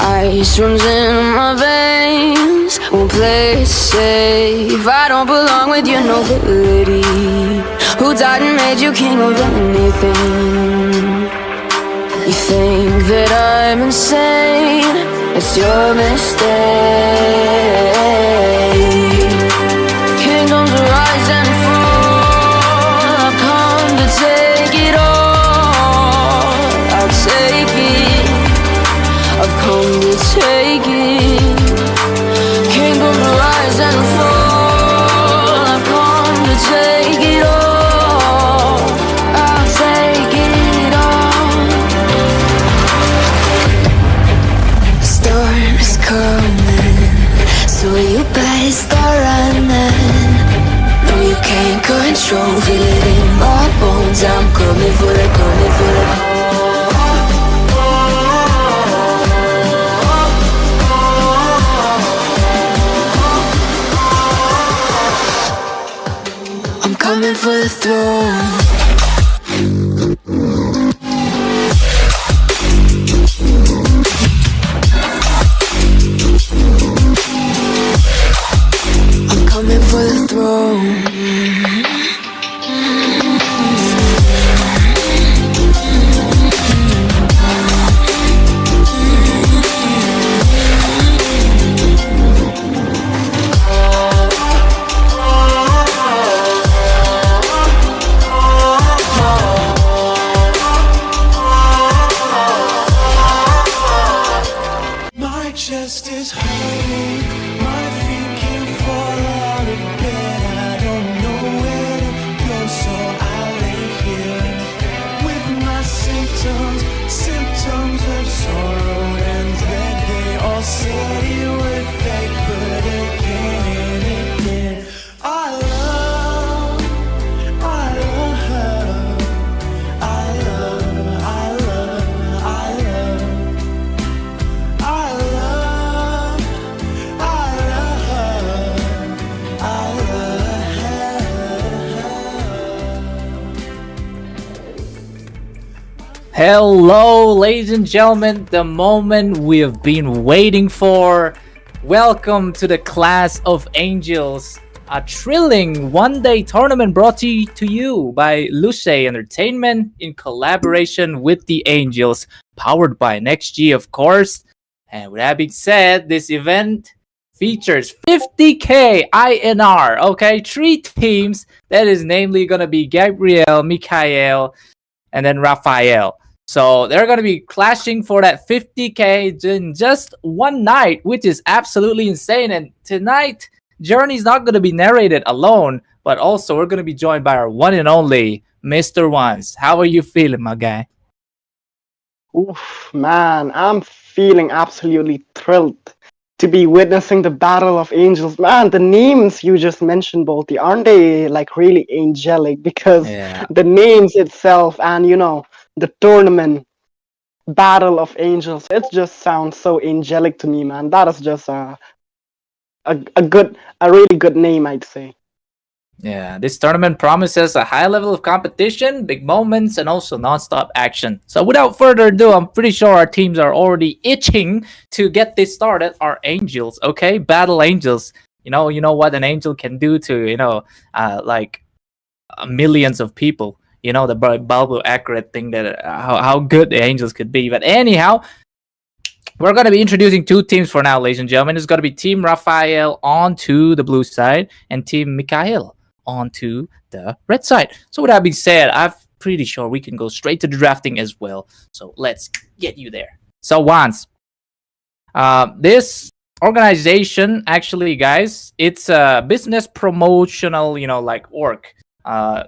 Ice runs in my veins, won't play it safe. I don't belong with your nobility. Who died and made you king of anything? You think that I'm insane, it's your mistake. Kingdoms rise and fall, I've come to take it all. I'll take it, I've come to take it. Kingdoms rise and fall, I've come to take it all. I'll take it all. The storm is coming, so you better start running. No, you can't control, feel it in my bones. I'm coming for the, coming for the. Coming for the throne. I'm coming for the throne. Chest is hurting, my feet can't fall out of bed. I don't know where to go, so I lay here with my symptoms of sorrow and dread. They all said it would fade, but again and again, I love, I love her. I love, I love, I love. Hello, ladies and gentlemen, the moment we have been waiting for. Welcome to the Clash of Angels, a thrilling one-day tournament brought to you by Luce Entertainment in collaboration with the Angels, powered by NextG, of course. And with that being said, this event features 50k INR, okay? 3 teams, that is namely going to be Gabriel, Mikhail, and then Raphael. So they're going to be clashing for that 50k in just one night, which is absolutely insane. And tonight, Journey's not going to be narrated alone, but also we're going to be joined by our one and only Mr. Ones. How are you feeling, my guy? Oof, man, I'm feeling absolutely thrilled to be witnessing the Battle of Angels. Man, the names you just mentioned, Bolty, aren't they like really angelic? Because the names itself and, you know, the tournament Battle of Angels, it just sounds so angelic to me, man. That is just a really good name, I'd say. Yeah, this tournament promises a high level of competition, big moments, and also non-stop action. So without further ado, I'm pretty sure our teams are already itching to get this started. Our Angels, okay? Battle Angels. You know what an angel can do to, millions of people. You know, the Bible accurate thing that how good the Angels could be. But anyhow, we're going to be introducing 2 teams for now, ladies and gentlemen. It's going to be Team Raphael onto the blue side and Team Mikhail onto the red side. So with that being said, I'm pretty sure we can go straight to the drafting as well. So let's get you there. So once, this organization, actually, guys, it's a business promotional, org.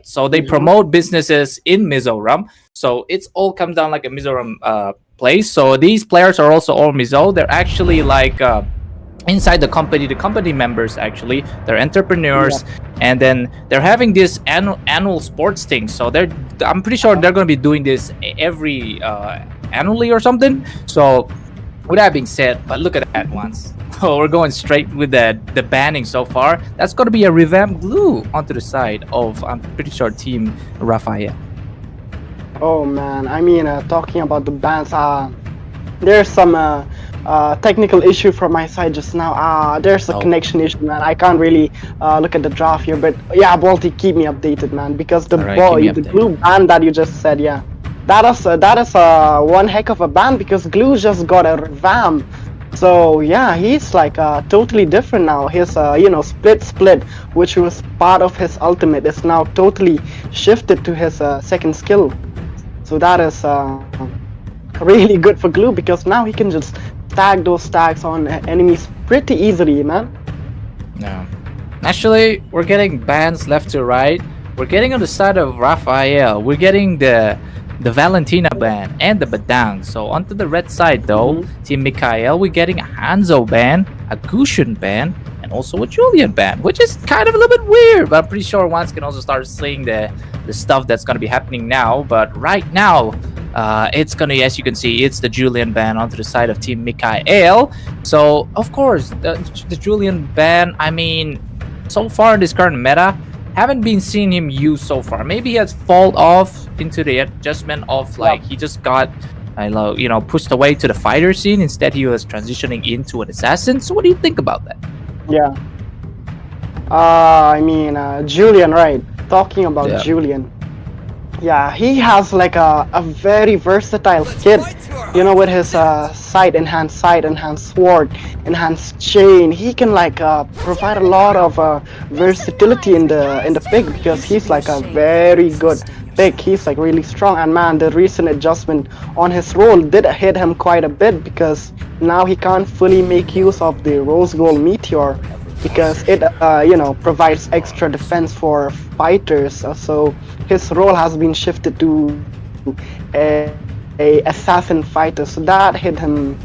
So they promote businesses in Mizoram. So it's all comes down like a Mizoram place. So these players are also all Mizo. They're actually like inside the company members, actually. They're entrepreneurs. And then they're having this annual sports thing. So I'm pretty sure they're going to be doing this every annually or something. So with that being said, but look at that once. Oh, we're going straight with the banning so far. That's going to be a revamped glue onto the side of, I'm pretty sure, Team Raphael. Oh man, I mean, talking about the bans, there's some technical issue from my side just now. There's a connection issue, man. I can't really look at the draft here, but yeah, Balti, keep me updated, man, because the the glue ban that you just said, yeah, that is one heck of a ban because glue just got a revamp. So yeah, he's like totally different now. His split, which was part of his ultimate, is now totally shifted to his second skill. So that is really good for glue because now he can just stack those stacks on enemies pretty easily, man. Yeah. Actually, we're getting bans left to right. We're getting on the side of Raphael. We're getting the Valentina ban and the Badang. So onto the red side though, Team Mikhail, we're getting a Hanzo ban, a Gushin ban, and also a Julian ban, which is kind of a little bit weird, but I'm pretty sure once can also start seeing the stuff that's going to be happening now. But right now, it's gonna, as you can see, it's the Julian ban onto the side of Team Mikhail. So of course, the Julian ban, I mean, so far in this current meta, haven't been seeing him use so far. Maybe he has fallen off into the adjustment of like he just got pushed away to the fighter scene. Instead he was transitioning into an assassin. So what do you think about that? Yeah, I mean, Julian, right? Talking about Julian, yeah, he has like a very versatile kit, with his sight enhanced sword, enhanced chain. He can like provide a lot of versatility in the pick because he's like a very good pick. He's like really strong, and man, the recent adjustment on his role did hit him quite a bit because now he can't fully make use of the rose gold meteor because it provides extra defense for fighters. So his role has been shifted to a assassin fighter, so that hit him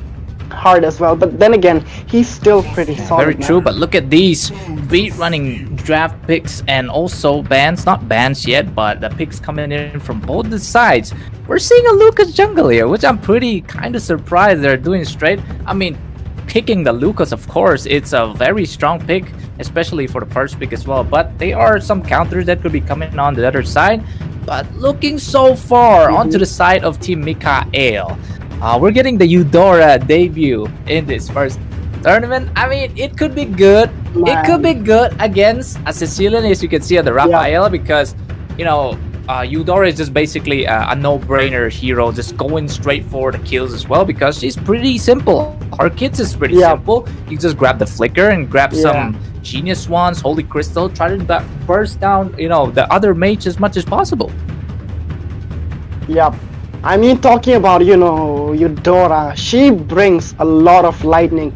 hard as well. But then again, he's still pretty solid. Very true, but look at these beat running draft picks and also bans, not bans yet, but the picks coming in from both the sides. We're seeing a Lucas jungle here, which I'm pretty kind of surprised they're doing straight. I mean, picking the Lucas, of course, it's a very strong pick, especially for the first pick as well, but there are some counters that could be coming on the other side. But looking so far onto the side of Team Mikhail, we're getting the Eudora debut in this first tournament. I mean, it could be good. It could be good against a Sicilian, as you can see on the Raphael, because Eudora is just basically a no-brainer hero, just going straight for the kills as well because she's pretty simple. Her kits is pretty simple. You just grab the flicker and grab some genius wands, holy crystal, try to burst down the other mage as much as possible. Yep. I mean, talking about Eudora, she brings a lot of lightning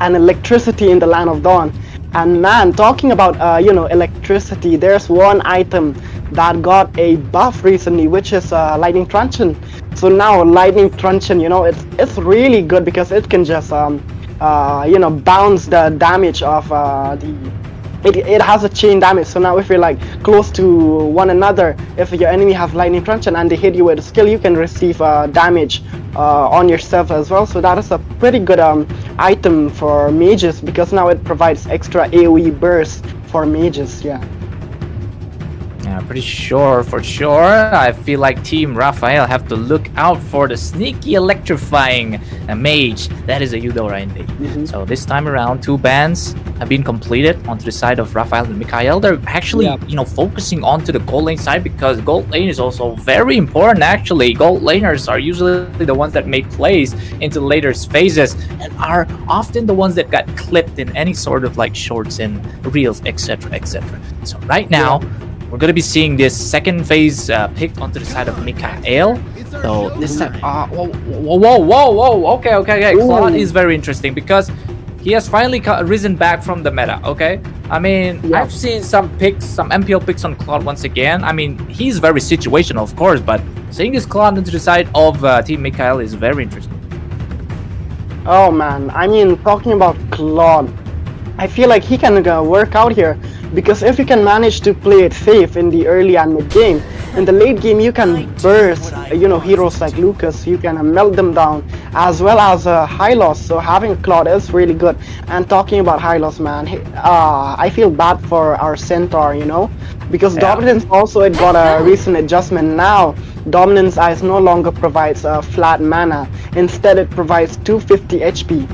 and electricity in the Land of Dawn. And man, talking about electricity, there's one item that got a buff recently, which is lightning truncheon. So now lightning truncheon, it's really good because it can just bounce the damage of it has a chain damage. So now if you're like close to one another, if your enemy has lightning truncheon and they hit you with a skill, you can receive damage on yourself as well. So that is a pretty good item for mages because now it provides extra AoE burst for mages. Yeah, pretty sure, for sure. I feel like Team Raphael have to look out for the sneaky electrifying mage. That is a Eudora indeed. So this time around, 2 bans have been completed onto the side of Raphael and Mikhail. They're actually, focusing onto the gold lane side because gold lane is also very important actually. Gold laners are usually the ones that make plays into later phases and are often the ones that got clipped in any sort of like shorts and reels, etc, etc. So right now, we're going to be seeing this second phase picked onto the side of Mikhail. So this time, whoa. Okay. Claude is very interesting because he has finally risen back from the meta, okay? I mean, I've seen some MPL picks on Claude once again. I mean, he's very situational, of course, but seeing this Claude onto the side of Team Mikhail is very interesting. Oh man, I mean, talking about Claude, I feel like he can work out here because if he can manage to play it safe in the early and mid game, in the late game you can burst, heroes like Lucas, you can melt them down, as well as Hylos. So having a Claude is really good. And talking about Hylos, man, I feel bad for our Centaur, because Dominance also, it got a recent adjustment now. Dominance Eyes no longer provides flat mana. Instead, it provides 250 HP.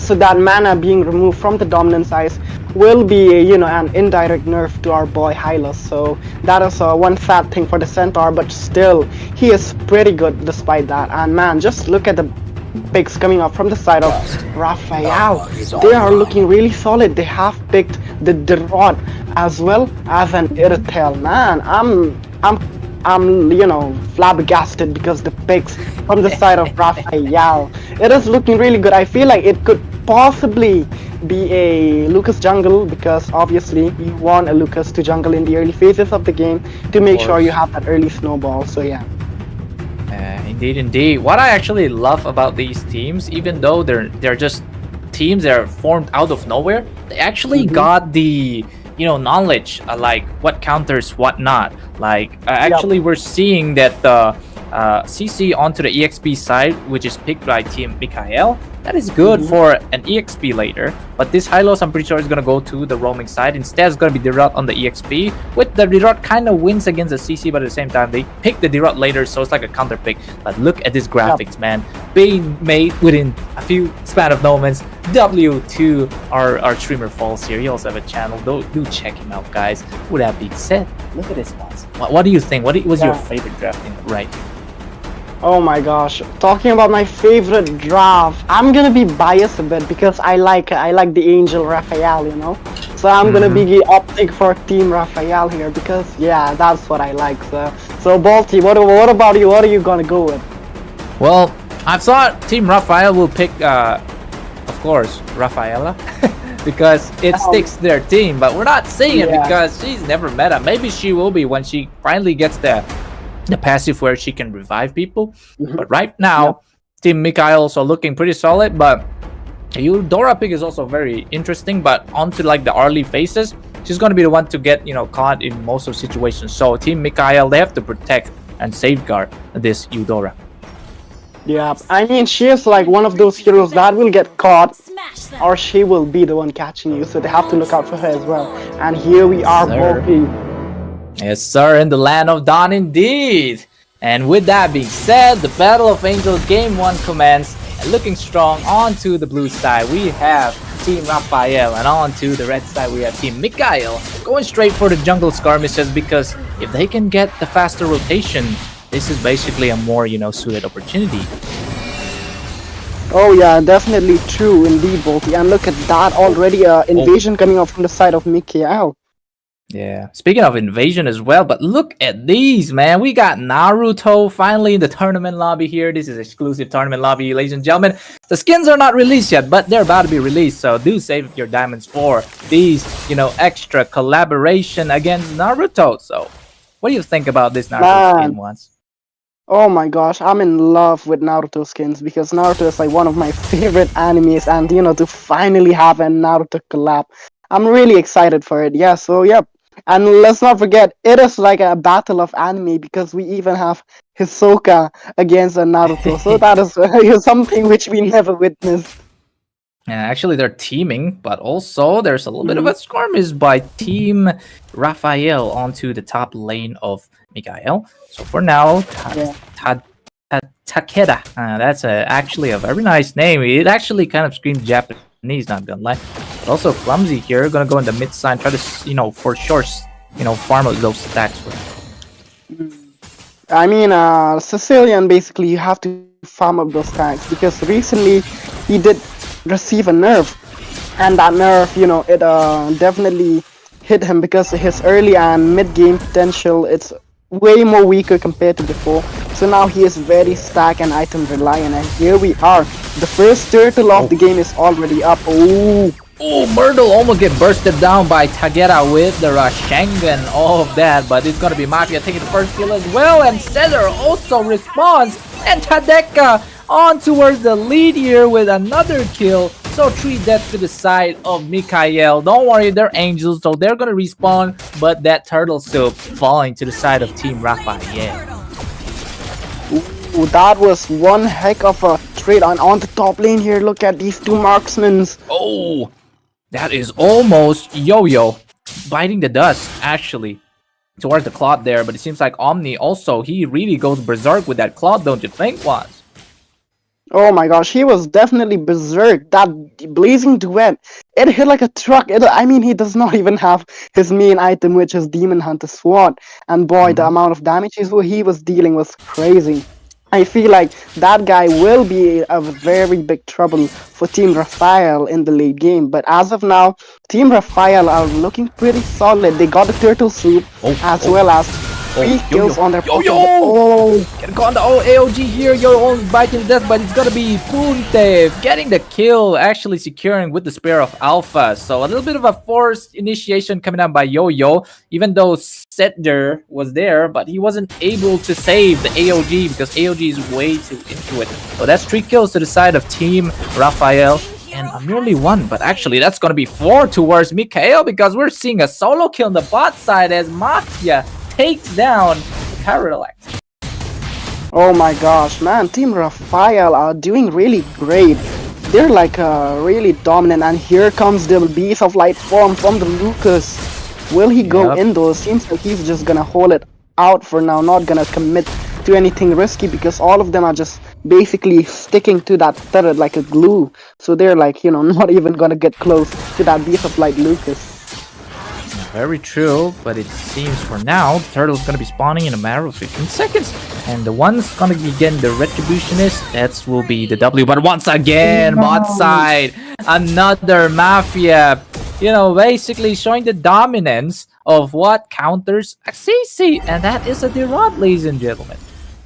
So that mana being removed from the Dominance Eyes will be, an indirect nerf to our boy Hylos. So that is one sad thing for the Centaur, but still, he is pretty good despite that. And man, just look at the picks coming up from the side of Raphael. They are looking really solid. They have picked the Derot as well as an Irithel. Man, I'm flabbergasted because the picks from the side of Raphael. It is looking really good. I feel like it could possibly be a Lucas jungle, because obviously you want a Lucas to jungle in the early phases of the game to make sure you have that early snowball. So yeah. Indeed. What I actually love about these teams, even though they're just teams that are formed out of nowhere, they actually got the knowledge, like what counters, what not. Like actually, we're seeing that the CC onto the EXP side, which is picked by Team Mikael, that is good for an EXP later. But this Hylos, I'm pretty sure, is gonna go to the roaming side. Instead, it's gonna be Derot on the EXP. With the Derot kind of wins against the CC, but at the same time, they pick the Derot later, so it's like a counter pick. But look at this graphics, man. Being made within a few span of moments. W to our streamer Falls here. He also have a channel. Do check him out, guys. With that being said, look at this one. What do you think? What was your favorite drafting right? Oh my gosh, talking about my favorite draft, I'm gonna be biased a bit because I like the Angel Raphael, So I'm gonna be opting for Team Raphael here because that's what I like. So Balti, what about you? What are you gonna go with? Well, I thought Team Raphael will pick, of course, Rafaela. Because it sticks to their team, but we're not seeing it because she's never meta. Maybe she will be when she finally gets the passive where she can revive people. But right now, Team Mikael also looking pretty solid, but Eudora pick is also very interesting. But onto like the early phases, she's going to be the one to get caught in most of situations. So Team Mikael, they have to protect and safeguard this Eudora. Yeah, I mean, she is like one of those heroes that will get caught, or she will be the one catching you, so they have to look out for her as well. And here we are, Balti. Yes, sir, in the land of Dawn indeed. And with that being said, the Battle of Angels Game 1 commenced. And looking strong onto the blue side, we have Team Raphael. And onto the red side, we have Team Mikael. Going straight for the jungle skirmishes because if they can get the faster rotation, this is basically a more, suited opportunity. Oh yeah, definitely true indeed, Balti. And look at that already, invasion coming up from the side of Mikael. Yeah, speaking of invasion as well, but look at these, man. We got Naruto finally in the tournament lobby here. This is exclusive tournament lobby, ladies and gentlemen. The skins are not released yet, but they're about to be released, so do save your diamonds for these, extra collaboration against Naruto. So, what do you think about this Naruto skin once? Oh my gosh, I'm in love with Naruto skins because Naruto is like one of my favorite animes, and to finally have a Naruto collab, I'm really excited for it. Yeah, so yep. And let's not forget, it is like a battle of anime because we even have Hisoka against Naruto. So that is something which we never witnessed. Yeah, actually, they're teaming, but also there's a little bit of a skirmish by Team Raphael onto the top lane of Mikael. So for now, Takeda. That's actually a very nice name. It actually kind of screams Japanese, not gonna lie. But also Clumsy here, gonna go in the mid side, try to, for sure, farm those stacks for him. I mean, Sicilian, basically, you have to farm up those stacks because recently he did receive a nerf, and that nerf, it definitely hit him because his early and mid game potential, it's way more weaker compared to before. So now he is very stack and item reliant, and here we are. The first turtle of the game is already up. Oh, Myrtle almost get bursted down by Tagera with the Rasengan, all of that, but it's gonna be Mafia taking the first kill as well, and Cesar also responds, and Tadeka on towards the lead here with another kill. also 3 deaths to the side of Mikhail. Don't worry, they're angels, so they're gonna respawn, but that turtle soup falling to the side of Team Raphael. Ooh, that was one heck of a trade on the top lane here. Look at these two marksmen. Oh, that is almost Yo-Yo biting the dust, actually, towards the Cloud there. But it seems like Omni also, he really goes berserk with that Cloud, don't you think, Waz? Oh my gosh, he was definitely berserk. That blazing duet, it hit like a truck. I mean, he does not even have his main item, which is Demon Hunter Sword. And boy, the amount of damage he was dealing was crazy. I feel like that guy will be a very big trouble for Team Raphael in the late game. But as of now, Team Raphael are looking pretty solid. They got the turtle soup as well as 3 kills on their Yo-Yo! Oh, Get caught the AOG here. Yo-Yo almost biting death, but it's gonna be Punte getting the kill, actually securing with the Spear of Alpha. So a little bit of a forced initiation coming out by Yo-Yo, even though Setder was there, but he wasn't able to save the AOG because AOG is way too into it. So that's 3 kills to the side of Team Raphael. And merely 1, but actually that's gonna be 4 towards Mikhail because we're seeing a solo kill on the bot side as Mafia takes down Parallax. oh my gosh, man, Team Raphael are doing really great. They're like really dominant, and here comes the Beast of Light form from the Lucas. Will he go in though? Seems like he's just gonna hold it out for now, not gonna commit to anything risky because all of them are just basically sticking to that turret like a glue. So they're like, you know, not even gonna get close to that Beast of Light Lucas. Very true, but it seems for now, the turtle's gonna be spawning in a matter of 15 seconds. And the one's gonna be getting the Retributionist, that will be the W. But once again, bot side, another Mafia, you know, basically showing the dominance of what counters Axisi. And that is a Derod, ladies and gentlemen.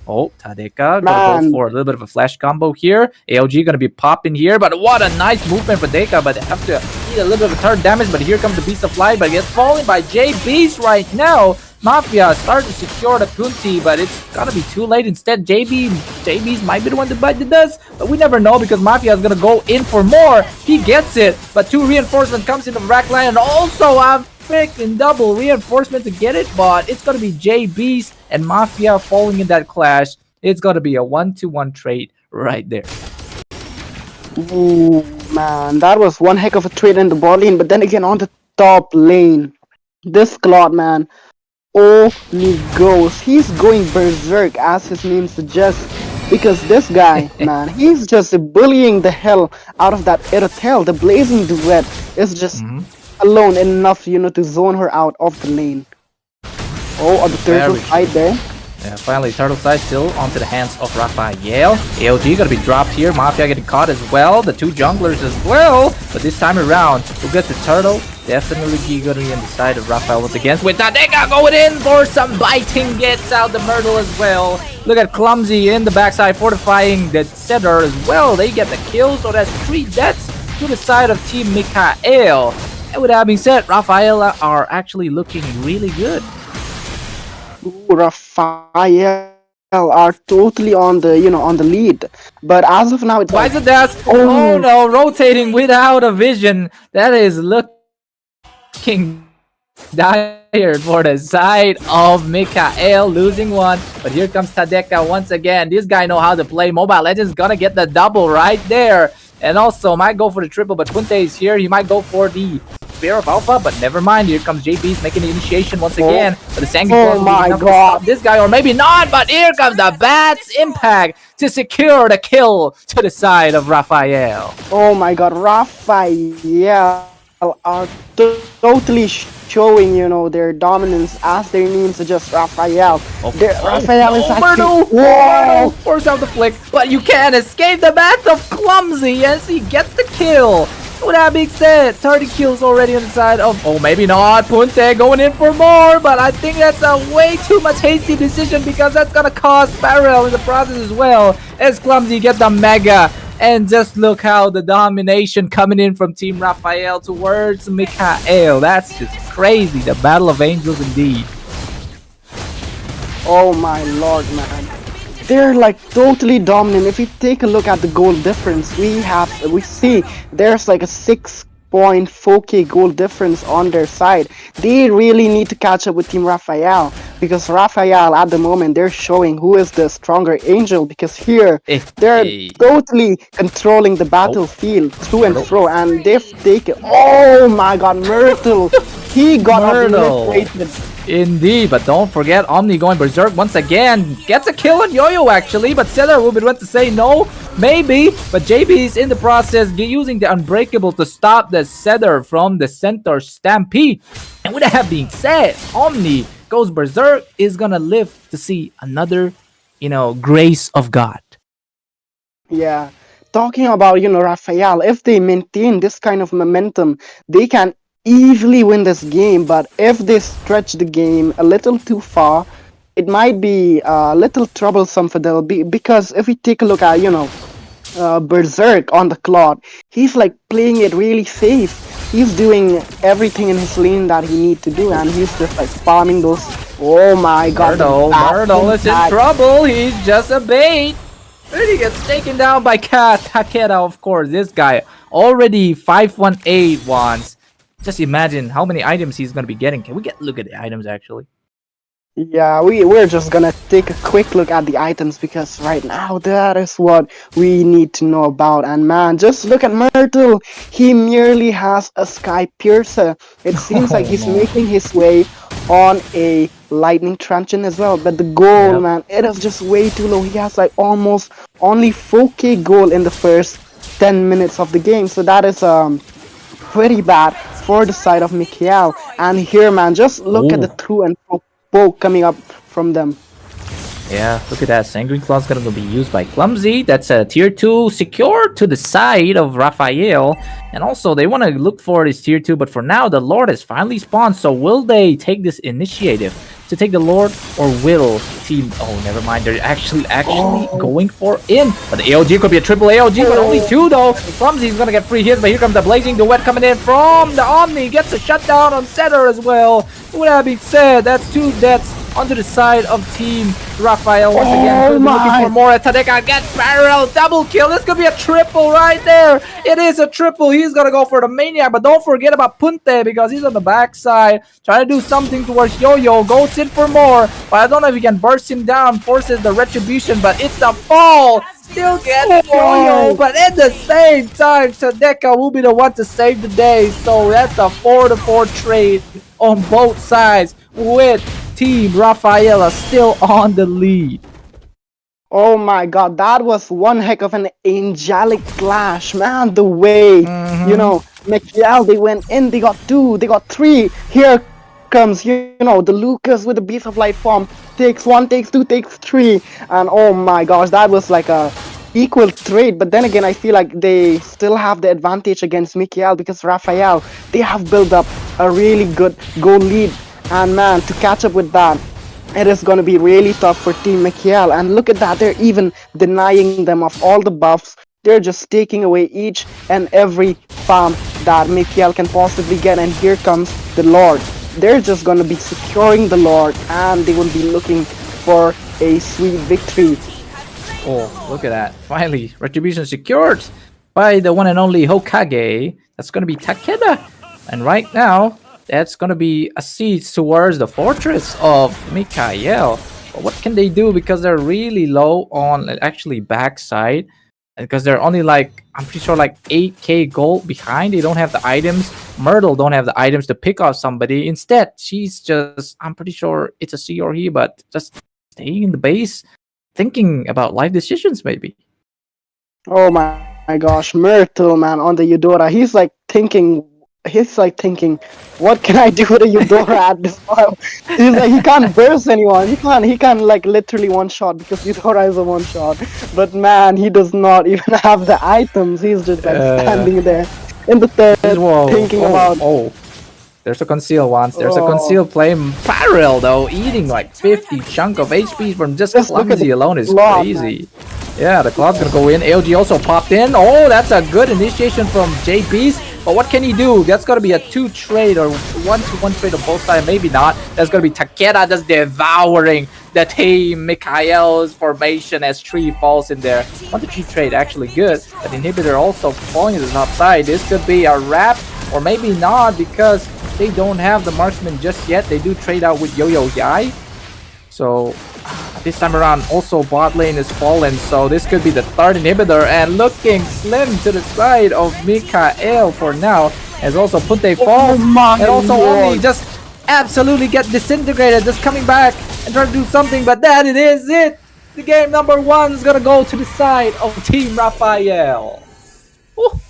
Oh, Tadeka gonna go for a little bit of a flash combo here. AOG gonna be popping here, but what a nice movement for Deka, but they have to eat a little bit of a turret damage, but here comes the Beast of Light, but gets fallen by JB's right now. Mafia started to secure the Punti, but it's gonna be too late. Instead, JB's might be the one to bite the dust, but we never know because Mafia is gonna go in for more. He gets it, but 2 reinforcement comes in the rack line, and also freaking double reinforcement to get it, but it's gonna be JB's and Mafia falling in that clash. It's gonna be a 1-to-1 trade right there. Ooh, man, that was one heck of a trade in the bot lane, but then again on the top lane, this Claude, man, oh he goes. He's going berserk as his name suggests, because this guy, man, he's just bullying the hell out of that Erotel. The blazing duet is just alone enough, you know, to zone her out of the lane. Oh, on the turtle side there. Yeah, finally, turtle side still onto the hands of Raphael. AOG gonna be dropped here. Mafia getting caught as well. The 2 junglers as well. But this time around, who gets the turtle? Definitely gonna be on the side of Raphael once again. With Tadeka going in for some biting. Gets out the Myrtle as well. Look at Clumsy in the backside fortifying the Setter as well. They get the kill, so that's 3 deaths to the side of Team Mikhail. And with that being said, Raphael are actually looking really good. Ooh, Raphael are totally on the, you know, on the lead. But as of now, it's Why is it that? Oh no, rotating without a vision. That is looking dire for the side of Mikhail, losing 1. But here comes Tadeka once again. This guy know how to play. Mobile Legends gonna get the double right there. And also might go for the triple, but Punte is here. He might go for the Spear of Alpha, but never mind. Here comes JB's making the initiation once again. But the Sanguine my god, this guy, or maybe not, but here comes the Bat's impact to secure the kill to the side of Raphael. Oh my god, Raphael are totally showing, you know, their dominance as their name suggests. Raphael. Raphael is actually... Whoa! Force out the flick, but you can't escape the Bat of Clumsy as he gets the kill. With that being said, 30 kills already on the side of... Oh, maybe not. Punte going in for more, but I think that's a way too much hasty decision because that's gonna cost Barrel in the process as well. As Clumsy get the Mega. And just look how the domination coming in from Team Raphael towards Mikhail. That's just crazy. The Battle of Angels indeed. Oh my lord, man. they're like totally dominant. If we take a look at the goal difference, we see there's like a 6.4k goal difference on their side. They really need to catch up with Team Raphael, because Raphael at the moment they're showing who is the stronger angel, because here they're totally controlling the battlefield through and fro, and they've taken, oh my god, Myrtle, he got obliterated. Indeed, but don't forget Omni going berserk once again. Gets a kill on Yo-Yo actually, but Cedar will be want to say no, maybe. But JB is in the process using the Unbreakable to stop the Cedar from the center stampede. And with that being said, Omni goes berserk, is gonna live to see another, grace of God. Yeah. Talking about, Raphael, if they maintain this kind of momentum, they can easily win this game. But if they stretch the game a little too far, it might be a little troublesome for them. Because if we take a look at, Berserk on the Claude, he's like playing it really safe. He's doing everything in his lane that he needs to do, and he's just like farming those. Oh my god. Myrtle is in trouble. He's just a bait. And he gets taken down by Takeda, of course. This guy already 518 once. Just imagine how many items he's going to be getting. Can we look at the items actually? Yeah, we're just gonna take a quick look at the items, because right now that is what we need to know about. And man, just look at Myrtle. He merely has a Sky Piercer. It seems like he's making his way on a Lightning Truncheon as well. But the goal, man, it is just way too low. He has like almost only 4k goal in the first 10 minutes of the game. So that is pretty bad for the side of Mikhail. And here, man, just look at the through and poke coming up from them. Yeah, look at that. Sanguine Claw's gonna be used by Clumsy. That's a tier 2 secure to the side of Raphael. And also, they want to look for this tier 2, but for now, the Lord has finally spawned. So will they take this initiative to take the Lord, or will Team... Oh, never mind. They're actually going for in. But the AOG could be a triple AOG, but only 2 though. Clumsy's gonna get free hits, but here comes the Blazing Duet coming in from the Omni. Gets a shutdown on Cedar as well. With that being said, that's 2 deaths onto the side of Team Raphael once again. Looking for more. Tadeka gets barrel, double kill. This could be a triple right there. It is a triple. He's gonna go for the Maniac, but don't forget about Punte, because he's on the backside trying to do something towards Yo-Yo. Goes in for more, but I don't know if he can burst him down. Forces the retribution, but it's a fall. Still gets Yo-Yo, but at the same time, Tadeka will be the one to save the day. So that's a 4-4 trade on both sides, with Team Rafaela still on the lead. Oh my god, that was one heck of an angelic clash, man. The way, Mikhail, they went in, they got 2, they got 3. Here comes, the Lucas with the Beast of Light form. Takes 1, takes 2, takes 3. And oh my gosh, that was like a equal trade. But then again, I feel like they still have the advantage against Mikhail, because Raphael, they have built up a really good goal lead. And man, to catch up with that, it is going to be really tough for Team Mikhail. And look at that, they're even denying them of all the buffs. They're just taking away each and every farm that Mikhail can possibly get. And here comes the Lord. They're just going to be securing the Lord, and they will be looking for a sweet victory. Oh, look at that. Finally, Retribution secured by the one and only Hokage. That's going to be Takeda. And right now, that's going to be a siege towards the fortress of Mikhail. But what can they do? Because they're really low on actually backside. Because they're only like, I'm pretty sure like 8k gold behind. They don't have the items. Myrtle don't have the items to pick off somebody. Instead, she's just, I'm pretty sure it's a she or he, but just staying in the base, thinking about life decisions maybe. Oh my gosh, Myrtle, man, on the Eudora. He's like thinking, what can I do with a Eudora at this point? He's like, he can't burst anyone. He can't like literally one shot, because Eudora is a one shot. But man, he does not even have the items. He's just like standing there in the third, thinking about. Oh, there's a conceal once. There's a conceal play. Parallel though, eating like 50 chunk of HP from just Clumsy alone is crazy. Yeah, the Cloud's gonna go in. AOG also popped in. Oh, that's a good initiation from JP's. But what can he do? That's gonna be a 2 trade or 1-to-1 trade on both sides. Maybe not. That's gonna be Takeda just devouring the team Mikhail's formation as 3 falls in there. 1-3 trade actually good, but inhibitor also falling to the top side. This could be a wrap, or maybe not, because they don't have the marksman just yet. They do trade out with Yo-Yo Yai. So this time around also bot lane is fallen, so this could be the third inhibitor, and looking slim to the side of Mikhail for now, as also Punte falls, and also only just absolutely get disintegrated, just coming back and trying to do something, but that it is it! The game number 1 is gonna go to the side of Team Raphael. Ooh.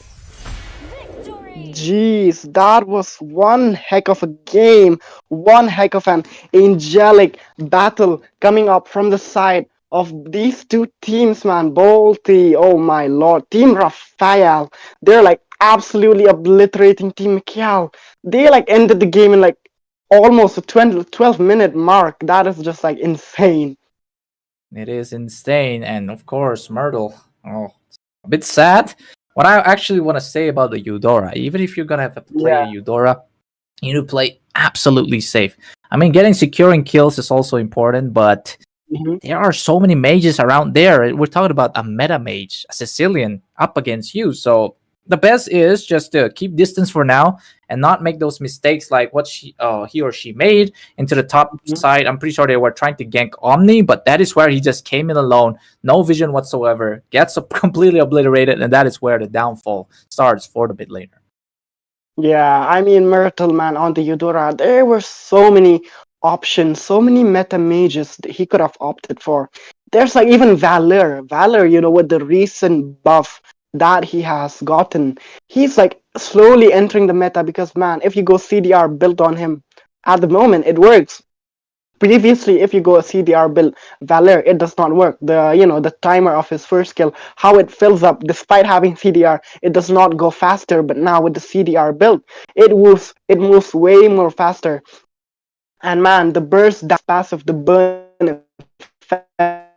Jeez, that was one heck of a game, one heck of an angelic battle coming up from the side of these two teams, man. Bolty, oh my lord, Team Raphael, they're like absolutely obliterating Team Mikhail. They like ended the game in like almost a 12-minute mark. That is just like insane. It is insane, and of course, Myrtle. Oh, a bit sad. What I actually want to say about the Eudora, even if you're gonna have to play a Eudora, you need to play absolutely safe. I mean, getting securing kills is also important, but there are so many mages around there. We're talking about a meta mage, a Sicilian, up against you. So the best is just to keep distance for now and not make those mistakes like what he or she made into the top side. I'm pretty sure they were trying to gank Omni, but that is where he just came in alone, no vision whatsoever, gets completely obliterated, and that is where the downfall starts for the bit later. Yeah, I mean, Myrtle, man, on the Eudora, there were so many options, so many meta mages that he could have opted for. There's like even Valor, you know, with the recent buff that he has gotten, he's like slowly entering the meta because, man, if you go CDR built on him at the moment, it works. Previously, if you go a CDR build Valor, it does not work. The timer of his first skill, how it fills up despite having CDR, it does not go faster. But now with the CDR build, it moves way more faster. And man, the burst, that passive, the burn effect,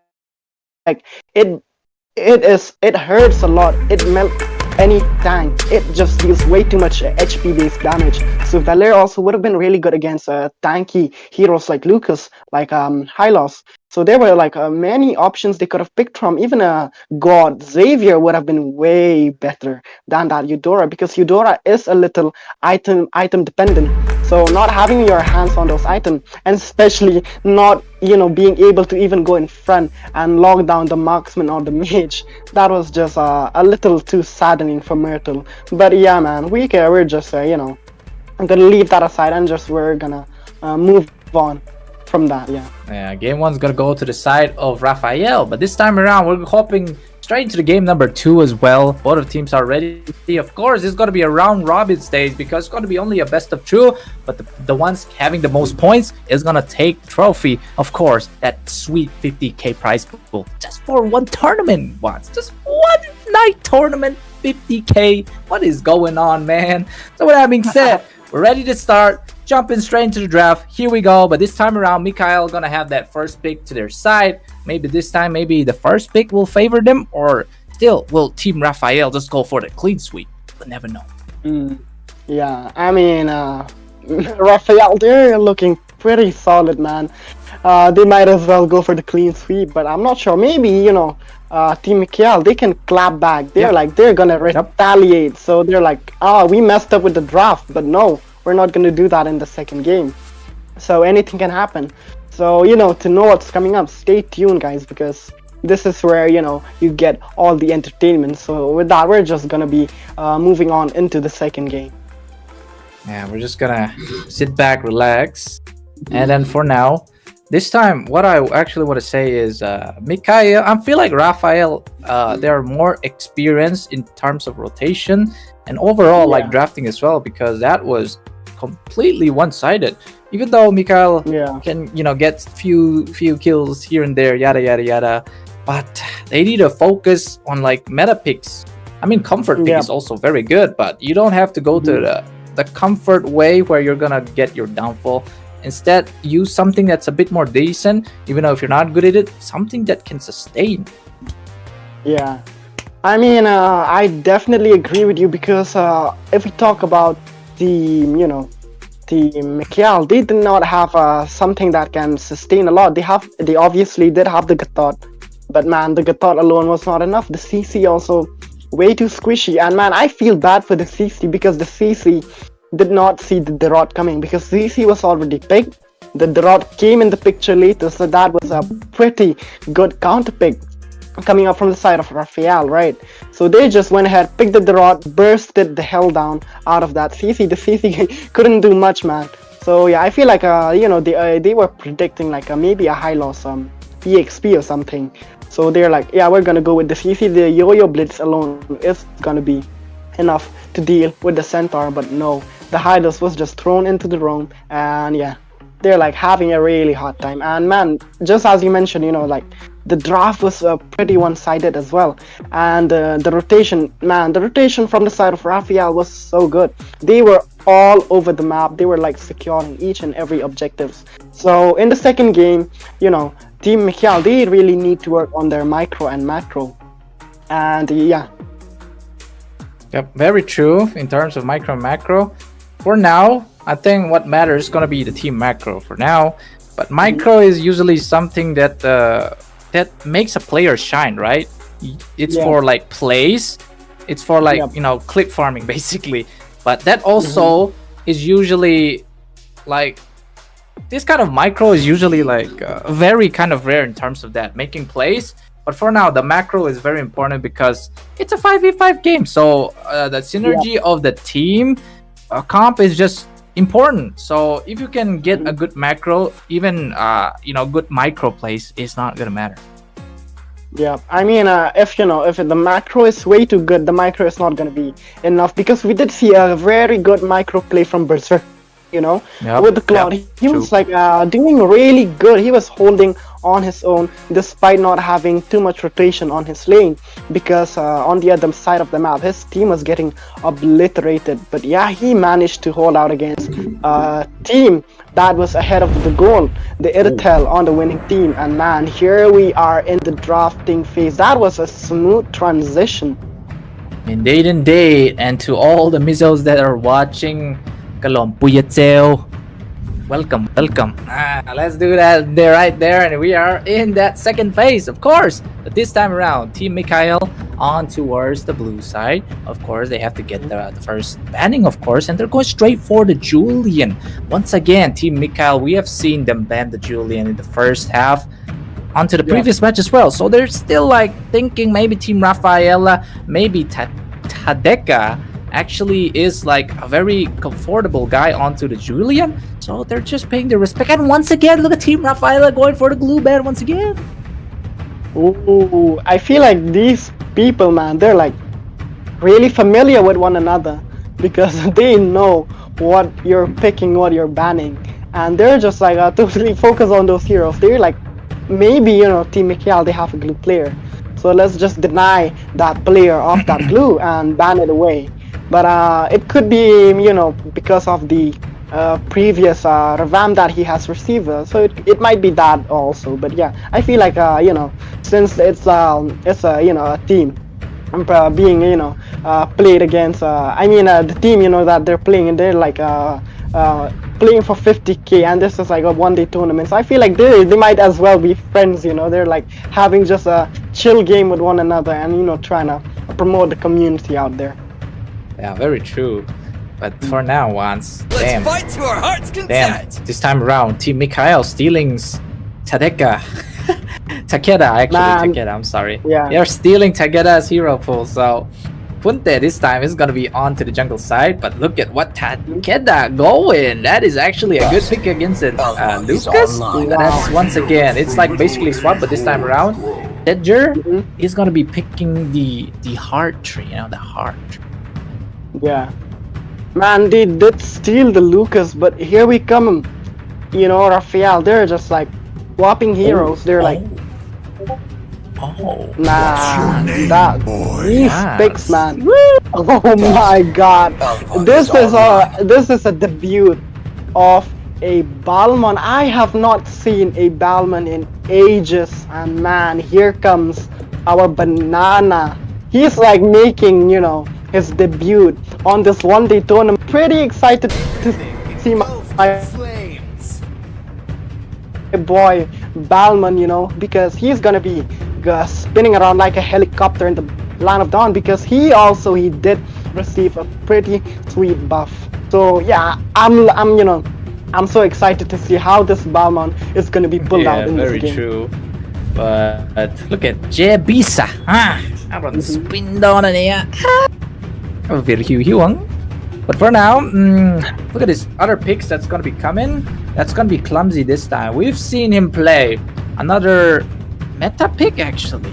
it hurts a lot. It melts any tank. It just deals way too much HP based damage. So Valere also would have been really good against tanky heroes like Lucas, like Hylos. So there were like many options they could have picked from. Even God Xavier would have been way better than that Eudora, because Eudora is a little item dependent. So not having your hands on those items, and especially not being able to even go in front and lock down the marksman or the mage, that was just a little too saddening for Myrtle. But yeah, man, we're just I'm gonna leave that aside and we're gonna move on from that. Yeah, game 1's gonna go to the side of Raphael, but this time around we're hopping straight into the game number 2 as well. Both of teams are ready. Of course, it's going to be a round robin stage because it's going to be only a best of 2, but the ones having the most points is going to take the trophy. Of course, that sweet 50k prize pool just for one tournament once. Just one night tournament, 50k. What is going on, man? So with that being said, we're ready to start. Jumping straight into the draft. Here we go. But this time around, Mikhail gonna have that first pick to their side. Maybe this time, maybe the first pick will favor them, or still will Team Raphael just go for the clean sweep? We'll never know. Yeah, I mean, Raphael, they're looking pretty solid, man. They might as well go for the clean sweep, but I'm not sure. Maybe Team Mikhail, they can clap back. They're gonna retaliate. So they're like, we messed up with the draft, but no. We're not going to do that in the second game. So anything can happen. So, to know what's coming up, stay tuned, guys, because this is where, you get all the entertainment. So with that, we're just going to be moving on into the second game. Yeah, we're just going to sit back, relax. And then for now, this time, what I actually want to say is Mikhail, I feel like Raphael, they're more experienced in terms of rotation and overall like drafting as well, because that was completely one-sided. Even though Mikhail can get few kills here and there, yada yada yada, but they need to focus on like meta picks. I mean, comfort pick is also very good, but you don't have to go to the comfort way where you're gonna get your downfall. Instead, use something that's a bit more decent, even though if you're not good at it, something that can sustain. Yeah, I mean, I definitely agree with you, because if we talk about the Team Mikial, they did not have something that can sustain a lot. They obviously did have the Gatot, but man, the Gatot alone was not enough. The CC also way too squishy, and man, I feel bad for the CC because the CC did not see the Derot coming because CC was already picked. The Derot came in the picture later, so that was a pretty good counter pick coming up from the side of Raphael, right? So they just went ahead, picked the Derot, bursted the hell down out of that CC. The CC couldn't do much, man. So yeah, I feel like they were predicting like maybe a high loss EXP or something. So they're like, yeah, we're gonna go with the CC. The Yo-Yo Blitz alone is gonna be enough to deal with the Centaur, but no, the Hydos was just thrown into the roam, and yeah, they're like having a really hard time. And man, just as you mentioned, like the draft was pretty one-sided as well, and the rotation, man, the rotation from the side of Raphael was so good. They were all over the map. They were like securing each and every objectives. So in the second game, Team Mikial, they really need to work on their micro and macro, and yeah. Yep, very true in terms of micro and macro. For now, I think what matters is gonna be the team macro for now, but micro is usually something that makes a player shine, right? It's for like plays, it's for like click farming basically, but that also is usually like this kind of micro is usually like very kind of rare in terms of that making plays. But for now, the macro is very important because it's a 5v5 game, so the synergy of the team comp is just important. So if you can get a good macro, even good micro plays is not gonna matter. Yeah, I mean, if the macro is way too good, the micro is not gonna be enough, because we did see a very good micro play from Berserk, with the Cloud. He was like doing really good. He was holding on his own despite not having too much rotation on his lane, because on the other side of the map his team was getting obliterated. But yeah, he managed to hold out against a team that was ahead of the goal, the Iritel on the winning team. And man, here we are in the drafting phase. That was a smooth transition. Indeed. And to all the missiles that are watching, welcome. Let's do that there, right there, and we are in that second phase, of course. But this time around, Team Mikhail on towards the blue side. Of course, they have to get the first banning, of course, and they're going straight for the Julian. Once again, Team Mikhail, we have seen them ban the Julian in the first half onto the previous match as well. So they're still like thinking maybe Team Rafaela, maybe Tadeka actually is like a very comfortable guy onto the Julian, so they're just paying their respect. And once again, look at Team Rafaela going for the glue ban once again. Ooh, I feel like these people, man, they're like really familiar with one another, because they know what you're picking, what you're banning, and they're just like totally focused on those heroes. They're like, maybe Team Mikhail, they have a glue player, so let's just deny that player of that glue and ban it away. But it could be, because of the previous revamp that he has received, so it might be that also. But yeah, I feel like since it's a team being played against, the team that they're playing, and they're like playing for 50k, and this is like a one-day tournament, so I feel like they might as well be friends. They're like having just a chill game with one another, and trying to promote the community out there. Yeah, very true. But for now, let's fight to our heart's content. This time around, Team Mikhail stealing Takeda, Takeda, I'm sorry. Yeah. They're stealing Takeda's hero pool, so Punte this time is gonna be on to the jungle side. But look at what Takeda going. That is actually a good pick against it. Lucas, that's once again, it's like basically swap, but this time around, Edger is gonna be picking the heart tree, the heart. Yeah, man, they did steal the Lucas, but here we come. Raphael, they're just like swapping heroes. They're like, these picks, man. Oh my God, this is a debut of a Balmon. I have not seen a Balmon in ages, and man, here comes our Banana. He's like making his debut on this one-day tournament. Pretty excited to see Flames. boy Balman, because he's gonna be spinning around like a helicopter in the land of dawn, because he did receive a pretty sweet buff. So yeah, I'm so excited to see how this Balman is gonna be pulled out in very this game. true. But look at Jebisa. Aaron spin down on here. Very huge. But for now, look at this other picks that's gonna be coming. That's gonna be clumsy this time. We've seen him play another meta pick actually.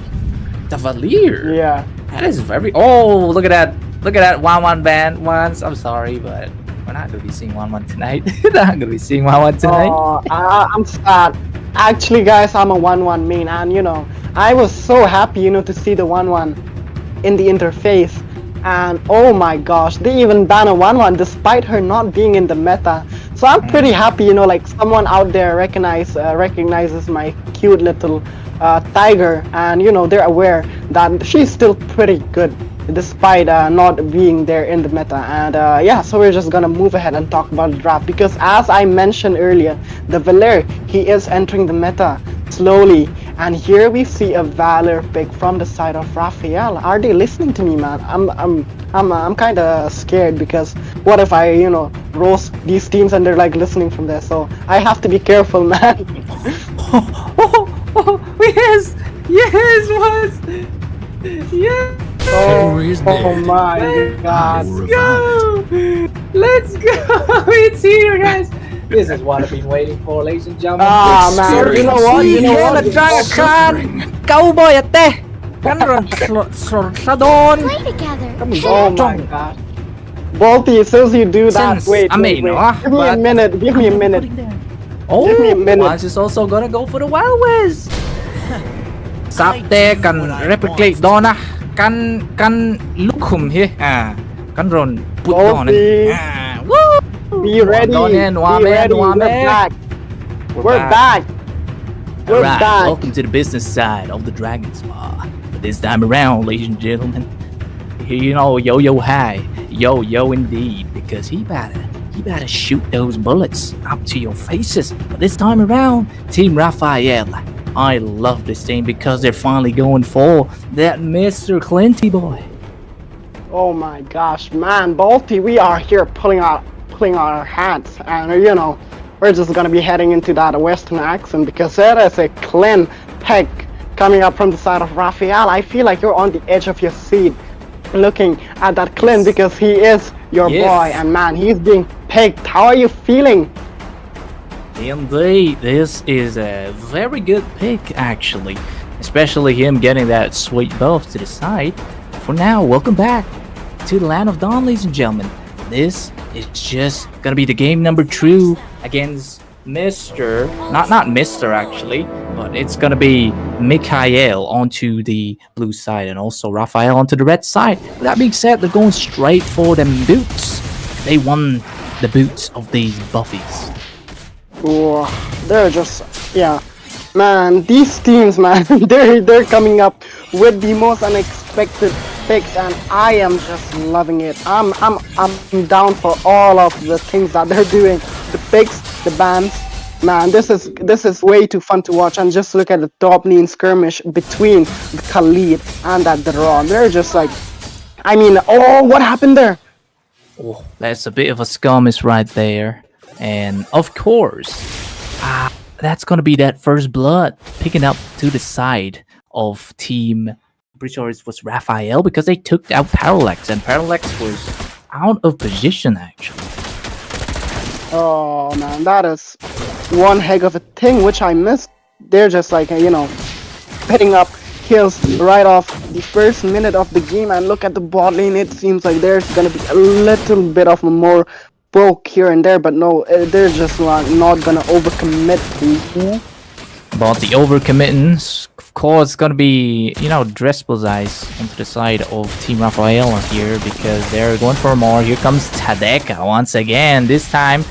The Valier. Yeah. That is very. Oh, look at that! Look at that 1-1 ban once. I'm sorry, but we're not gonna be seeing 1-1 tonight. Not gonna be seeing 1-1 tonight. Oh, I'm sad. Actually, guys, I'm a 1-1 main, and I was so happy, to see the 1-1 in the interface. And oh my gosh, they even ban a 1-1 despite her not being in the meta. So I'm pretty happy, like someone out there recognizes my cute little tiger, and they're aware that she's still pretty good despite not being there in the meta. And yeah, so we're just gonna move ahead and talk about the draft, because as I mentioned earlier, the Valor, he is entering the meta slowly, and here we see a Valor pick from the side of Raphael. Are they listening to me, man? I'm kind of scared, because what if I roast these teams and they're like listening from there? So I have to be careful, man. Yes, what? Yeah. Oh my God. Let's go! It's here, guys. This is what I've been waiting for, ladies and gentlemen. Man, you know what? Là Dragon Khan, cowboy at te. Gắn run Showdown. Play together. Oh my God. Balti, since you do that, Since, wait. I mean, Give me a minute. Give me a minute. Oh, Give me a minute. Lance is also gonna go for the Wild West. Sapte can replicate Donna. Can look him here. Can run put on it. Woo! Be ready. Be ready. We're back. We're back. We're Alright, back. welcome to the business side of the Dragon Spa. But this time around, ladies and gentlemen, yo high, yo indeed, because he better shoot those bullets up to your faces. But this time around, Team Raphael, I love this team because they're finally going for that Mr. Clinty boy. Oh my gosh, man, Balti, we are here pulling our hats, and we're just gonna be heading into that Western accent, because there is a clean pick coming up from the side of Raphael. I feel like you're on the edge of your seat looking at that Clint, because he is your boy, and man, he's being picked. How are you feeling? Indeed, this is a very good pick actually, especially him getting that sweet buff to the side. For now, welcome back to the Land of Dawn, ladies and gentlemen. This is just gonna be the game number 2 against Mr. Not Mr. actually, but it's gonna be Mikhail onto the blue side and also Raphael onto the red side. With that being said, they're going straight for them boots. They won the boots of these buffies. Ooh, they're just, yeah, man, these teams, man, they're coming up with the most unexpected picks, and I am just loving it. I'm down for all of the things that they're doing. The picks, the bans, man, this is way too fun to watch. And just look at the top lane skirmish between the Khalid and that Daron. They're just like, I mean, oh, what happened there? Oh, that's a bit of a skirmish right there. And of course, that's gonna be that first blood picking up to the side of team. I'm pretty sure it was Raphael, because they took out Parallax, and Parallax was out of position actually. Oh man, that is one heck of a thing which I missed. They're just like picking up kills right off the first minute of the game, and look at the bot lane. It seems like there's gonna be a little bit of a more broke here and there, but no, they're just not gonna overcommit. About the overcommitting, of course, gonna be Drespel's eyes onto the side of Team Raphael here, because they're going for more. Here comes Tadeka once again. This time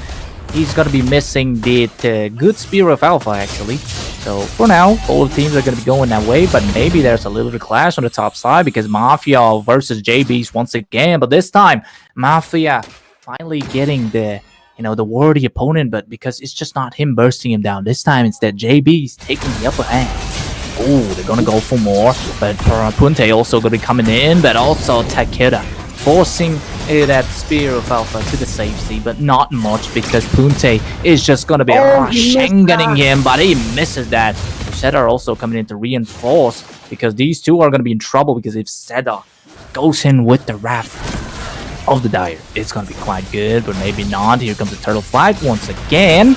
he's gonna be missing the good Spear of Alpha actually. So for now, all the teams are gonna be going that way, but maybe there's a little bit of clash on the top side, because Mafia versus JBs once again. But this time, Mafia finally getting the the worthy opponent, but because it's just not him bursting him down. This time, instead, JB's taking the upper hand. Oh, they're gonna go for more, but Punte also gonna be coming in, but also Takeda forcing that Spear of Alpha to the safety, but not much because Punte is just gonna be Shengening him, but he misses that. Seda are also coming in to reinforce because these two are gonna be in trouble because if Seda goes in with the Wrath of the Dire, it's gonna be quite good, but maybe not. Here comes the Turtle Flight once again.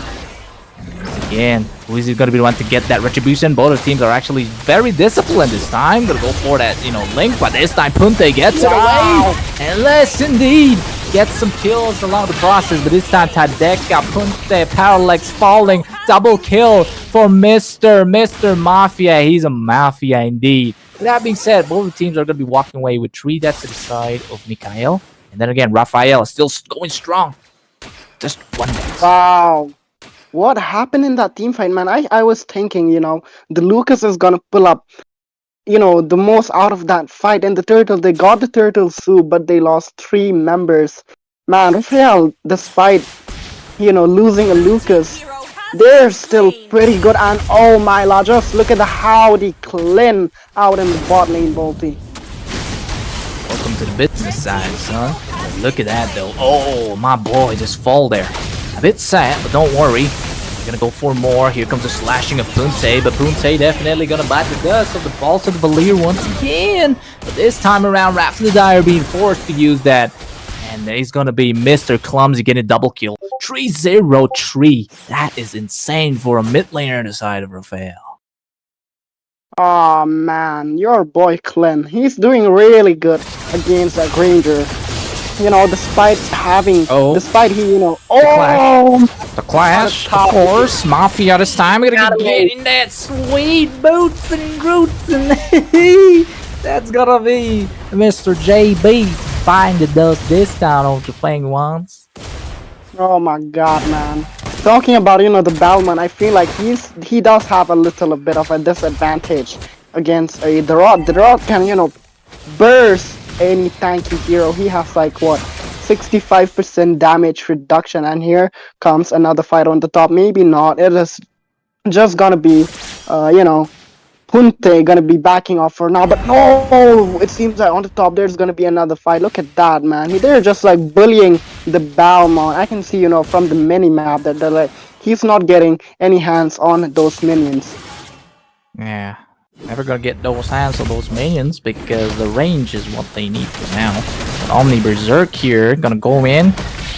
Who is going to be the one to get that retribution? Both teams are actually very disciplined this time. Gonna go for that, link, but this time Punte gets it away. And let's indeed get some kills along the process, but this time Tadeka, Punte, Parallax falling. Double kill for Mr. Mafia. He's a Mafia indeed. With that being said, both teams are going to be walking away with 3 deaths to the side of Mikhail. And then again, Raphael is still going strong. Just 1 death. Wow. What happened in that team fight, man? I was thinking, the Lucas is gonna pull up, the most out of that fight. And the Turtle, they got the Turtle soup, but they lost 3 members. Man, Raphael, despite, losing a Lucas, they're still pretty good. And oh my lord, just look at the howdy Clin out in the bot lane, Bolty. Welcome to the business side, son. Look at that, though. Oh, my boy just fall there. A bit sad, but don't worry. We're gonna go for more. Here comes the slashing of Punte, but Punte definitely gonna bite the dust of the balls of the Valir once again. But this time around, Wrath of the Dire being forced to use that. And he's gonna be Mr. Clumsy getting a double kill. 3-0-3. That is insane for a mid laner on the side of Raphael. Oh man, your boy Clin, he's doing really good against that Granger. Despite having, despite he, the clash, of course, Mafia this time. We're gonna get in that sweet boots and roots, and that's gonna be Mr. JB buying the dust this time over the playing ones. Oh my god, man. Talking about, the Bellman, I feel like he does have a little bit of a disadvantage against the Rod. The Rod can, burst any tanky hero. He has like 65% damage reduction, and here comes another fight on the top. Maybe not, it is just gonna be Punte gonna be backing off for now, but no, it seems like on the top there's gonna be another fight. Look at that, man. They're just like bullying the Balmont. I can see, from the mini map that they're like, he's not getting any hands on those minions. Yeah, never gonna get those hands on those minions because the range is what they need for now. But Omni Berserk here gonna go in.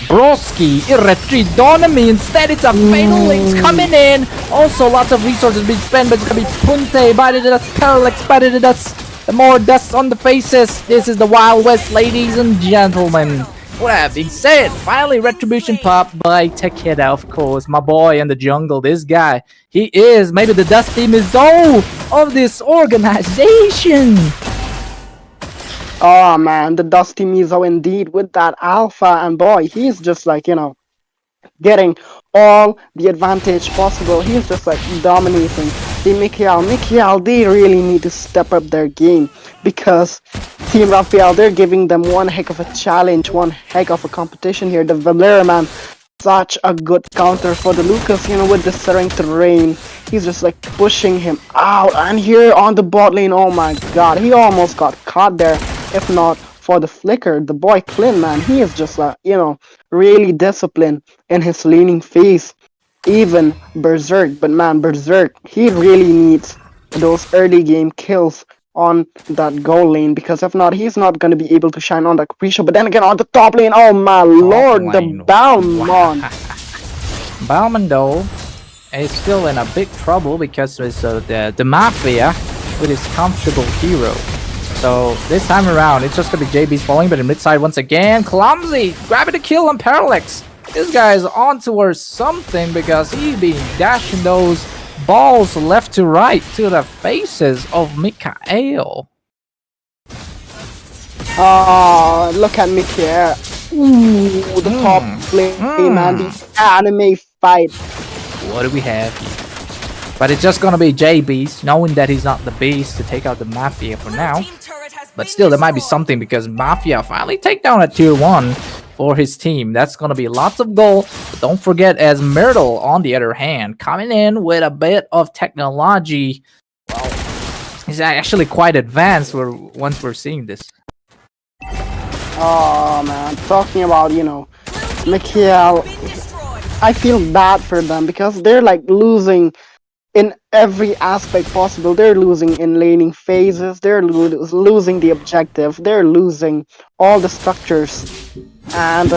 Broski, Irretridonomy, instead it's a Fatal Links coming in. Also lots of resources being spent, but it's gonna be Punte, bited at us, Parallax, bited at us. The more dust on the faces. This is the Wild West, ladies and gentlemen. With that being said, finally Retribution pop by Takeda, of course. My boy in the jungle, this guy. He is maybe the Dust Team is all of this organization. Oh man, the Dusty Mizo indeed with that alpha, and boy, he's just like, getting all the advantage possible. He's just like dominating the Mikhail, they really need to step up their game because Team Raphael, they're giving them one heck of a challenge, one heck of a competition here. The Valera, man, such a good counter for the Lucas, with the Serene Terrain. He's just like pushing him out, and here on the bot lane, oh my god, he almost got caught there. If not for the flicker, the boy Clin, man, he is just like, really disciplined in his laning phase. Even Berserk, but man, Berserk, he really needs those early game kills on that goal lane, because if not, he's not going to be able to shine on that Capriccio. But then again, on the top lane, oh my lord, the Balmont. Balmont, though, is still in a big trouble because it's the Mafia with his comfortable hero. So this time around, it's just gonna be JB's falling, but in mid side once again, Clumsy grabbing the kill on Parallax. This guy is on towards something because he's been dashing those balls left to right to the faces of Mikhail. Oh, look at Mikhail. Ooh, the top lane, man, the anime fight. What do we have here? But it's just gonna be JB's, knowing that he's not the beast to take out the Mafia for now. But still, there might be something because Mafia finally take down a tier 1 for his team. That's going to be lots of goal. But don't forget, as Myrtle, on the other hand, coming in with a bit of technology. Well, he's actually quite advanced once we're seeing this. Oh man, talking about, Mikhail, I feel bad for them because they're like losing in every aspect possible. They're losing in laning phases, they're losing the objective, they're losing all the structures. And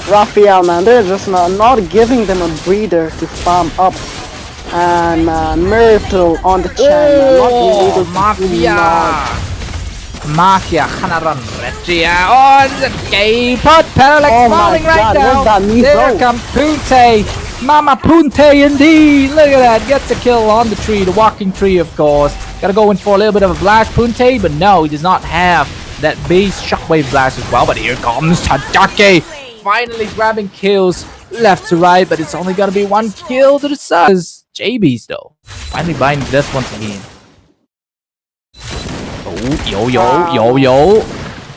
Raphael, man, they're just not giving them a breather to farm up. And man, Myrtle on the channel, not being able to Mafia Hanaran Regia. Oh, it's a gay pot. Parallax falling right now. There comes Punte. Mama Punte indeed. Look at that. Gets a kill on the tree. The walking tree, of course. Gotta go in for a little bit of a blast, Punte. But no, he does not have that base shockwave blast as well. But here comes Tadake. Finally grabbing kills left to right. But it's only gonna be one kill to the side. JB's though. Finally buying this once again. Oh, yo.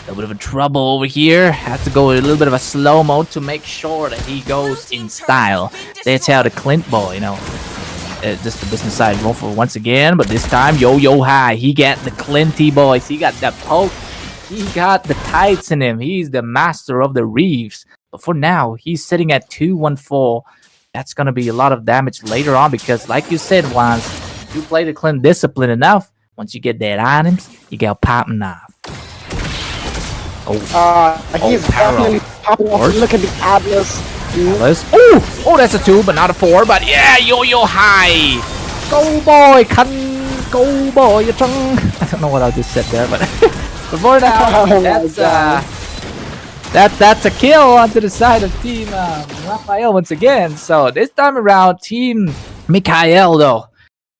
A bit of a trouble over here. Have to go a little bit of a slow-mo to make sure that he goes in style. That's how the Clint boy, just the business side roll for once again. But this time, yo high. He got the Clinty boys. He got the poke. He got the tights in him. He's the master of the Reeves. But for now, he's sitting at 214. That's going to be a lot of damage later on because, like you said, once you play the Clint discipline enough, once you get that items, you get popping off. He's definitely popping off. Look at the Atlas. Oh, that's a 2, but not a 4. But yeah, yo high. Go boy, go boy, your tongue. I don't know what I just said there, but before that, that's a kill onto the side of Team Raphael once again. So this time around, Team Mikhail though.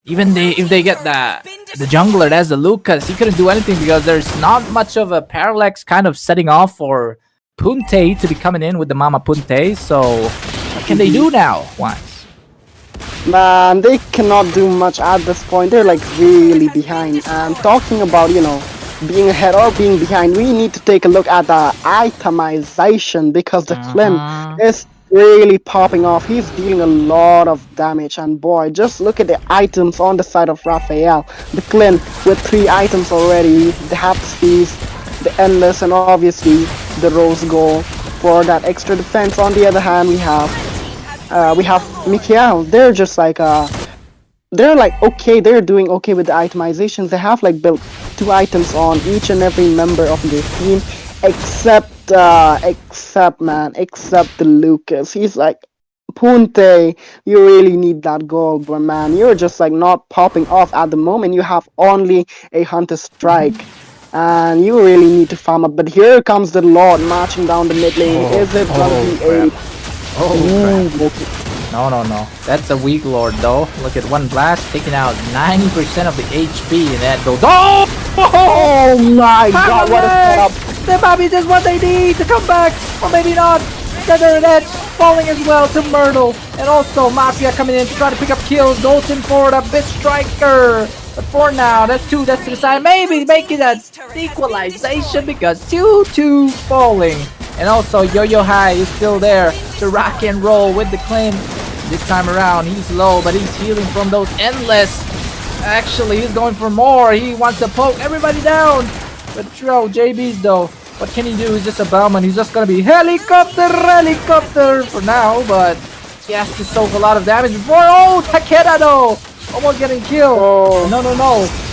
Even if they get the jungler, that's the Lucas, he couldn't do anything because there's not much of a parallax kind of setting off for Punte to be coming in with the Mama Punte. So what can they do now? Once, man, they cannot do much at this point. They're like really behind. And talking about being ahead or being behind, we need to take a look at the itemization because the Clint is really popping off. He's dealing a lot of damage, and boy, just look at the items on the side of Raphael. The Clint with 3 items already. They have the Seize, the Endless, and obviously the Rose Gold for that extra defense. On the other hand, we have Mikhail. They're just like they're like okay, they're doing okay with the itemizations. They have like built 2 items on each and every member of their team, except the Lucas. He's like, Punte, you really need that gold, but man, you're just like not popping off at the moment. You have only a Hunter Strike, and you really need to farm up. But here comes the Lord marching down the mid lane. Is it gonna be a... No. That's a weak Lord though. Look at one blast taking out 90% of the HP, and that goes. Oh my God! What a setup! That might be just what they need to come back, or maybe not. Feather Edge falling as well to Myrtle, and also Mafia coming in to try to pick up kills. Goes in for the big striker. But for now, that's 2. That's to the side. Maybe make it an equalization because 2-2 falling. And also Yo High is still there to rock and roll with the Clint. This time around, he's low, but he's healing from those Endless. Actually, he's going for more. He wants to poke everybody down. But JB's though, what can he do? He's just a bellman. He's just gonna be helicopter for now, but he has to soak a lot of damage before. Oh, Takeda though, almost getting killed. No.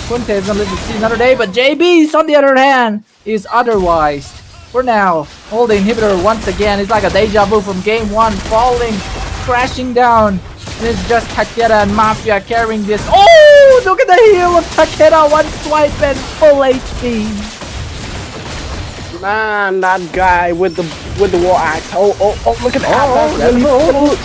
Kunte is gonna live to see another day, but JB's on the other hand is otherwise. For now, hold the inhibitor once again. It's like a deja vu from game 1, falling, crashing down. And it's just Takeda and Mafia carrying this. Oh, look at the heal of Takeda. 1 swipe and full HP. Man, that guy with the war axe. Oh, look at that.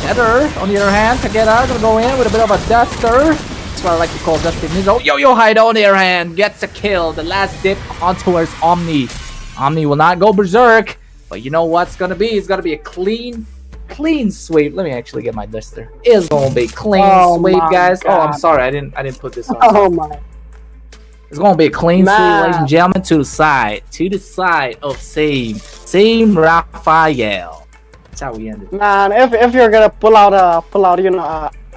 Heather, on the other hand, Takeda gonna go in with a bit of a duster. That's what I like to call dusting. Oh, Yo Hide on the other hand gets a kill. The last dip on towards Omni. Omni will not go berserk, but you know what's gonna be? It's gonna be a clean sweep. Let me actually get my duster. It's gonna be clean sweep, guys. God. Oh, I'm sorry, I didn't put this on. Oh my. It's gonna be a clean sweep, Man. ladies and gentlemen, to the side of Team Raphael. That's how we ended. Man, if you're gonna pull out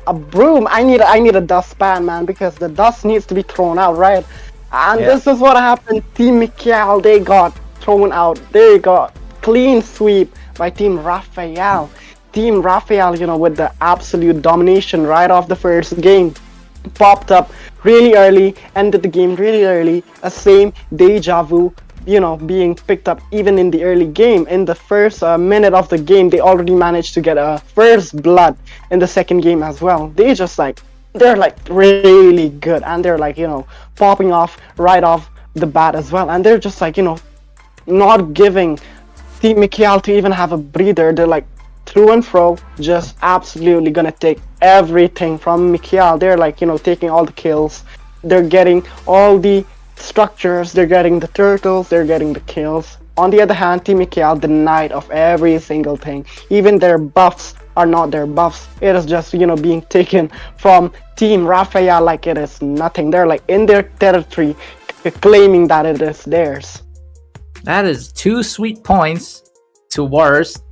a broom, I need a dustpan, man, because the dust needs to be thrown out, right? And this is what happened. Team Mikhail, they got thrown out. They got clean sweep by Team Raphael. Team Raphael, with the absolute domination right off the first game, popped up really early, ended the game really early. A same deja vu, being picked up even in the early game. In the first minute of the game, they already managed to get a first blood in the second game as well. They're really good, and they're popping off right off the bat as well. And they're just not giving Team Mikhail to even have a breather. They're through and fro, just absolutely gonna take everything from Mikhail. They're taking all the kills. They're getting all the structures, they're getting the turtles, they're getting the kills. On the other hand, Team Mikhail denied of every single thing. Even their buffs are not their buffs. It is just being taken from Team Raphael like it is nothing. They're in their territory, claiming that it is theirs. That is 2 sweet points towards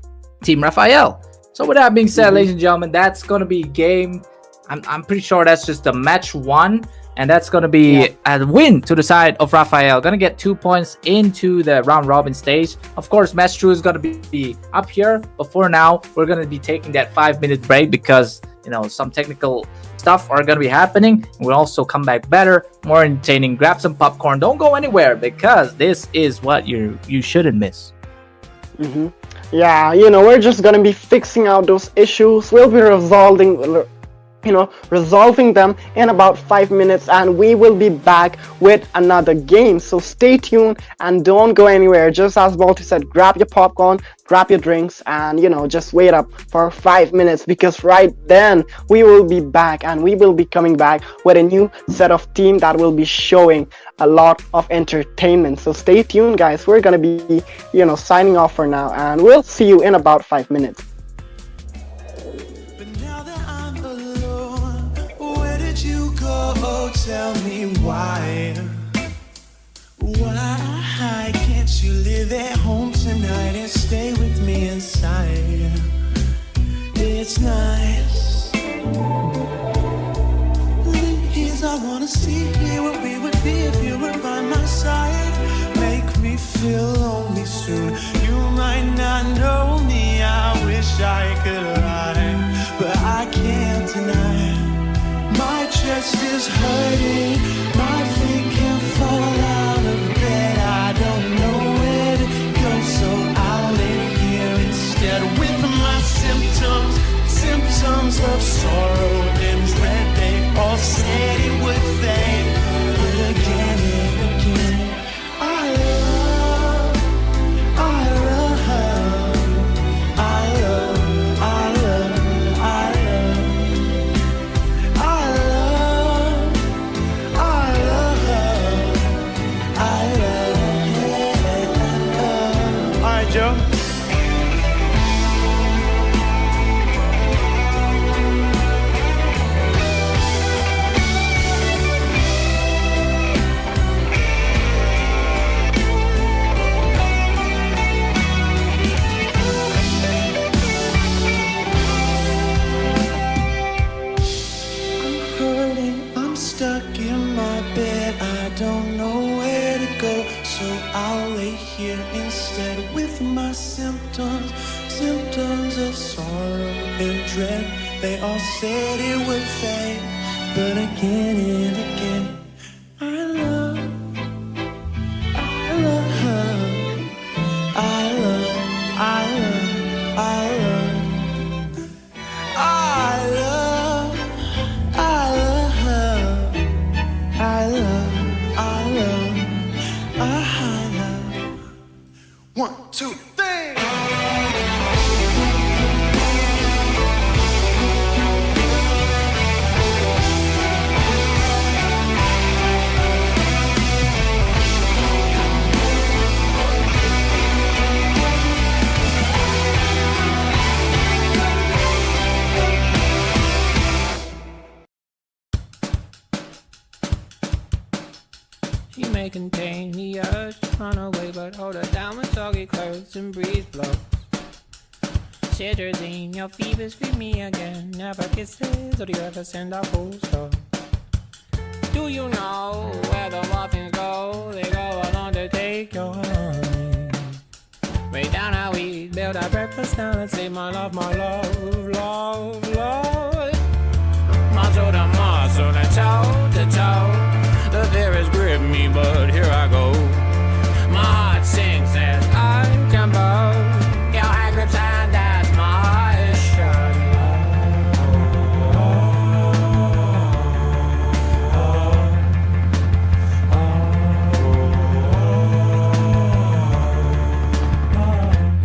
Team Raphael. So with that being said, ladies and gentlemen, that's gonna be game. I'm pretty sure that's just the match 1. And that's going to be a win to the side of Raphael. Going to get 2 points into the round robin stage. Of course, match 2 is going to be up here. But for now, we're going to be taking that 5-minute break because, some technical stuff are going to be happening. We'll also come back better, more entertaining. Grab some popcorn. Don't go anywhere because this is what you shouldn't miss. Yeah, we're just going to be fixing out those issues. We'll be resolving them in about 5 minutes, and we will be back with another game. So stay tuned and don't go anywhere. Just as Balti said, grab your popcorn, grab your drinks, and just wait up for 5 minutes, because right then we will be back, and we will be coming back with a new set of team that will be showing a lot of entertainment. So stay tuned, guys. We're gonna be signing off for now, and we'll see you in about 5 minutes. Tell me why can't you live at home tonight and stay with me inside? It's nice. Here's I wanna see where we would be if you were by my side. Make me feel lonely soon. You might not know me. I wish I could lie, but I can't deny. My chest is hurting, my feet can't fall out of bed. I don't know where to go, so I'll lay here instead with my symptoms of sorrow and dread. They all said it would fade, but again and again, I love. Joe? I'm stuck in my bed. I don't know where to go, so I'll lay here instead with my symptoms of sorrow and dread. They all said it would fade, but again and again, I love. One, two, three. run away, but hold her down when soggy clothes and breeze blow. Citrazine, your fever scream me again. Never kisses, or do you ever send a full stop? Do you know where the muffins go? They go along to take your honey. Way down how we build our breakfast now. Let's say my love, love, love. Muscle to muscle and toe to toe. The fear has gripped me, but here I go. My heart sings as I tremble. Your hand grips and that's my shot.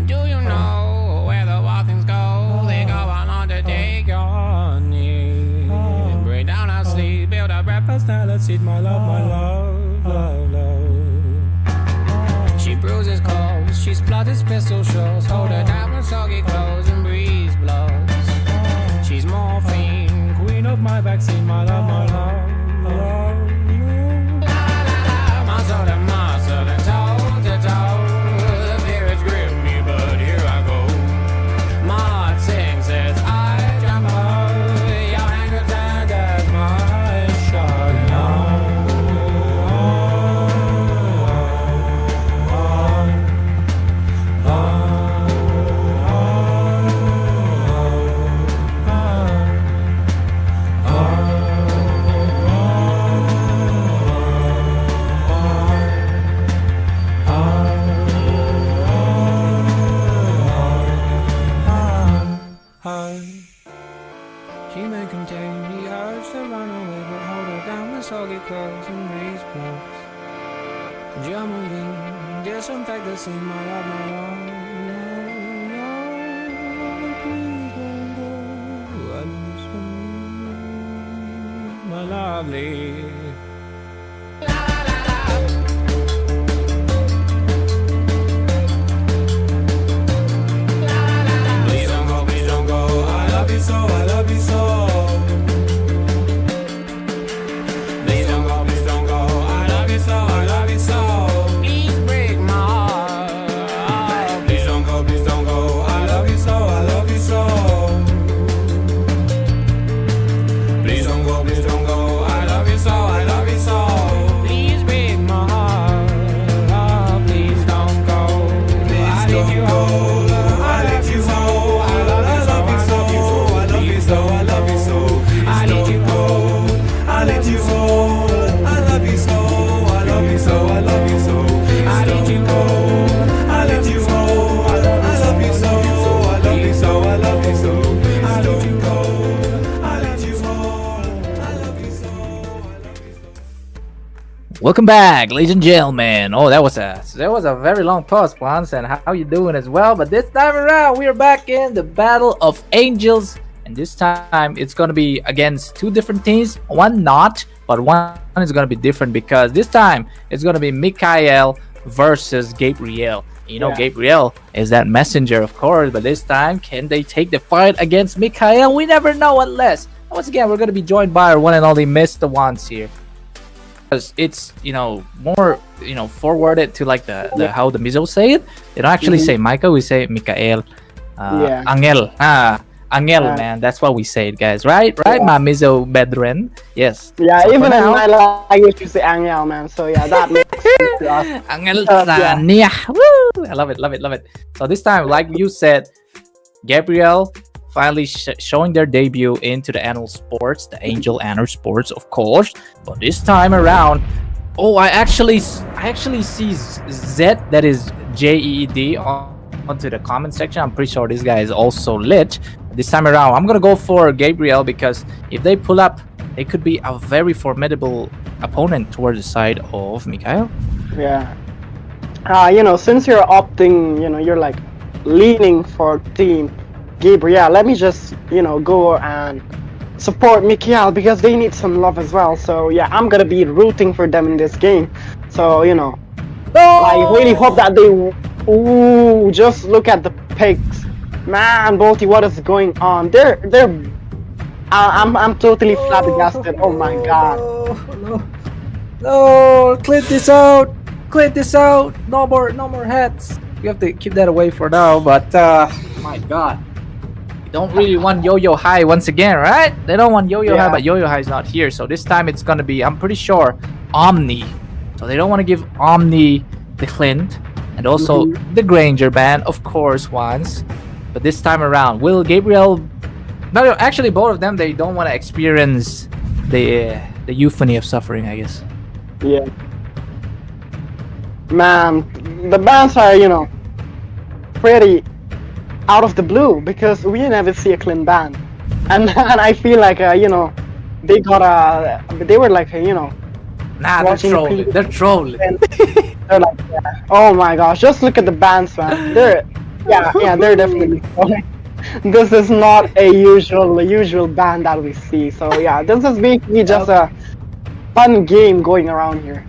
Do you know where the wild things go? They go on to take your knee. Break down our sleep, build a breakfast now. Let's eat my love, love, love. She bruises clothes, she splutters pistol shows. Hold her down with soggy clothes and breeze blows. She's morphine, queen of my vaccine. My love, love. Muscle to muscle and toe to toe. The fear has gripped me, but here I go. My heart sings as I tremble. Your hand grips and as my shot. She may contain the urge to run away, but hold her down with soggy clothes and breeze blows. Germolene, disinfect the scene, my love, my love. Please don't go. I miss you, my lovely. Please don't go. I love you so, I love you so. Please don't go, I love you so, I love you so. Please break my heart. Please don't go, I love you so, I love you so. Please don't go, I love you so, I love you so. Please break my heart. Please don't go. I let you hold. I let you hold. I love you so, I love you so, I love you so. I let you hold. I let you hold. I love you so, I love you so, I love you so. I let you hold. I let you hold. I love you so, I love you so, I love you so. I let you hold. I let you hold. I love you so, I love you so. Welcome back, ladies and gentlemen. Oh, that was a very long pause, once. And how you doing as well? But this time around, we are back in the Battle of Angels, and this time it's gonna be against two different teams. One not, but one is gonna be different because this time it's gonna be Mikael versus Gabriel. You know, Yeah. Gabriel is that messenger, of course, but this time, can they take the fight against Mikael? We never know unless. Once again, we're gonna be joined by our one and only Mr. Ones here. Because it's, more, forwarded to like the how the Mizo say it. They don't actually say Michael, we say Mikael. Yeah. Angel. Angel, man. That's what we say it, guys. Right? My Mizo brethren. Yes. Yeah, So even for in now- my language you say Angel, man. So yeah, that makes sense to us. Angel Yeah. Sania. Woo! I love it. So this time, like you said, Gabriel finally showing their debut into the annual sports, the Angel Annual Sports, of course. But this time around, I actually see Z, that is JEED, onto the comment section. I'm pretty sure this guy is also lit. This time around, I'm gonna go for Gabriel because if they pull up, they could be a very formidable opponent towards the side of Mikael. Yeah. Since you're opting, you're like leaning for team Gabriel, let me just, go and support Mikael because they need some love as well. So yeah, I'm gonna be rooting for them in this game. So, I really hope that they. Ooh, just look at the pigs, man, Bolty. What is going on? I'm totally flabbergasted. Oh my god. No, clip this out. clear this out. No more heads. You have to keep that away for now. But my God, you don't really want Yo-Yo High once again, right? They don't want Yo-Yo High, but Yo-Yo High is not here. So this time it's gonna be, I'm pretty sure, Omni. So they don't want to give Omni the Clint, and also the Granger ban, of course, once. But this time around, will Gabriel? No, actually, both of them, they don't want to experience the euphony of suffering, I guess. Yeah. Man, the bans are, pretty out of the blue because we never see a clean ban. And I feel like, they were like, Nah, they're trolling. They're trolling. They're like, oh my gosh, just look at the bans, man. They're definitely trolling. This is not a usual ban that we see. So yeah, this is basically just a fun game going around here.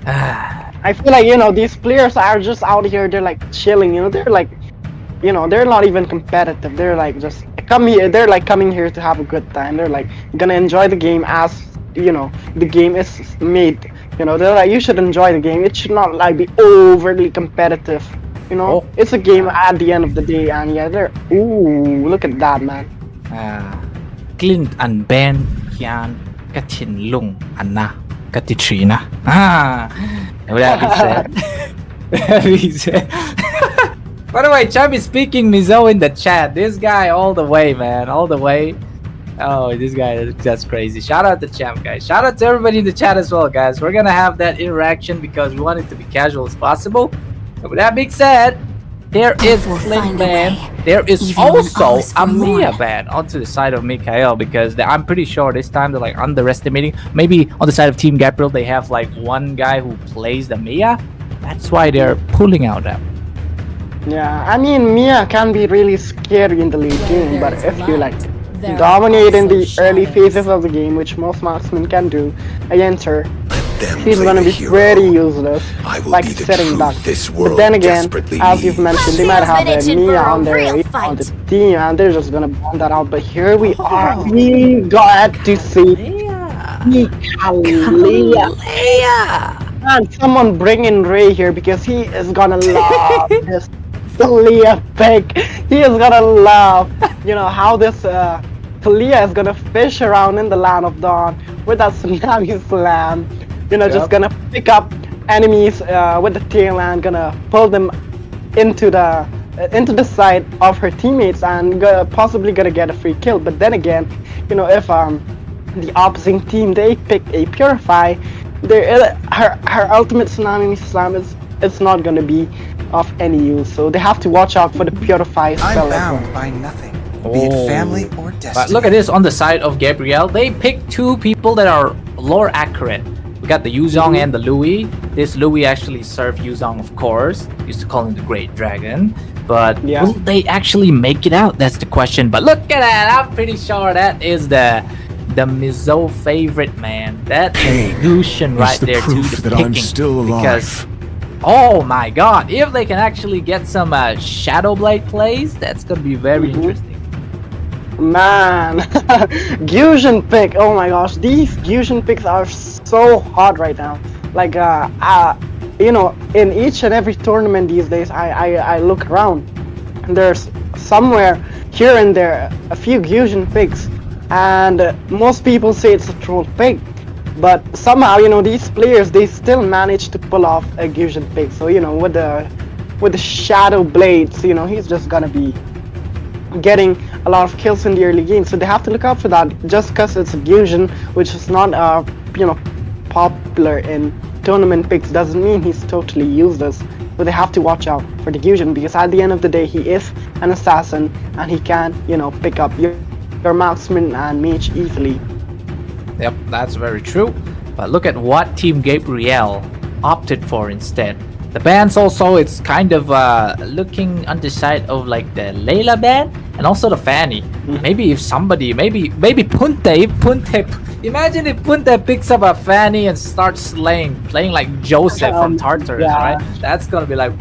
I feel like these players are just out here. They're like chilling. They're like, they're not even competitive. They're like just come here. They're like coming here to have a good time. They're like gonna enjoy the game as the game is made. They're like, you should enjoy the game. It should not like be overly competitive. It's a game at the end of the day, and yeah, look at that, man. Clint and Ben Hian Katin Lung Anna Katitrina. That being said. By the way, Champ is speaking Mizo in the chat. This guy all the way, man, all the way. Oh, this guy, that's crazy. Shout out to Champ, guys. Shout out to everybody in the chat as well, guys. We're gonna have that interaction because we want it to be casual as possible. But with that being said, there is Clint ban. There is also a Mia ban onto the side of Mikhail because I'm pretty sure this time they're like underestimating. Maybe on the side of Team Gabriel they have like one guy who plays the Mia. That's why they're pulling out that. Yeah, I mean Mia can be really scary in the late game, but if you like dominate in the early phases of the game, which most marksmen can do against her, she's gonna be pretty useless, like setting duck. But then again, as you've mentioned, they might have a Mia on the team, and they're just gonna bomb that out. But here we are, we got to see Kalia. And someone bring in Ray here because he is gonna love this Kalia pick. He is gonna love, how this Kalia is gonna fish around in the land of dawn with that tsunami slam. Just gonna pick up enemies with the tail and gonna pull them into the side of her teammates and possibly gonna get a free kill. But then again, if the opposing team they pick a Purify, her ultimate tsunami slam it's not gonna be of any use. So they have to watch out for the Purify spell. I'm bound by nothing, be it family or destiny. But look at this on the side of Gabriel. They picked two people that are lore accurate. We got the Yuzong and the Louis. This Louis actually served Yuzong, of course. Used to call him the Great Dragon. But will they actually make it out? That's the question. But look at that. I'm pretty sure that is the Mizo favorite, man. That is Lucian right there too. The picking. I'm still alive. Because, oh my God, if they can actually get some Shadow Blade plays, that's gonna be very interesting. Man, Fusion pick. Oh my gosh, these Fusion picks are so hot right now. Like, in each and every tournament these days, I look around, and there's somewhere here and there a few Fusion picks, and most people say it's a troll pick, but somehow these players they still manage to pull off a Fusion pick. So with the Shadow Blades, he's just gonna be getting a lot of kills in the early game, so they have to look out for that. Just because it's a Fusion, which is not popular in tournament picks, doesn't mean he's totally useless. But they have to watch out for the Fusion because at the end of the day, he is an assassin and he can, pick up your marksman and mage easily. Yep, that's very true. But look at what Team Gabriel opted for instead. The bans also, it's kind of looking on the side of like the Layla ban and also the Fanny. Maybe if somebody, maybe Punte, imagine if Punte picks up a Fanny and starts playing like Joseph from Tartarus, right? That's gonna be like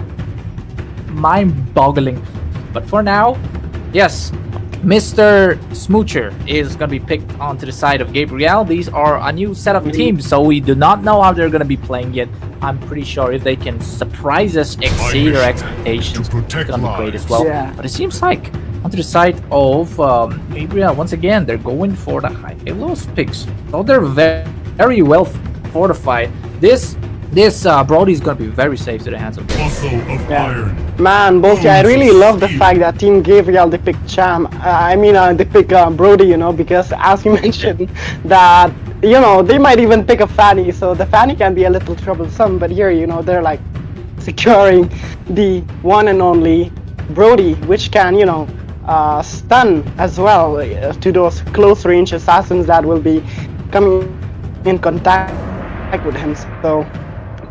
mind-boggling. But for now, yes, Mr. Smoocher is going to be picked onto the side of Gabriel. These are a new set of teams, so we do not know how they're going to be playing yet. I'm pretty sure if they can surprise us, exceed our expectations, it's going to be great as well. Yeah. But it seems like onto the side of Gabriel, once again, they're going for the high Halos picks. So they're very, very well fortified. This Brody is going to be very safe to the hands of Gabriel. Man, Bolty, I really love the fact that Team Gabriel, they picked Cham. They pick Brody, because as you mentioned, that, they might even pick a Fanny, so the Fanny can be a little troublesome, but here, they're like securing the one and only Brody, which can, stun as well to those close range assassins that will be coming in contact with him. So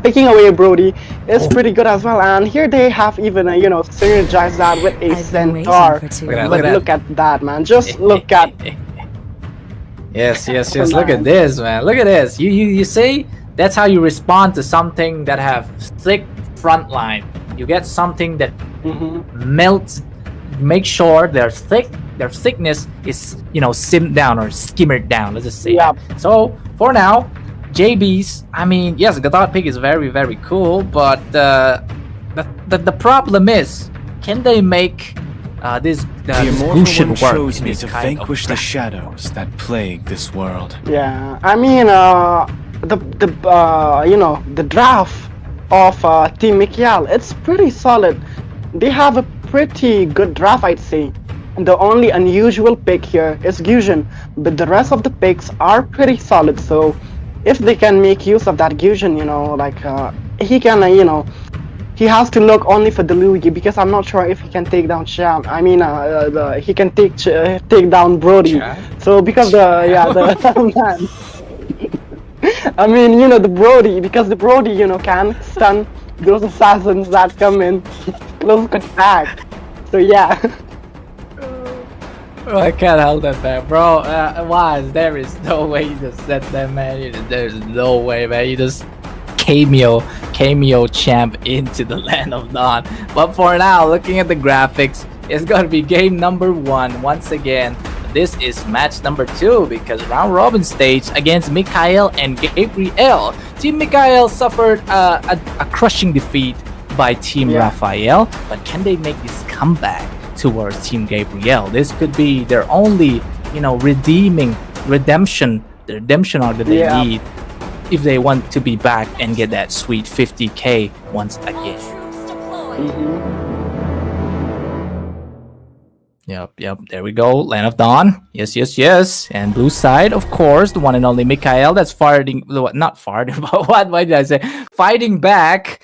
picking away Brody is pretty good as well, and here they have even synergized that with a Centaur. Look at that, man! Just look at. Yes. Look at this, man. Look at this. You see? That's how you respond to something that have thick front line. You get something that melts. Make sure their thickness is simmed down or skimmered down. Let's just say. Yeah. So for now. JB's, yes, Godot pick is very, very cool, but the problem is, can they make this the immortal Lucian one work? chose me to vanquish the shadows that plague this world. Yeah, the draft of Team Mikiel, it's pretty solid. They have a pretty good draft, I'd say. And the only unusual pick here is Gusion, but the rest of the picks are pretty solid. So if they can make use of that Gusion, he can, he has to look only for the Luigi, because I'm not sure if he can take down Sham. He can take down Brody. So because man, the Brody, because the Brody, can stun those assassins that come in close contact. So yeah. Bro, I can't hold that back, bro. Why? There is no way you just set that, man. There's no way, man. You just cameo champ into the land of Dawn. But for now, looking at the graphics, it's gonna be game number 1 once again. This is match number 2 because round robin stage against Mikael and Gabriel. Team Mikael suffered a crushing defeat by Team Raphael, but can they make this comeback towards Team Gabriel? This could be their only, redemption arc that they need if they want to be back and get that sweet 50k once again. Yep, there we go. Land of Dawn. Yes. And blue side, of course, the one and only Mikael that's fighting back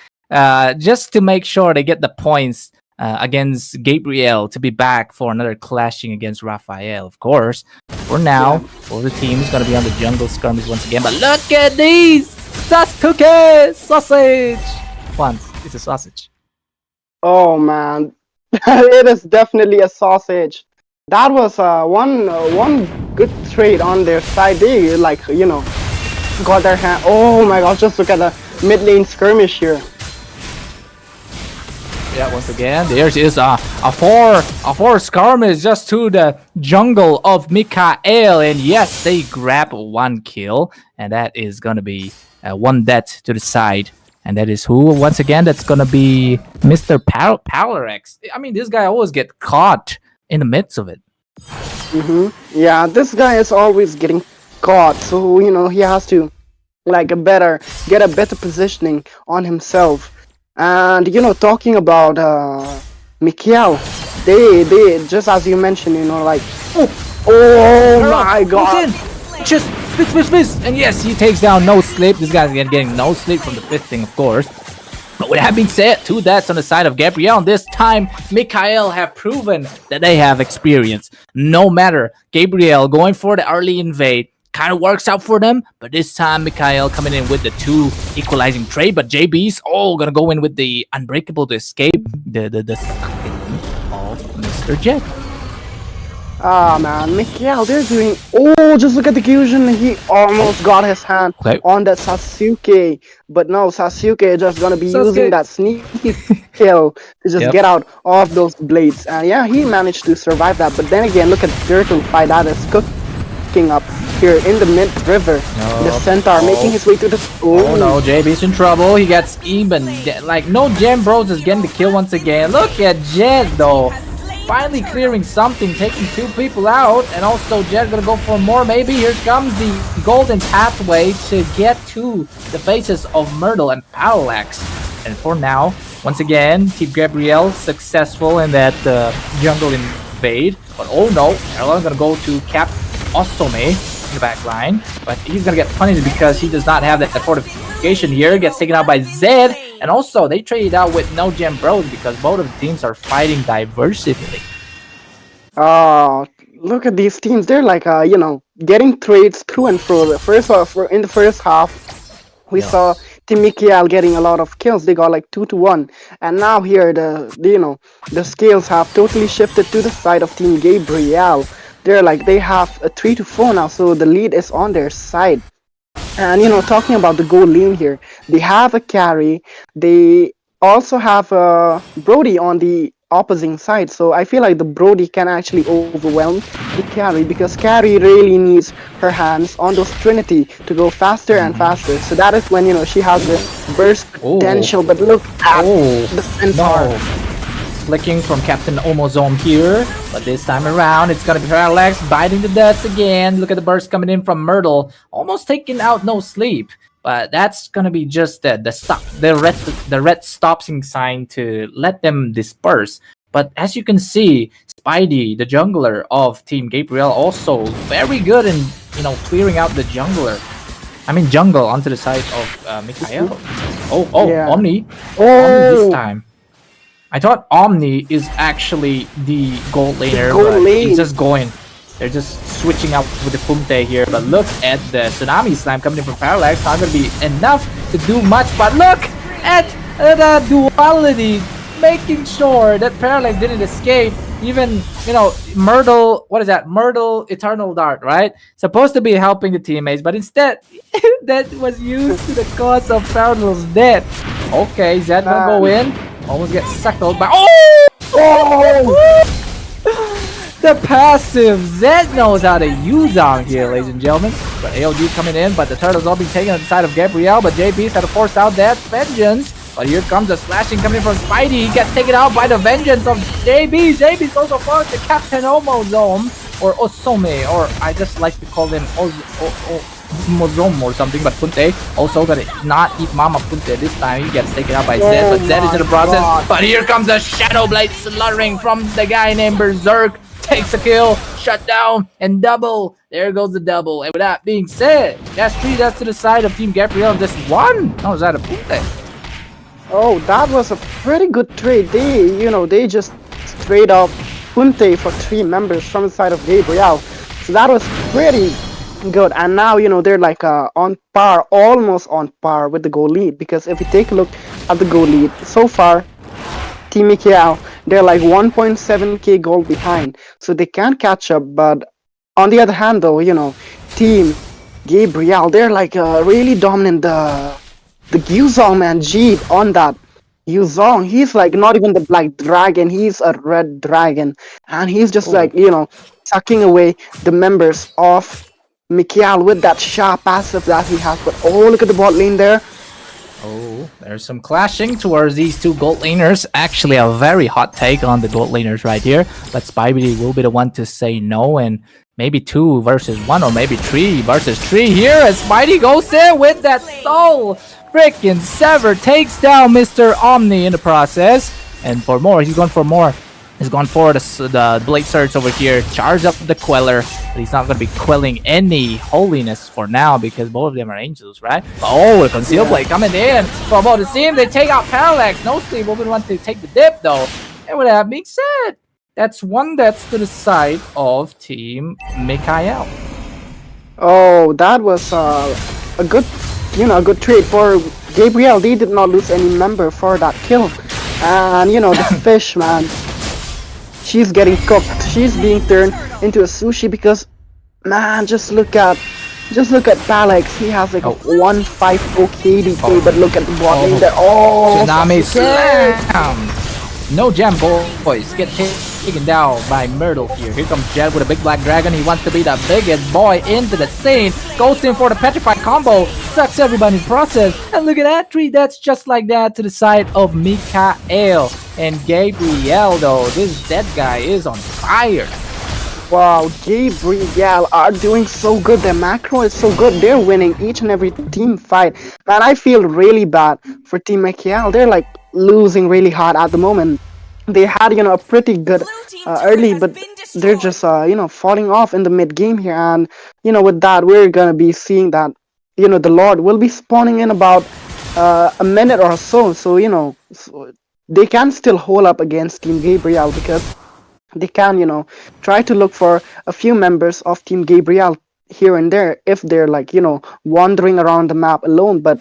just to make sure they get the points against Gabriel to be back for another clashing against Raphael, of course. For now, all the teams gonna be on the jungle skirmish once again. But look at these Sasuke sausage. It's a sausage. Oh man, it is definitely a sausage. That was one good trade on their side. They got their hand. Oh my gosh, just look at the mid lane skirmish here. Yeah, once again, there's a four skirmish just to the jungle of Mikael, and yes, they grab 1 kill, and that is gonna be 1 death to the side, and that is who once again? That's gonna be Mr. Palarex. This guy always get caught in the midst of it. Yeah, this guy is always getting caught, so he has to get a better positioning on himself. And talking about Mikael, they just as you mentioned, oh my god, just fist, and yes, he takes down No Sleep. This guy's getting No Sleep from the fisting, of course. But with that being said, 2 deaths on the side of Gabriel, and this time Mikael have proven that they have experience. No matter, Gabriel going for the early invade kind of works out for them, but this time Mikael coming in with the 2 equalizing trade, but JB's gonna go in with the unbreakable to escape the sucking of Mr. Jet. Ah man, Mikael, they're doing. Oh, just look at the fusion. He almost got his hand Okay. on that Sasuke, but no, Sasuke is just gonna be using Sasuke. that sneaky skill to just Yep. get out of those blades. And yeah, he managed to survive that. But then again, look at the turtle fight that is cooking up here in the mid river. The centaur making his way to the. Oh no, JB's in trouble. He gets even. Like, no Gem Bros is getting the kill once again. Look at Jed though. Finally clearing something, taking 2 people out. And also Jed gonna go for more maybe. Here comes the golden pathway to get to the faces of Myrtle and Parallax. And for now, once again, Team Gabriel successful in that jungle invade. But oh no, Erlon gonna go to cap Osome in the back line, but he's gonna get punished because he does not have that fortification here. Gets taken out by Zed, and also they traded out with no Gem Bros because both of the teams are fighting diversively. Oh, look at these teams. They're like, getting trades through and through. In the first half, we saw Team Mikael getting a lot of kills. They got like 2-1, and now here the scales have totally shifted to the side of Team Gabriel. They have a 3-4 now, so the lead is on their side. And talking about the goal lane here, they have a carry. They also have a Brody on the opposing side. So I feel like the Brody can actually overwhelm the carry because carry really needs her hands on those Trinity to go faster and faster. So that is when she has the burst potential. But look at the centaur. Flicking from Captain Omozome here, but this time around it's gonna be Parallax biting the dust again. Look at the burst coming in from Myrtle, almost taking out No Sleep, but that's gonna be just the red stopping sign to let them disperse. But as you can see, Spidey, the jungler of Team Gabriel, also very good in clearing out the jungle onto the side of Mikael. Omni this time. I thought Omni is actually the gold laner, but he's just going. They're just switching up with the Punte here, but look at the Tsunami Slam coming in from Parallax. Not going to be enough to do much, but look at the duality, making sure that Parallax didn't escape. Even, Myrtle, what is that? Myrtle Eternal Dart, right? Supposed to be helping the teammates, but instead, that was used to the cause of Parallax's death. Okay, Zed gonna go in. Almost gets suckled by. The passive. Zed knows how to use on here, ladies and gentlemen. But AOG coming in, but the turtle's all being taken on the side of Gabriel. But JB's had to force out that vengeance. But here comes the slashing coming in from Spidey. He gets taken out by the vengeance of JB. JB's also falling to Captain Omozome or Osome, or I just like to call him Mozom or something, but Punte also gonna not eat Mama Punte this time. He gets taken out by Zed, but Zed is in the process. But here comes a Shadow Blade slaughtering from the guy named Berserk. Takes a kill, shut down, and double. There goes the double. And with that being said, that's 3 deaths to the side of Team Gabriel. Just 1. Oh, is that a Punte? Oh, that was a pretty good trade. They just trade off Punte for 3 members from the side of Gabriel. So that was pretty good. And now they're like on par, almost on par with the goal lead, because if you take a look at the goal lead so far, Team Mikael, they're like 1.7k gold behind, so they can't catch up. But on the other hand though, Team Gabriel, they're like really dominant. The Gyuzong, man, Jeet on that Yuzong, he's like not even the black dragon, he's a red dragon, and he's just sucking away the members of Mikael with that sharp passive that he has. But look at the bot lane there. Oh, there's some clashing towards these 2 gold laners. Actually, a very hot take on the gold laners right here. But Spidey will be the one to say no, and maybe 2 versus 1, or maybe 3 versus 3 here as Spidey goes in with that soul. Freaking Sever takes down Mr. Omni in the process. And for more, he's going for more. He's gone for the Blade Surge over here. Charge up the Queller. But he's not going to be quelling any holiness for now because both of them are angels, right? Oh, the Conceal Blade coming in for both the team. They take out Parallax. No Sleep will want to take the dip though. And with that being said, that's 1 death to the side of Team Mikael. Oh, that was a good trade for Gabriel. They did not lose any member for that kill. And the fish, man, she's getting cooked. She's being turned into a sushi because, man, just look at Palex. He has like a 150 KDK, but look at the bot lane there. Oh, Tsunami Sasuke. Slam! No jam, boys. Get taken down by Myrtle here. Here comes Jet with a big black dragon. He wants to be the biggest boy into the scene. Goes in for the petrified combo. Sucks everybody in the process. And look at that tree. That's just like that to the side of Mikael and Gabriel, though. This Zed guy is on fire. Wow, Gabriel are doing so good. Their macro is so good. They're winning each and every team fight. Man, I feel really bad for Team Mikael. They're like losing really hard at the moment. They had, a pretty good early, but they're just, falling off in the mid game here. And, with that, we're gonna be seeing that, the Lord will be spawning in about a minute or so. So, so they can still hold up against Team Gabriel because they can, try to look for a few members of Team Gabriel here and there if they're like, wandering around the map alone. But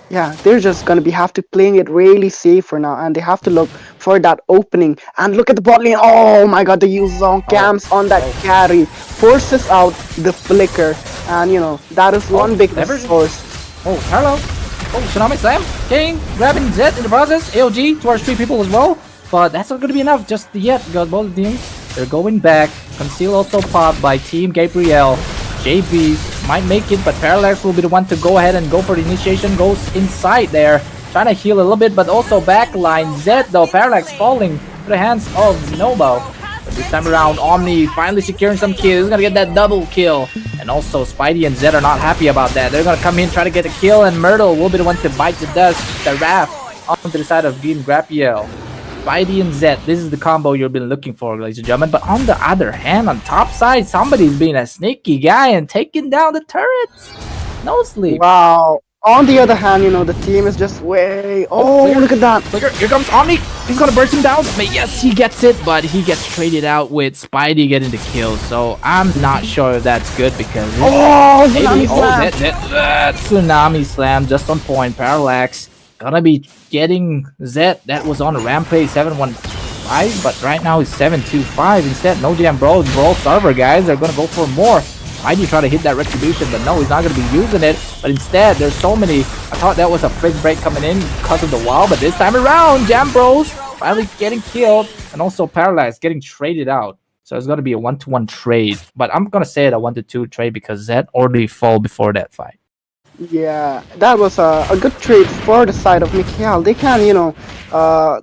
yeah, they're just gonna have to playing it really safe for now, and they have to look for that opening. And look at the bot lane. Oh my god, they use zone camps on that carry, forces out the flicker, and that is one big source. Oh, hello. Oh, Tsunami Slam. King grabbing Zed in the process. AOG towards 3 people as well. But that's not going to be enough just yet because both teams, they're going back. Conceal also popped by Team Gabriel. JBs might make it, but Parallax will be the one to go ahead and go for the initiation. Goes inside there. Trying to heal a little bit, but also backline. Zed though, Parallax falling to the hands of Nobo. But this time around, Omni finally securing some kills. He's going to get that double kill. And also, Spidey and Zed are not happy about that. They're going to come in, try to get a kill, and Myrtle will be the one to bite the dust. The Wrath onto the side of Team Gabriel. Spidey and Zed, this is the combo you've been looking for, ladies and gentlemen. But on the other hand, on top side, somebody's being a sneaky guy and taking down the turrets. No sleep. Wow. On the other hand, the team is just way... Oh, look at that. Here comes Omni. He's going to burst him down. But yes, he gets it, but he gets traded out with Spidey getting the kill. So I'm not sure if that's good because... Oh, Tsunami Slam. That Tsunami Slam just on point. Parallax gonna be getting Zed. That was on a rampage 715, but right now it's 725 instead. No jam, brawl server guys. They're gonna go for more. Spidey try to hit that retribution, but no, he's not gonna be using it. But instead, there's so many. I thought that was a fridge break coming in because of the wall, but this time around, Jam Bros finally getting killed, and also Parallax getting traded out. So it's gonna be a 1-to-1 trade, but I'm gonna say it a 1-to-2 trade because Zed already fall before that fight. Yeah, that was a good trade for the side of Mikael. They can,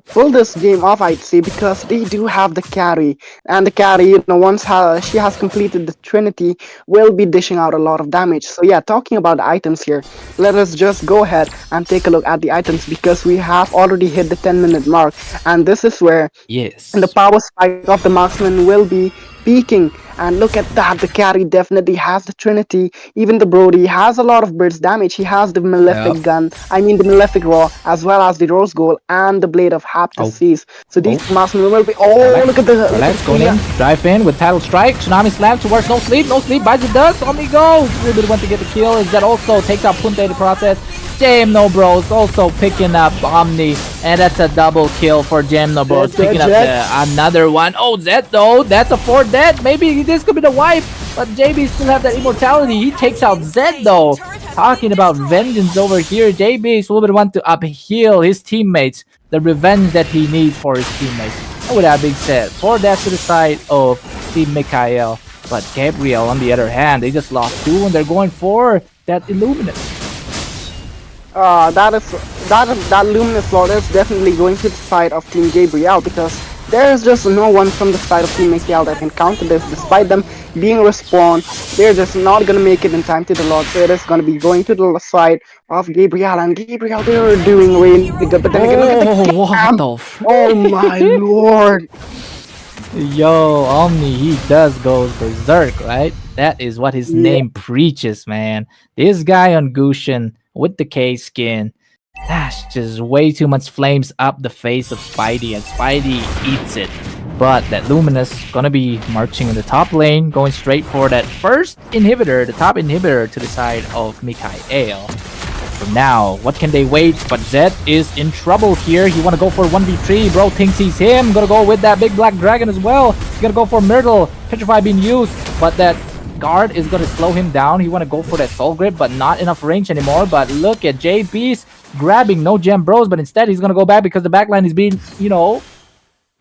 pull this game off, I'd say, because they do have the carry. And the carry, once she has completed the Trinity, will be dishing out a lot of damage. So yeah, talking about the items here, let us just go ahead and take a look at the items because we have already hit the 10-minute mark. And this is where the power spike of the marksman will be peaking. And look at that, the carry definitely has the Trinity. Even the Brody has a lot of burst damage. He has the Malefic gun, the Malefic Raw, as well as the Rose Gold and the Blade of Haptis. So these marksmen will be... Oh, look at the... Let's go in, drive in with Tidal Strike. Tsunami Slam towards no sleep, bites the dust. Omni goes. A little bit want to get the kill. Is that also takes out Punta in the process. Jam No Bros also picking up Omni, and that's a double kill for Jam No Bros. Picking up another one. Oh, Zed though, that's a 4 dead. Maybe this could be the wipe, but JB still have that immortality. He takes out Zed though. Talking about vengeance over here, JB is a little bit want to upheal his teammates, the revenge that he needs for his teammates. And with that being said, 4 deaths to the side of Team Mikael, but Gabriel on the other hand, they just lost 2 and they're going for that Illuminus. That Luminous Lord is definitely going to the side of Team Gabriel because there's just no one from the side of Team Mikael that can counter this. Despite them being respawned, they're just not gonna make it in time to the Lord. So it is gonna be going to the side of Gabriel, and Gabriel, they're doing really good. But then again, look at the camp. Oh my lord! Yo, Omni, he does go berserk, right? That is what his name preaches, man. This guy on Gushin with the K skin, that's just way too much flames up the face of Spidey, and Spidey eats it. But that Luminous gonna be marching in the top lane, going straight for that first inhibitor, the top inhibitor to the side of Mikael. for now. What can they wait? But Zed is in trouble here. He want to go for 1v3. Bro thinks he's him. Gonna go with that big black dragon as well. He's gonna go for Myrtle. Petrify being used, but that guard is gonna slow him down. He want to go for that soul grip, but not enough range anymore. But look at JB's grabbing no gem bros, but instead he's gonna go back because the backline is being,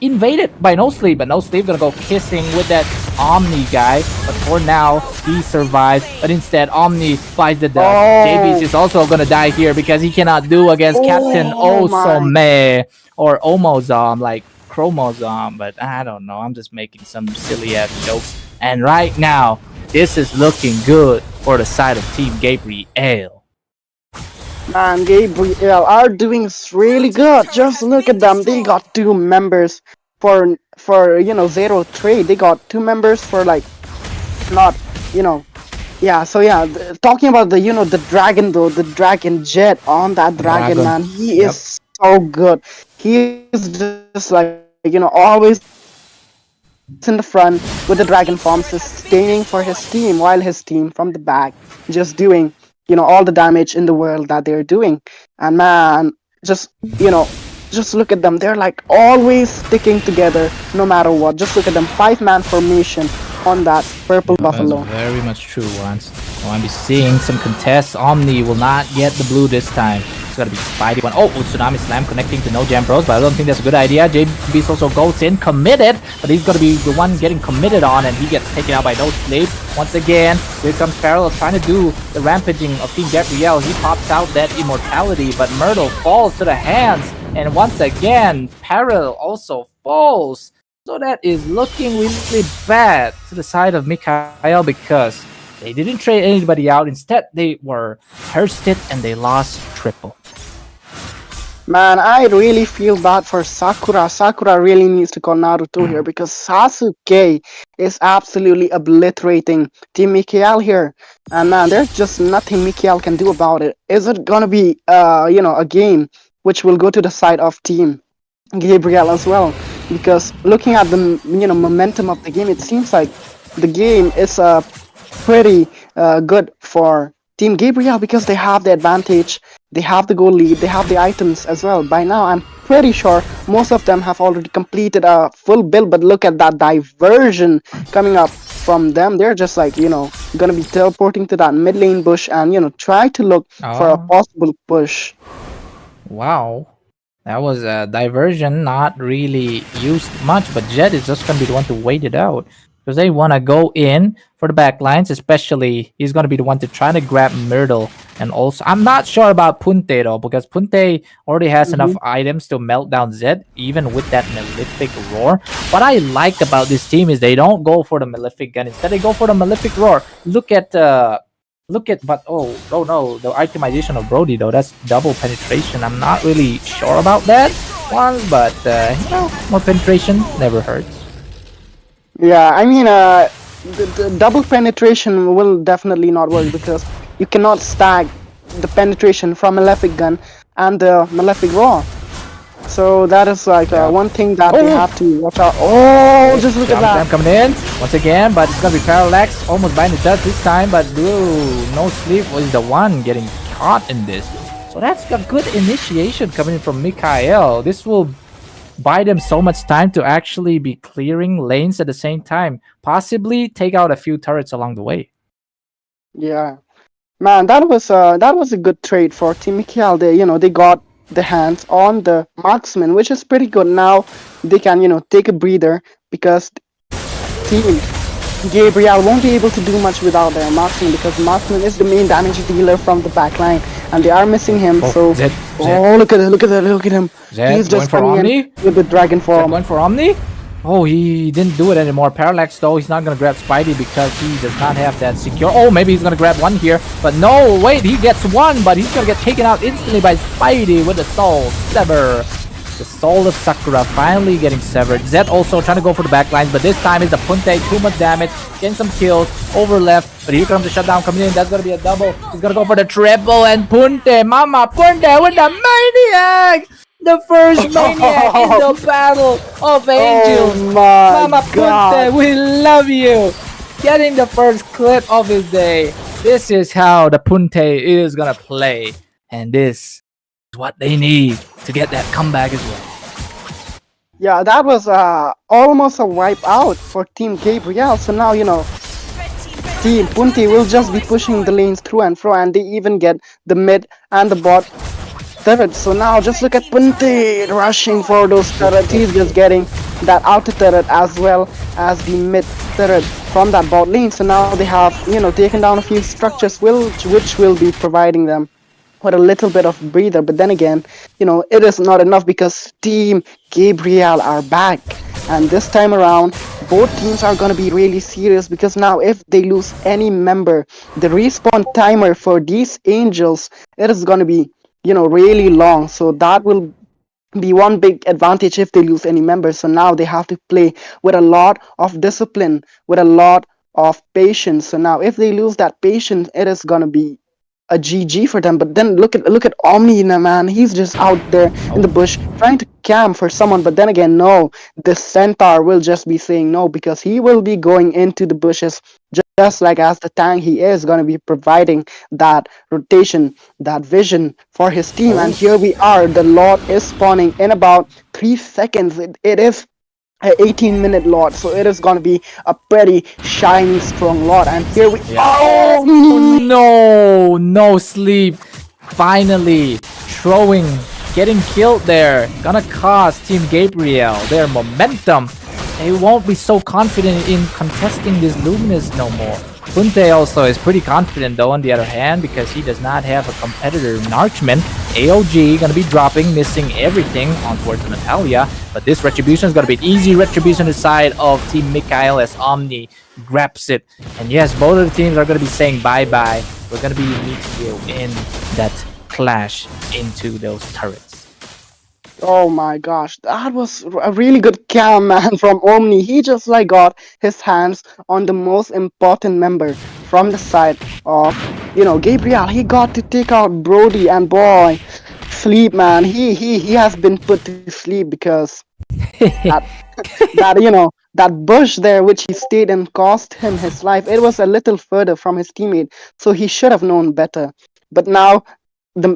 invaded by No Sleep. But No Sleep gonna go kissing with that Omni guy, but for now he survives. But instead Omni buys the death. JB's is also gonna die here because he cannot do against Captain Osome or Omozom, like Chromosome. But I don't know, I'm just making some silly ass jokes. And right now this is looking good for the side of Team Gabriel. Man, Gabriel are doing really good. Just look at them. They got 2 members for zero trade. They got 2 members for like not yeah. So yeah, talking about the dragon though, the dragon jet on that dragon, man. He is so good. He is just like always in the front with the dragon form, sustaining for his team, while his team from the back just doing all the damage in the world that they're doing. And man, just look at them. They're like always sticking together no matter what. Just look at them, 5-man formation on that purple buffalo. That's very much true. Once I'll be seeing some contests. Omni will not get the blue this time. It's gotta be Spidey one. Oh, Tsunami Slam connecting to no jam bros, but I don't think that's a good idea. JB's also goes in committed, but he's gonna be the one getting committed on, and he gets taken out by No Sleep. Once again, here comes Parallel trying to do the rampaging of Team Gabriel. He pops out that immortality, but Myrtle falls to the hands, and once again, Parallel also falls. So that is looking really bad to the side of Mikhail because they didn't trade anybody out. Instead, they were thirsted and they lost triple. Man, I really feel bad for Sakura. Sakura really needs to call Naruto here because Sasuke is absolutely obliterating Team Mikhail here. And man, there's just nothing Mikhail can do about it. Is it gonna be a game which will go to the side of Team Gabriel as well? Because looking at the momentum of the game, it seems like the game is pretty good for Team Gabriel because they have the advantage, they have the goal lead, they have the items as well. By now, I'm pretty sure most of them have already completed a full build, but look at that diversion coming up from them. They're just like, gonna be teleporting to that mid lane bush and, try to look for a possible push. Wow. That was a diversion, not really used much, but Jet is just going to be the one to wait it out. Because they want to go in for the back lines, especially he's going to be the one to try to grab Myrtle. And also, I'm not sure about Punte though, because Punte already has enough items to melt down Zed, even with that Malefic Roar. What I like about this team is they don't go for the Malefic Gun. Instead, they go for the Malefic Roar. Look at, oh no, the itemization of Brody though, that's double penetration. I'm not really sure about that one, but more penetration never hurts. Yeah, I mean, the double penetration will definitely not work because you cannot stack the penetration from Malefic Gun and the Malefic Roar. So that is like one thing that they have to watch out. Oh, just look at that. Coming in once again, but it's gonna be Parallax almost buying the dust this time. But No Sleep was the one getting caught in this. So that's a good initiation coming in from Mikhail. This will buy them so much time to actually be clearing lanes at the same time, possibly take out a few turrets along the way. Yeah, man, that was a good trade for Team Mikhail. They got the hands on the marksman, which is pretty good. Now they can take a breather because Team Gabriel won't be able to do much without their marksman because marksman is the main damage dealer from the backline and they are missing him. Look at him. He's just coming in with the dragon form. Going for Omni? Oh, he didn't do it anymore. Parallax though, he's not gonna grab Spidey because he does not have that secure. Oh, maybe he's gonna grab one here, but no, wait, he gets one, but he's gonna get taken out instantly by Spidey with the soul sever. The soul of Sakura finally getting severed. Zed also trying to go for the backlines, but this time is the Punte, too much damage, getting some kills over left. But here comes the shutdown coming in. That's gonna be a double. He's gonna go for the triple, and Punte, Mama Punte with the maniac. The first maniac in the battle of angels. Oh my Mama God. Punte, we love you. Getting the first clip of his day. This is how the Punte is gonna play. and this is what they need to get that comeback as well. Yeah, that was almost a wipe out for Team Gabriel. So now, Team Punti will just be pushing the lanes through and fro, and they even get the mid and the bot turret. So now just look at Punti rushing for those turrets. He's just getting that outer turret as well as the mid turret from that bot lane. So now they have, taken down a few structures which will be providing them with a little bit of breather. But then again, it is not enough because Team Gabriel are back. And this time around, both teams are going to be really serious because now if they lose any member, the respawn timer for these Angels, it is going to be, really long. So that will be one big advantage if they lose any members. So now they have to play with a lot of discipline, with a lot of patience. So now if they lose that patience, it is going to be a GG for them. But then look at Omni, man. He's just out there in the bush trying to camp for someone. But then again, no, the Centaur will just be saying no because he will be going into the bushes just like as the tank. He is going to be providing that rotation, that vision for his team. And here we are. The Lord is spawning in about 3 seconds. It is an 18-minute lot, so it is gonna be a pretty shiny strong lot. And here we No sleep. Finally throwing, getting killed there, gonna cost Team Gabriel their momentum. They won't be so confident in contesting this Luminous no more. Punte also is pretty confident though on the other hand because he does not have a competitor Narchman. AOG gonna be dropping, missing everything on towards Natalia, but this retribution is gonna be an easy retribution on the side of Team Mikhail as Omni grabs it. And yes, both of the teams are gonna be saying bye-bye. We're gonna be need to go in that clash into those turrets. Oh my gosh, that was a really good cam, man, from Omni. He just got his hands on the most important member from the side of, Gabriel. He got to take out Brody, and boy, sleep, man. He has been put to sleep because that bush there which he stayed in cost him his life. It was a little further from his teammate, so he should have known better. But now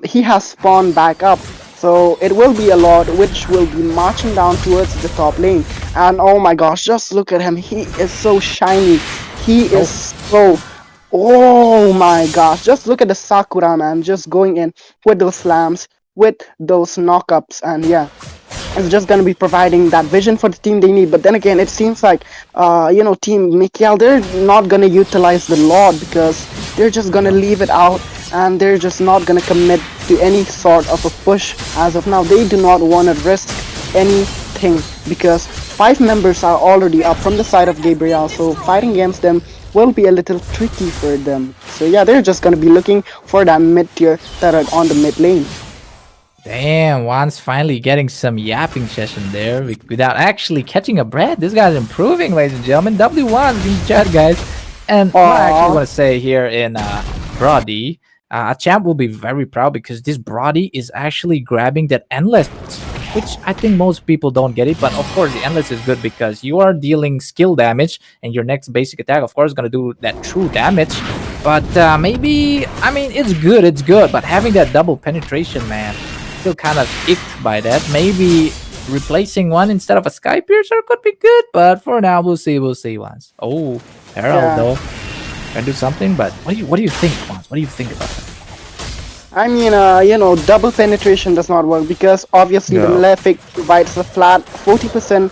he has spawned back up. So it will be a lot which will be marching down towards the top lane. And oh my gosh, just look at him. He is so shiny. He is so... Oh my gosh, just look at the Sakura, man. Just going in with those slams, with those knockups. And yeah, it's just going to be providing that vision for the team they need. But then again, it seems like, Team Mikhail, they're not going to utilize the Lord because they're just going to leave it out. And they're just not going to commit to any sort of a push as of now. They do not want to risk anything because 5 members are already up from the side of Gabriel. So fighting against them will be a little tricky for them. So yeah, they're just going to be looking for that mid-tier turret on the mid lane. Damn, Juan's finally getting some yapping session there without actually catching a breath. This guy's improving, ladies and gentlemen. W1 in the chat, guys. And what I actually want to say here in Brody, a champ will be very proud because this Brody is actually grabbing that endless, which I think most people don't get it. But of course, the endless is good because you are dealing skill damage, and your next basic attack, of course, is going to do that true damage. But maybe, I mean, it's good. But having that double penetration, man, still kind of icked by that. Maybe replacing one instead of a Sky Piercer could be good. But for now, we'll see once. Oh, Herald though. Can do something, but what do you think, Juan? What do you think about that? I mean, double penetration does not work because obviously the Malefic provides a flat 40%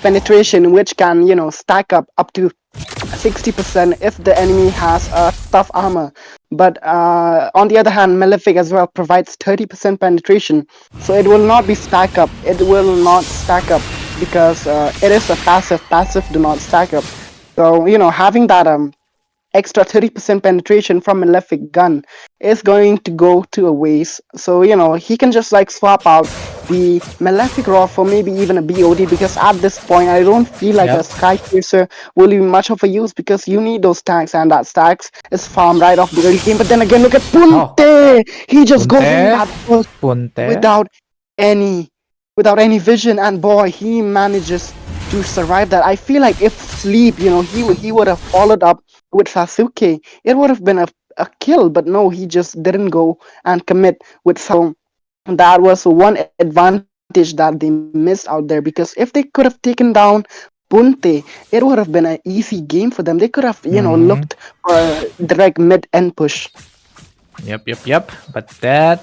penetration, which can, stack up to 60% if the enemy has a tough armor. But on the other hand, Malefic as well provides 30% penetration, so it will not be stack up. It will not stack up because it is a passive. Passive do not stack up. So having that extra 30% penetration from Malefic gun is going to go to a waste. So he can just swap out the Malefic Raw for maybe even a BOD, because at this point I don't feel like a Sky Piercer will be much of a use because you need those stacks, and that stacks is farmed right off the early game. But then again, look at Punte! He just goes in that first without any vision, and boy, he manages to survive that. I feel like if Sleep, he would have followed up with Sasuke, it would have been a kill, but no, he just didn't go and commit with some. That was one advantage that they missed out there, because if they could have taken down Punte, it would have been an easy game for them. They could have, looked for a direct mid end push. Yep. But that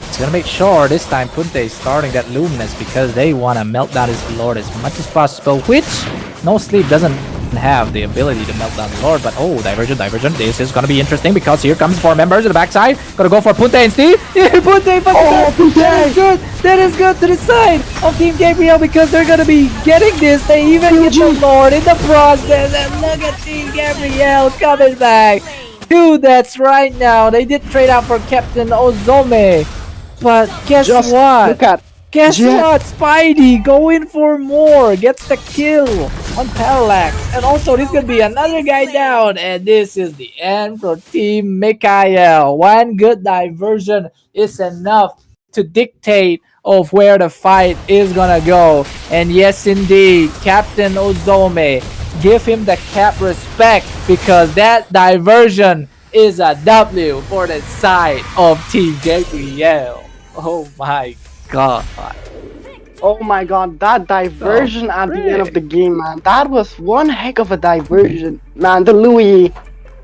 it's gonna make sure this time Punte is starting that Luminous because they wanna melt down his Lord as much as possible, which No Sleep doesn't have the ability to melt down the Lord, but oh, Divergent. This is gonna be interesting because here comes 4 members in the backside. Gonna go for Punte and Steve. Punte, that is good to the side of Team Gabriel because they're gonna be getting this. They even get the Lord in the process, and look at Team Gabriel coming back. 2 deaths right now. They did trade out for Captain Ozome, but guess what? Look at Guess what? Spidey going for more. Gets the kill on Parallax. And also, this could be another guy down. And this is the end for Team Mikhail. One good diversion is enough to dictate of where the fight is gonna go. And yes, indeed, Captain Ozome, give him the cap respect because that diversion is a W for the side of Team Gabriel. Oh my God. Oh my God, that diversion at the end of the game, man. That was one heck of a diversion. Man, the Louis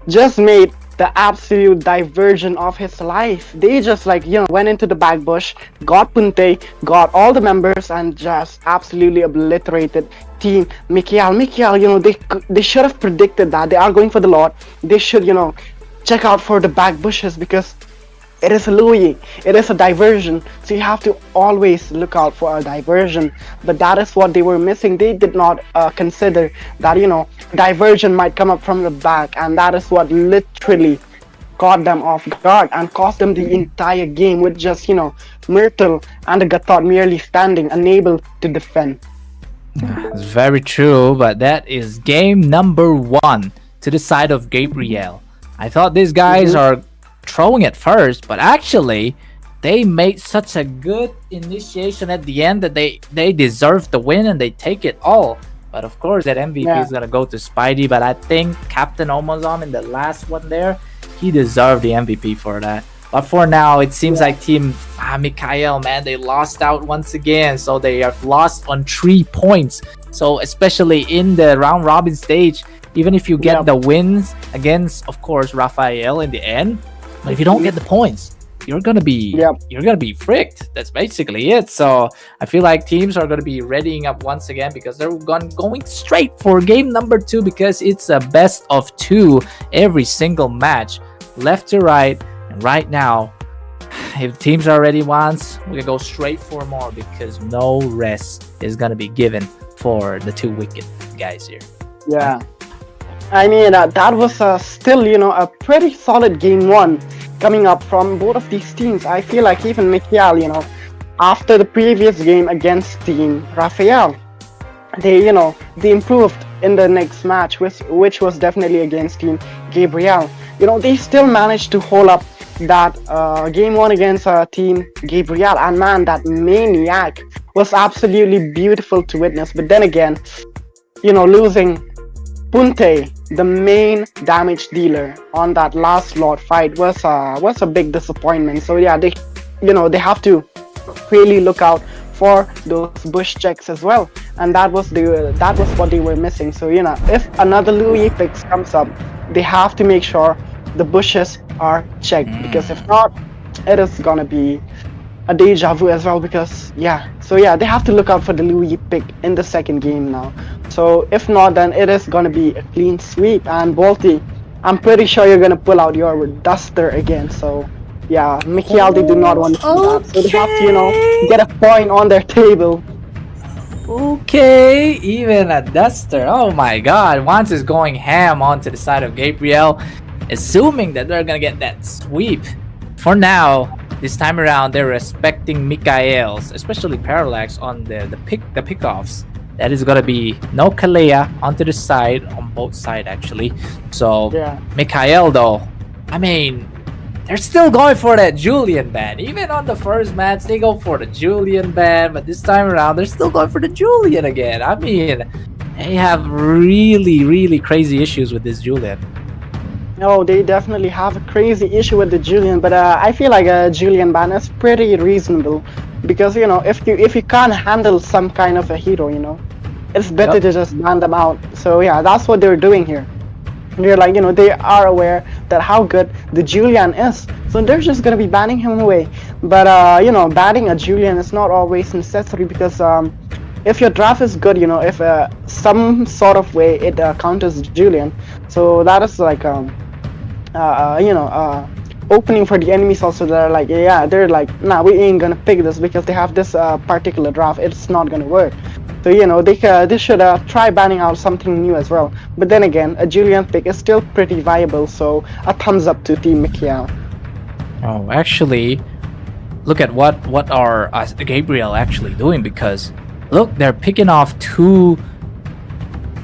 just made the absolute diversion of his life. They just went into the back bush, got Punte, got all the members, and just absolutely obliterated Team Mikhail. They should have predicted that. They are going for the Lord. They should, check out for the back bushes because it is a Louis, it is a diversion, so you have to always look out for a diversion. But that is what they were missing. They did not consider that, diversion might come up from the back, and that is what literally caught them off guard and cost them the entire game with just, Myrtle and the Gatot merely standing, unable to defend. It's very true, but that is game number 1 to the side of Gabriel. I thought these guys are throwing it first, but actually they made such a good initiation at the end that they deserve the win and they take it all. But of course that MVP is gonna go to Spidey, but I think Captain Omazon in the last one there, he deserved the MVP for that. But for now, it seems like Team Mikhail, man, they lost out once again. So they have lost on 3 points. So especially in the round robin stage, even if you get the wins against, of course, Raphael in the end, but if you don't get the points, you're gonna be fricked. That's basically it. So I feel like teams are gonna be readying up once again because they're going straight for game number 2 because it's a best of 2 every single match, left to right. And right now, if teams are ready once, we can go straight for more because no rest is gonna be given for the 2 wicked guys here. Yeah. I mean, that was still, a pretty solid game 1 coming up from both of these teams. I feel like even Mikhail, after the previous game against Team Raphael, they improved in the next match, which was definitely against Team Gabriel. They still managed to hold up that game 1 against Team Gabriel, and man, that maniac was absolutely beautiful to witness. But then again, losing Punte, the main damage dealer on that last Lord fight, was a big disappointment. So yeah, they have to really look out for those bush checks as well, and that was what they were missing. So if another Louis fix comes up, they have to make sure the bushes are checked, because if not, it is gonna be a deja vu as well. Because they have to look out for the Louis pick in the second game now. So if not, then it is gonna be a clean sweep. And Balti, I'm pretty sure you're gonna pull out your duster again. So yeah, Mikhail, they do not want to do that. So they have to get a point on their table. Okay, even a duster. Oh my God, Once is going ham onto the side of Gabriel, assuming that they're gonna get that sweep. For now, this time around, they're respecting Mikhail's, especially Parallax on the pickoffs. That is gonna be no Kalea onto the side, on both sides actually. So Mikhail though, I mean, they're still going for that Julian ban. Even on the first match, they go for the Julian ban, but this time around, they're still going for the Julian again. I mean, they have really, really crazy issues with this Julian. Oh, they definitely have a crazy issue with the Julian, but I feel like a Julian ban is pretty reasonable because if you can't handle some kind of a hero, it's better Yep. to just ban them out. So yeah, that's what they're doing here. They're like, they are aware that how good the Julian is, so they're just gonna be banning him away. But banning a Julian is not always necessary because if your draft is good, if some sort of way it counters Julian, so that is like opening for the enemies also. They're like, nah, we ain't gonna pick this because they have this particular draft. It's not gonna work. So they should try banning out something new as well. But then again, a Julian pick is still pretty viable. So a thumbs up to Team Mikiao. Oh, actually, look at what are Gabriel actually doing, because look, they're picking off 2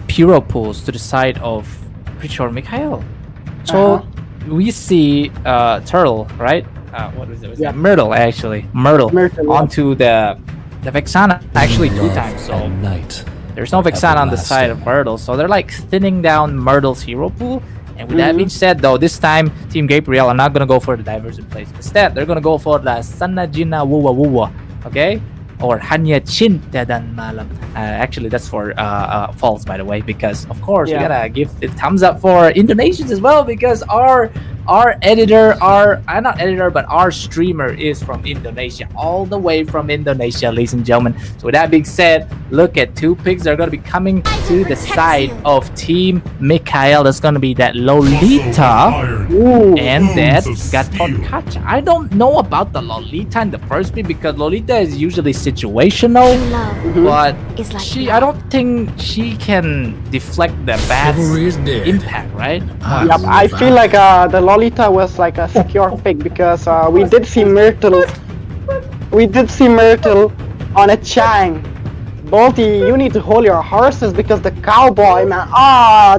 Puro pools to the side of pretty sure Mikhail. So we see Turtle, right? What was it? Was Yeah. that Myrtle actually? Myrtle Myrtle, onto the Vexana actually 2 times. So night. there's no Vexana on the side of Myrtle, so they're like thinning down Myrtle's hero pool. And with that being said, though, this time Team Gabriel are not gonna go for the divers in place. Instead, they're gonna go for the Sanajina Wuwa Wuwa, okay? Or Hanya Chin Tedan Malam. Actually, that's for false, by the way, because of course we gotta give it thumbs up for Indonesians as well, because our editor, not editor, but our streamer is from Indonesia, all the way from Indonesia, ladies and gentlemen. So with that being said, look at 2 picks that are gonna be coming to the side of Team Mikhail. That's gonna be that Lolita and that Gatonkacha. I don't know about the Lolita in the first pick because Lolita is usually situational, but I don't think she can deflect the bad impact, right? Yep, I feel like the Lolita was like a secure pick because we did see Myrtle. We did see Myrtle on a Chang. Balti, you need to hold your horses because the cowboy, man.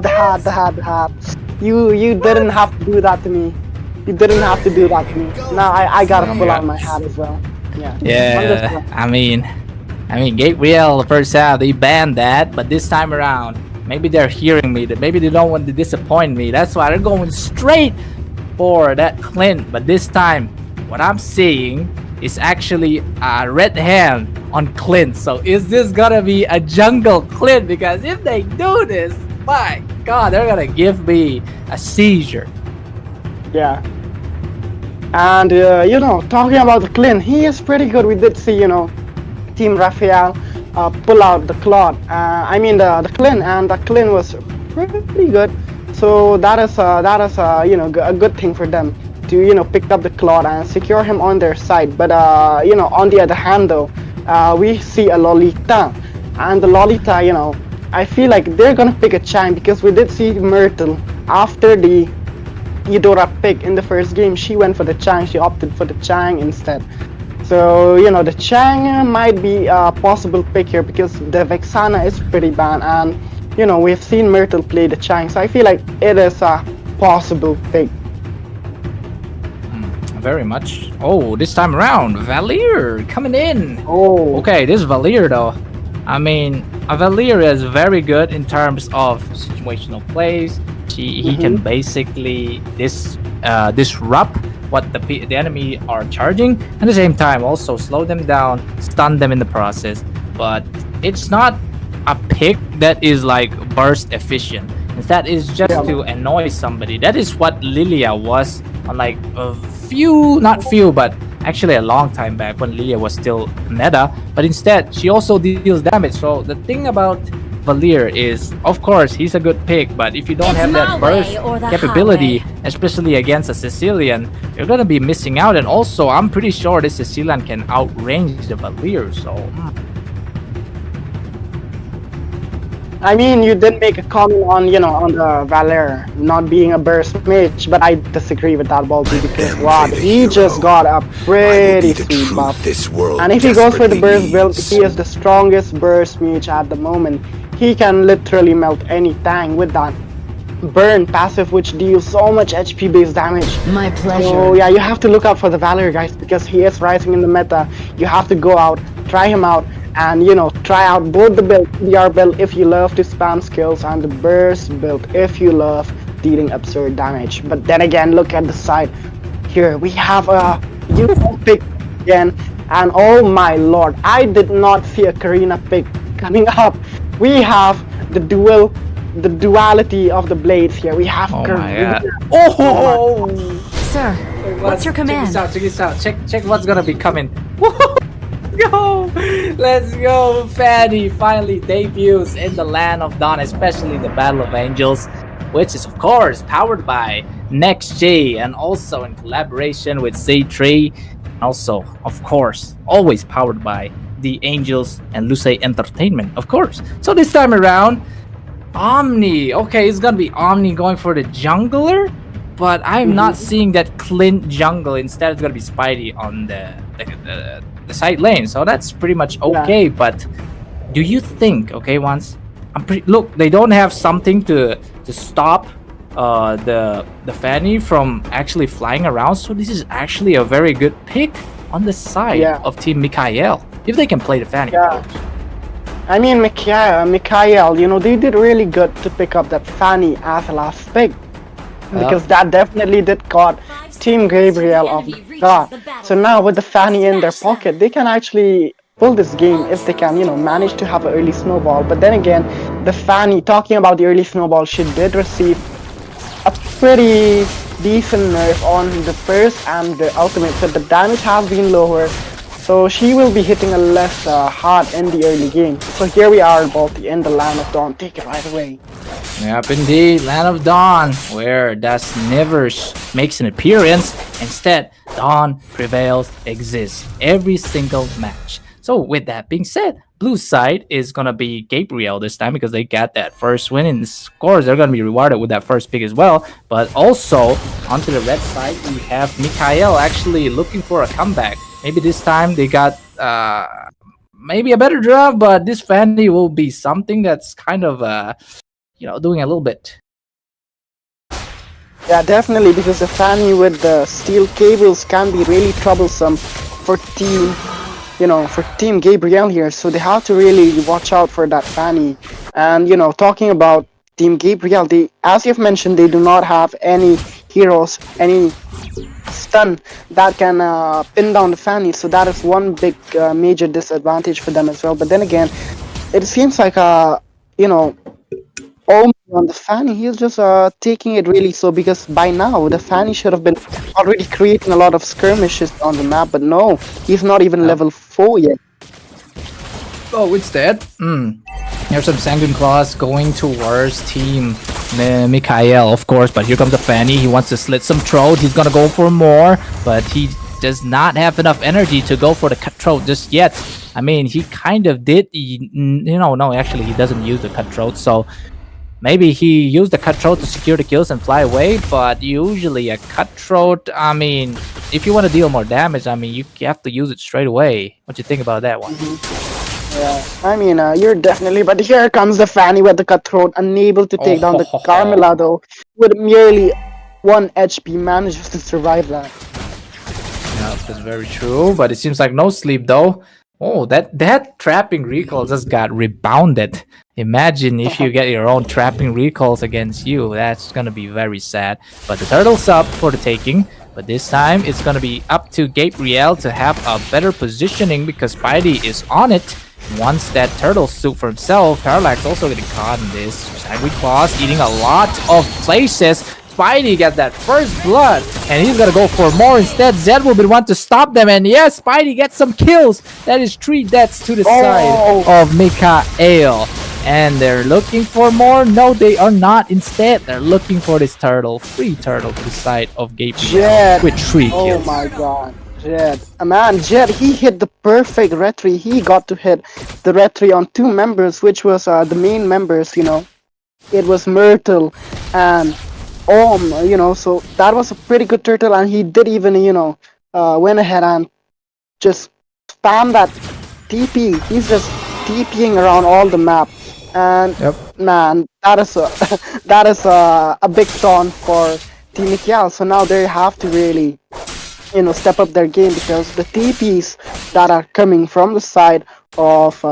The hat. You didn't have to do that to me. You didn't have to do that to me. Now I gotta pull out my hat as well. Yeah. Yeah, I mean, Gabriel, the first half, they banned that, but this time around, maybe they're hearing me, that maybe they don't want to disappoint me. That's why they're going straight for that Clint. But this time, what I'm seeing is actually a red hand on Clint. So is this gonna be a jungle Clint? Because if they do this, my God, they're gonna give me a seizure. Yeah. And talking about the Clint, he is pretty good. We did see, Team Raphael pull out the Claude. The Clint, and the Clint was pretty good. So that is a good thing for them to pick up the Claude and secure him on their side. But on the other hand though, we see a Lolita, and the Lolita, I feel like they're gonna pick a Chang because we did see Myrtle after the Eudora pick in the first game. She went for the Chang. She opted for the Chang instead. So the Chang might be a possible pick here because the Vexana is pretty bad, and we've seen Myrtle play the Chang, so I feel like it is a possible pick. Very much. Oh, this time around, Valier coming in. Oh, Okay, this Valier though. I mean, a Valier is very good in terms of situational plays. He can basically disrupt what the enemy are charging, at the same time also slow them down, stun them in the process. But it's not a pick that is like burst efficient. Instead, it's just to annoy somebody. That is what Lilia was on like but actually a long time back when Lilia was still meta. But instead, she also deals damage. So the thing about Valier is, of course, he's a good pick, but if you don't have that burst capability, especially against a Sicilian, you're gonna be missing out. And also, I'm pretty sure this Sicilian can outrange the Valier, so... I mean, you did make a comment on the Valor not being a burst mage, but I disagree with that, Balti, because he just got a pretty sweet buff. And if he goes for the burst build, he is the strongest burst mage at the moment. He can literally melt any tank with that burn passive, which deals so much HP based damage. My pleasure. So yeah, you have to look out for the Valor, guys, because he is rising in the meta. You have to go out, try him out, and try out both the build, PR build if you love to spam skills, and the burst build if you love dealing absurd damage. But then again, look at the side. Here we have a pick again, and oh my lord, I did not see a Karina pick coming up. We have the duality of the blades here. We have Karina. Oh! Sir, what's your command? Check this out. Check what's gonna be coming. Let's go! Fanny finally debuts in the Land of Dawn, especially the Battle of Angels, which is of course powered by NextG and also in collaboration with C3. Also, of course, always powered by the Angels and Luce Entertainment, of course. So this time around, Omni. Okay, it's gonna be Omni going for the jungler, but I'm not seeing that Clint jungle. Instead, it's gonna be Spidey on the side lane. So that's pretty much okay. Yeah. But do you think? Okay, look, they don't have something to stop the Fanny from actually flying around. So this is actually a very good pick on the side of Team Mikael if they can play the Fanny. Yeah. I mean, Mikael, you know, they did really good to pick up that Fanny as a last pick. Because that definitely did caught Team Gabriel off guard. So now with the Fanny in their pocket, they can actually pull this game if they can, you know, manage to have an early snowball. But then again, the Fanny, talking about the early snowball, she did receive a pretty decent nerf on the first and the ultimate, so the damage has been lower. So she will be hitting a less hard in the early game. So here we are, Balti, in the Land of Dawn. Take it right away. Yep, indeed, Land of Dawn, where Das never makes an appearance. Instead, Dawn prevails, exists every single match. So with that being said, blue side is gonna be Gabriel this time because they got that first win, and of course they're gonna be rewarded with that first pick as well. But also onto the red side, we have Mikael actually looking for a comeback. Maybe this time they got maybe a better draft, but this Fanny will be something that's kind of you know, doing a little bit. Yeah, definitely, because the Fanny with the steel cables can be really troublesome for Team Gabriel here. So they have to really watch out for that Fanny. And you know, talking about Team Gabriel, they, as you've mentioned, they do not have any heroes, any stun that can pin down the Fanny. So that is one big major disadvantage for them as well. But then again, it seems like you know, on the Fanny, he's just taking it really slow, because by now the Fanny should have been already creating a lot of skirmishes on the map, but no, he's not even level 4 yet. Oh, it's dead. Here's some Sanguine Claws going towards Team Mikael, of course, but here comes the Fanny. He wants to slit some throat. He's gonna go for more, but he does not have enough energy to go for the cutthroat just yet. I mean, he kind of did, no, actually he doesn't use the cutthroat, so maybe he used the cutthroat to secure the kills and fly away, but usually a cutthroat, I mean, if you want to deal more damage, I mean, you have to use it straight away. What do you think about that one? Yeah, I mean, you're definitely, but here comes the Fanny with the cutthroat, unable to take down the Carmela, though, with merely 1 HP, manages to survive that. Yeah, that's very true, but it seems like no sleep, though. Oh, that trapping recall just got rebounded. Imagine if you get your own trapping recalls against you. That's gonna be very sad. But the turtle's up for the taking. But this time, it's gonna be up to Gabriel to have a better positioning because Spidey is on it. Once that turtle suit for himself, Parallax also getting caught in this. Sanguine Claws eating a lot of places. Spidey got that first blood, and he's gonna go for more instead. Zed will be the one to stop them, and yes, Spidey gets some kills. That is 3 deaths to the side of Mikael. And they're looking for more. No, they are not. Instead, they're looking for this turtle. Free turtle to the side of Gabriel with 3 kills. Oh my god. Jed. Man, Jed, he hit the perfect retry. He got to hit the retry on 2 members, which was the main members, you know. It was Myrtle and you know, so that was a pretty good turtle, and he did even, you know, went ahead and just spam that TP. He's just TPing around all the map. And man, that is a big taunt for Team Mikael. So now they have to really, you know, step up their game, because the TPs that are coming from the side of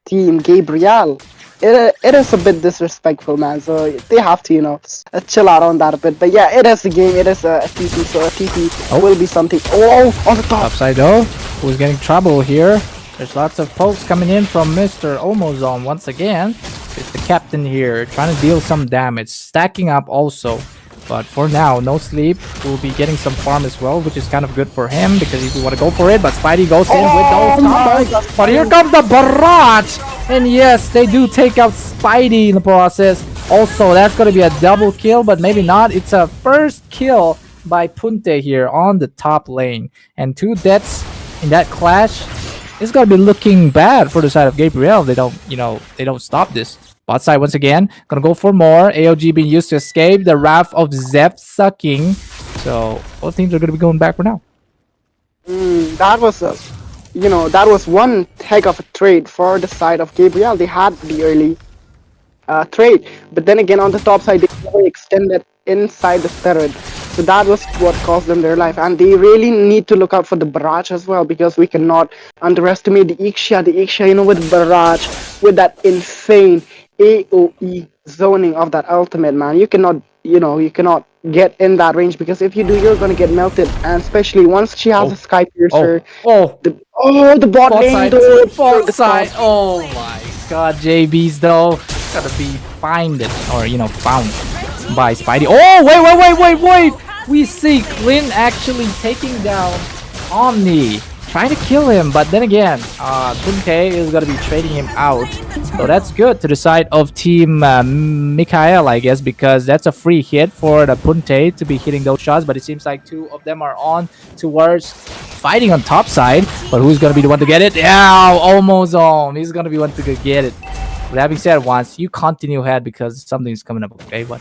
Team Gabriel it is a bit disrespectful, man. So they have to, chill out on that a bit. But yeah, it is a game. It is a TP, so a TP will be something. Oh, on the top. Upside though, who's getting trouble here? There's lots of pokes coming in from Mr. Omozone once again. It's the captain here trying to deal some damage, stacking up also. But for now, no sleep. Will be getting some farm as well, which is kind of good for him because he will want to go for it. But Spidey goes in with those combos. But here comes the barrage, and yes, they do take out Spidey in the process. Also, that's going to be a double kill, but maybe not. It's a first kill by Punte here on the top lane, and 2 deaths in that clash. It's gonna be looking bad for the side of Gabriel. They don't, they don't stop this. Bot side once again, gonna go for more. AOG being used to escape the wrath of Zep sucking. So both teams are gonna be going back for now. That was that was one heck of a trade for the side of Gabriel. They had the early trade, but then again on the top side they extended inside the turret. So that was what cost them their life, and they really need to look out for the barrage as well, because we cannot underestimate the Ixia. The Ixia, with barrage, with that insane AOE zoning of that ultimate, man. You cannot, you cannot get in that range, because if you do, you're gonna get melted, and especially once she has a Sky Piercer. The bot lane, bot side. Oh my god, JB's though gotta be found by Spidey. Oh, wait! We see Clint actually taking down Omni, trying to kill him, but then again, Punte is gonna be trading him out. So that's good to the side of Team Mikael, I guess, because that's a free hit for the Punte to be hitting those shots. But it seems like 2 of them are on towards fighting on top side. But who's gonna be the one to get it? Yeah, almost on. He's gonna be one to get it. With that being said, once you continue ahead because something's coming up. Okay, what?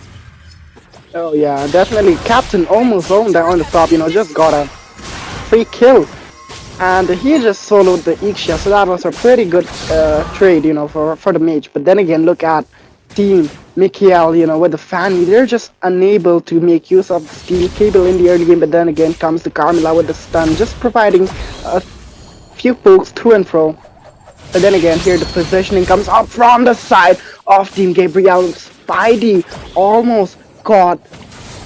Oh yeah, definitely. Captain almost owned there on the top, just got a free kill. And he just soloed the Ixia, so that was a pretty good trade, for the mage. But then again, look at Team Mikael, with the Fanny. They're just unable to make use of the steel cable in the early game. But then again comes the Carmilla with the stun, just providing a few pokes to and fro. But then again, here the positioning comes up from the side of Team Gabriel. Spidey almost got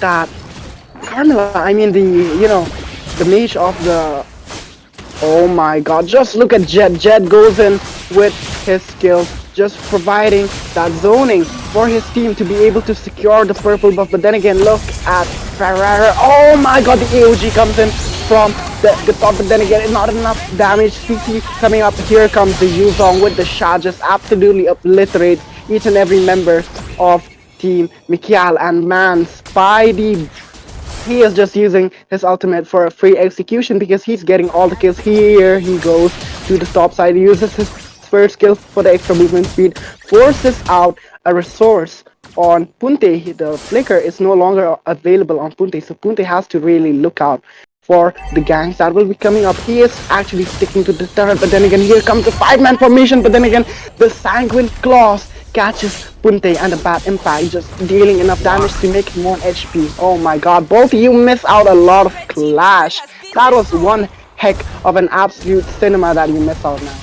that Carmilla. I mean the mage of the. Oh my god, just look at Jet. Jet goes in with his skill, just providing that zoning for his team to be able to secure the purple buff. But then again, look at Ferrara. Oh my god, the AOG comes in from the top, but then again, not enough damage. CC coming up. Here comes the Yuzong with the shot, just absolutely obliterates each and every member of Team Mikael. And man, Spidey, he is just using his ultimate for a free execution, because he's getting all the kills. Here he goes to the top side, he uses his first skill for the extra movement speed, forces out a resource on Punte. The flicker is no longer available on Punte, so Punte has to really look out for the ganks that will be coming up. He is actually sticking to the turret, but then again, here comes the 5-man formation. But then again, the Sanguine Claws catches Punte, and a bad impact, just dealing enough damage to make him 1 HP. Oh my god, both of you miss out a lot of clash. That was one heck of an absolute cinema that you miss out now.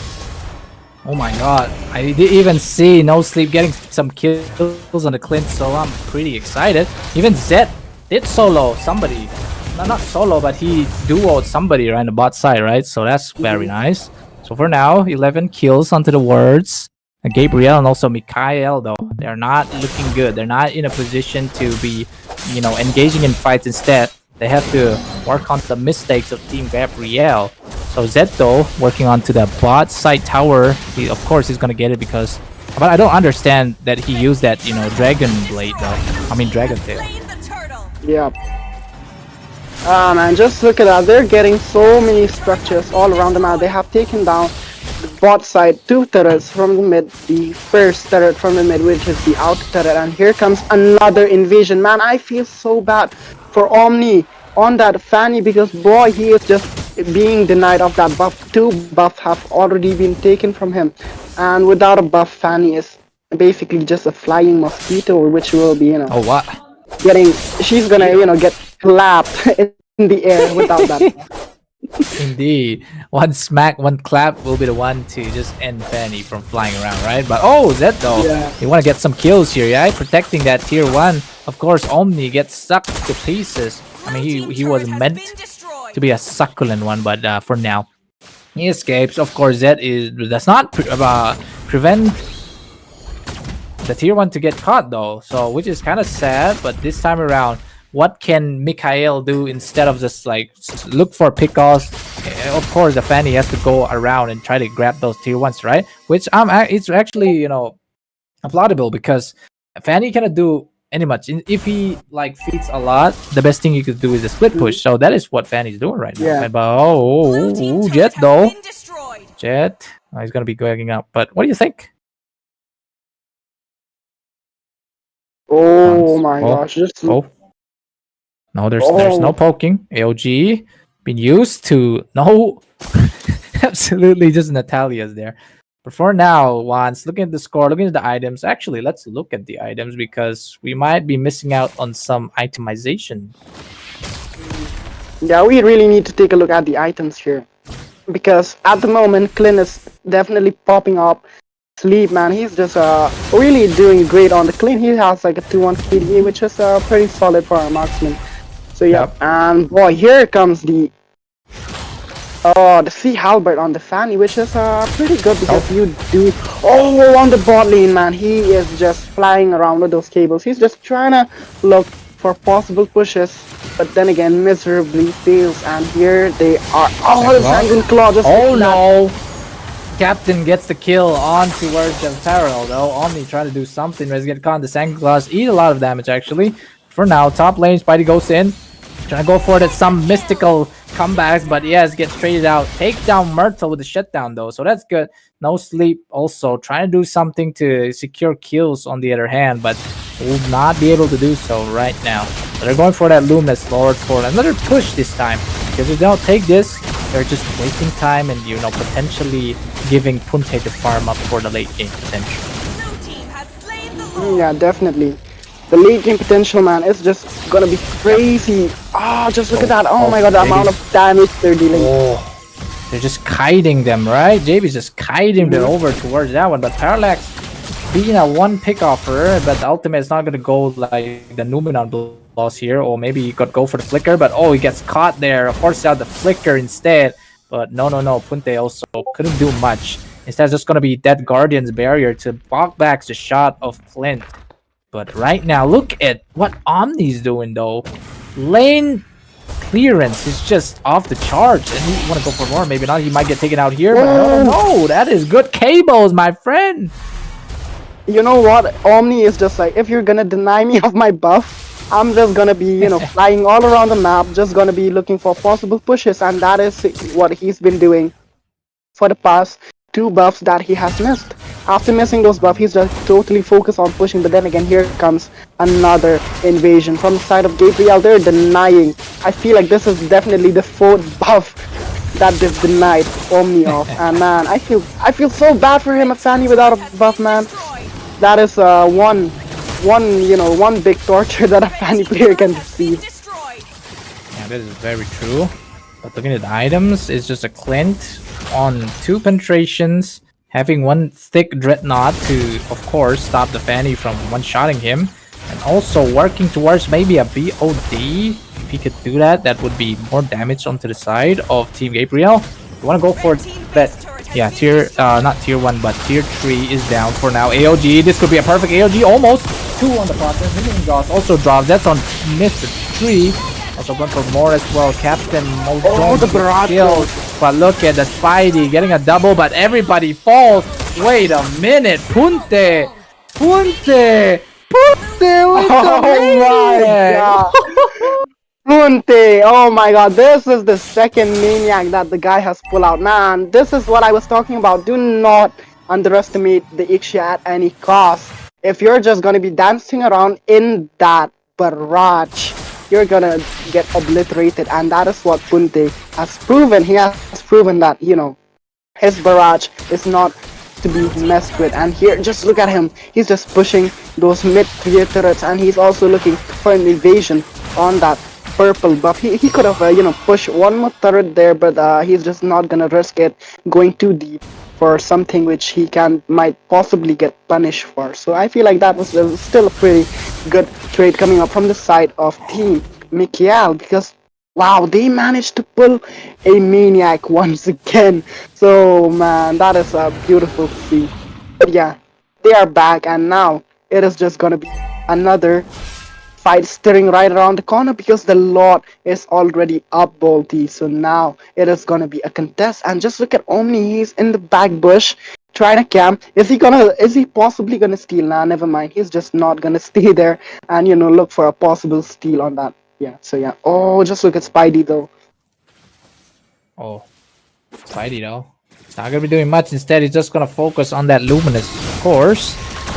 Oh my god, I didn't even see No Sleep getting some kills on the Clint, so I'm pretty excited. Even Zed did solo somebody. No, not solo, but he duoed somebody around the bot side, right? So that's very nice. So for now, 11 kills onto the words. Gabriel and also Mikael, though, they're not looking good. They're not in a position to be, engaging in fights. Instead, they have to work on the mistakes of Team Gabriel. So Zeto working onto the bot side tower. Of course, he's gonna get it because, but I don't understand that he used that, Dragon Blade, though. I mean, Dragon Tail. Yeah. Man, just look at that. They're getting so many structures all around the map. They have taken down the bot side 2 turrets from the mid, the first turret from the mid, which is the outer turret, and here comes another invasion. Man, I feel so bad for Omni on that Fanny, because boy, he is just being denied of that buff. 2 buffs have already been taken from him, and without a buff, Fanny is basically just a flying mosquito, which will be, oh what? She's gonna, get clapped in the air without that buff. Indeed. One smack, one clap will be the one to just end Fanny from flying around, right? But oh, Zed though, Yeah. you want to get some kills here, right? Protecting that tier 1. Of course, Omni gets sucked to pieces. I mean, he was meant to be a succulent one, but for now, he escapes. Of course, Zed does not prevent the tier 1 to get caught though, so which is kind of sad. But this time around, what can Mikhail do instead of just like look for pickoffs? Of course, the Fanny has to go around and try to grab those tier 1s, right? Which it's actually, you know, applaudable, because Fanny cannot do any much. If he like feeds a lot, the best thing you could do is a split push. So that is what Fanny's doing right now. Yeah. But Jet though, Jet, he's gonna be going up. But what do you think? Oh my gosh! Just Oh. No, there's no poking. AOG been used to no absolutely just Natalia's there. But for now, once looking at the score, looking at the items, actually let's look at the items because we might be missing out on some itemization. Yeah, we really need to take a look at the items here, because at the moment Clint is definitely popping up. Sleep, man, he's just really doing great on the clean. He has like a 2-1 KDA, which is pretty solid for a marksman. So yeah, Yep. and boy, here comes the Sea Halberd on the Fanny, which is pretty good because you do on the bot lane, man. He is just flying around with those cables. He's just trying to look for possible pushes, but then again miserably fails. And here they are. Oh, the Sanguine Claw just no! Captain gets the kill on towards the Tyrell though. Omni trying to do something. Let's get caught. The Sanguine Claws eat a lot of damage actually. For now, top lane, Spidey goes in. Trying to go for it, some mystical comebacks, but yes, gets traded out. Take down Myrtle with the shutdown though, so that's good. No Sleep also trying to do something to secure kills on the other hand, but will not be able to do so right now. So they're going for that Luminous Lord for another push this time, because if they don't take this, they're just wasting time and, you know, potentially giving Punte the farm up for the late game potential. Yeah, definitely. The late game potential, man, is just gonna be crazy. Ah, just look at that. Oh my god, the amount of damage they're dealing. They're just kiting them, right? JB's just kiting them over towards that one, but Parallax being a one pick offer, but the ultimate is not gonna go like the Numenon loss here, or maybe he could go for the flicker, but he gets caught there. Forces out the flicker instead. But no, Punte also couldn't do much. Instead, just gonna be that Guardian's barrier to block back the shot of Flint. But right now, look at what Omni's doing though. Lane clearance is just off the charts, and he want to go for more. Maybe not. He might get taken out here. But no, that is good cables, my friend. You know what? Omni is just like, if you're gonna deny me of my buff, I'm just gonna be, you know, flying all around the map, just gonna be looking for possible pushes, and that is what he's been doing for the past 2 buffs that he has missed. After missing those buffs, he's just totally focused on pushing, but then again, here comes another invasion from the side of Gabriel. They're denying. I feel like this is definitely the 4th buff that they've denied Omni of. And man, I feel so bad for him, a Fanny without a buff, man. That is one big torture that a Fanny player can receive. Yeah, that is very true. But looking at the items, it's just a Clint on 2 penetrations, having 1 thick dreadnought to, of course, stop the Fanny from one-shotting him, and also working towards maybe a BOD. If he could do that, that would be more damage onto the side of Team Gabriel. You want to go for that? Yeah, not tier 1, but tier 3 is down for now. AOG, this could be a perfect AOG, almost 2 on the process. Minion Jaws also drops. That's on Mr. 3. Also going for more as well. Captain the barrage kills. But look at the Spidey getting a double, but everybody falls. Wait a minute. Punte with the god. Punte, oh my god, this is the 2nd maniac that the guy has pulled out. Man, this is what I was talking about. Do not underestimate the Ixia at any cost. If you're just gonna be dancing around in that barrage, you're gonna get obliterated, and that is what Punte has proven. He has proven that, you know, his barrage is not to be messed with. And here, just look at him. He's just pushing those mid-tier turrets, and he's also looking for an evasion on that purple buff. He could have pushed one more turret there, but he's just not gonna risk it going too deep for something which he might possibly get punished for. So I feel like that was still a pretty good trade coming up from the side of Team Mikael, because wow, they managed to pull a maniac once again. So man, that is beautiful to see. But yeah, they are back, and now it is just gonna be another fight stirring right around the corner, because the Lord is already up, Bolty. So now it is gonna be a contest, and just look at Omni. He's in the back bush trying to camp. Is he possibly gonna steal? Nah, never mind. He's just not gonna stay there and look for a possible steal on that. Yeah, so yeah. Oh, just look at Spidey though. Oh, Spidey though. It's not gonna be doing much. Instead, he's just gonna focus on that Luminous, of course.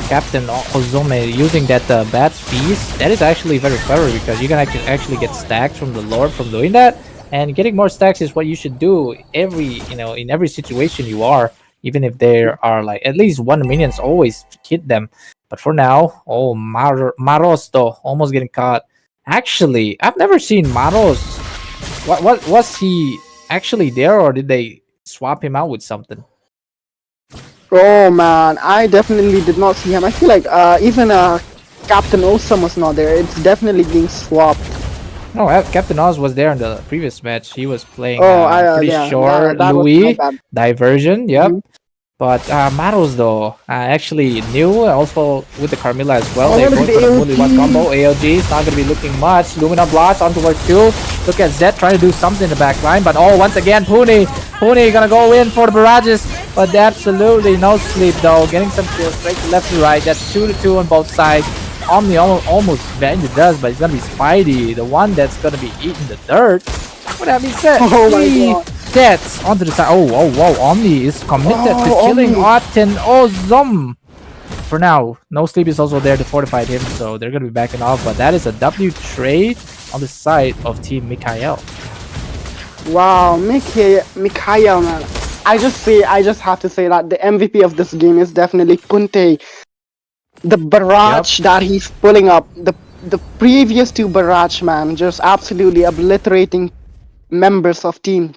Captain Ozome using that Bat's Feast. That is actually very clever, because you can actually get stacks from the Lord from doing that. And getting more stacks is what you should do in every situation you are. Even if there are like at least one minions, always hit them. But for now, oh, Maros though, almost getting caught. Actually, I've never seen Maros. What was he actually there, or did they swap him out with something? Oh man, I definitely did not see him. I feel like even Captain Awesome was not there. It's definitely being swapped. No, Captain Oz was there in the previous match. He was playing pretty yeah, sure that Louis was diversion. Yep. But Maros though, actually new, also with the Carmilla as well. They're going for the only one combo. ALG is not going to be looking much. Lumina Blast onto work 2. Look at Zed trying to do something in the back line. But once again, Puni going to go in for the barrages. But absolutely no sleep though. Getting some kills straight to left to right. That's 2-2 on both sides. Omni almost banged the dust, but it's going to be Spidey, the one that's going to be eating the dirt. With that being said, oh my God. Deaths onto the side. Oh, Omni is committed to killing Aten Ozom. For now, no sleep is also there to fortify him, so they're gonna be backing off. But that is a W trade on the side of Team Mikael. Wow, Mikael, man. I just have to say that the MVP of this game is definitely Punte. The barrage that he's pulling up, the previous two barrage, man, just absolutely obliterating members of Team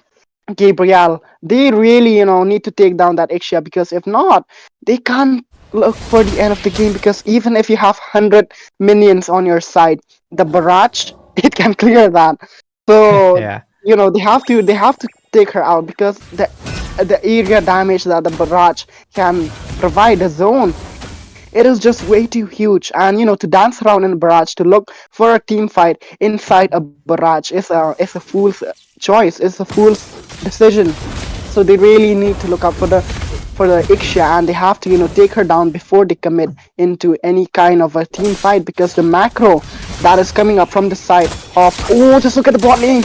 Gabriel. They really, need to take down that Ixia, because if not, they can't look for the end of the game, because even if you have 100 minions on your side, the barrage, it can clear that. So, yeah. They have to take her out, because the area damage that the barrage can provide, the zone, it is just way too huge. And to dance around in a barrage, to look for a team fight inside a barrage is a fool's choice. It's a fool's decision. So they really need to look out for the Ixia, and they have to take her down before they commit into any kind of a team fight, because the macro that is coming up from the side of just look at the bot lane.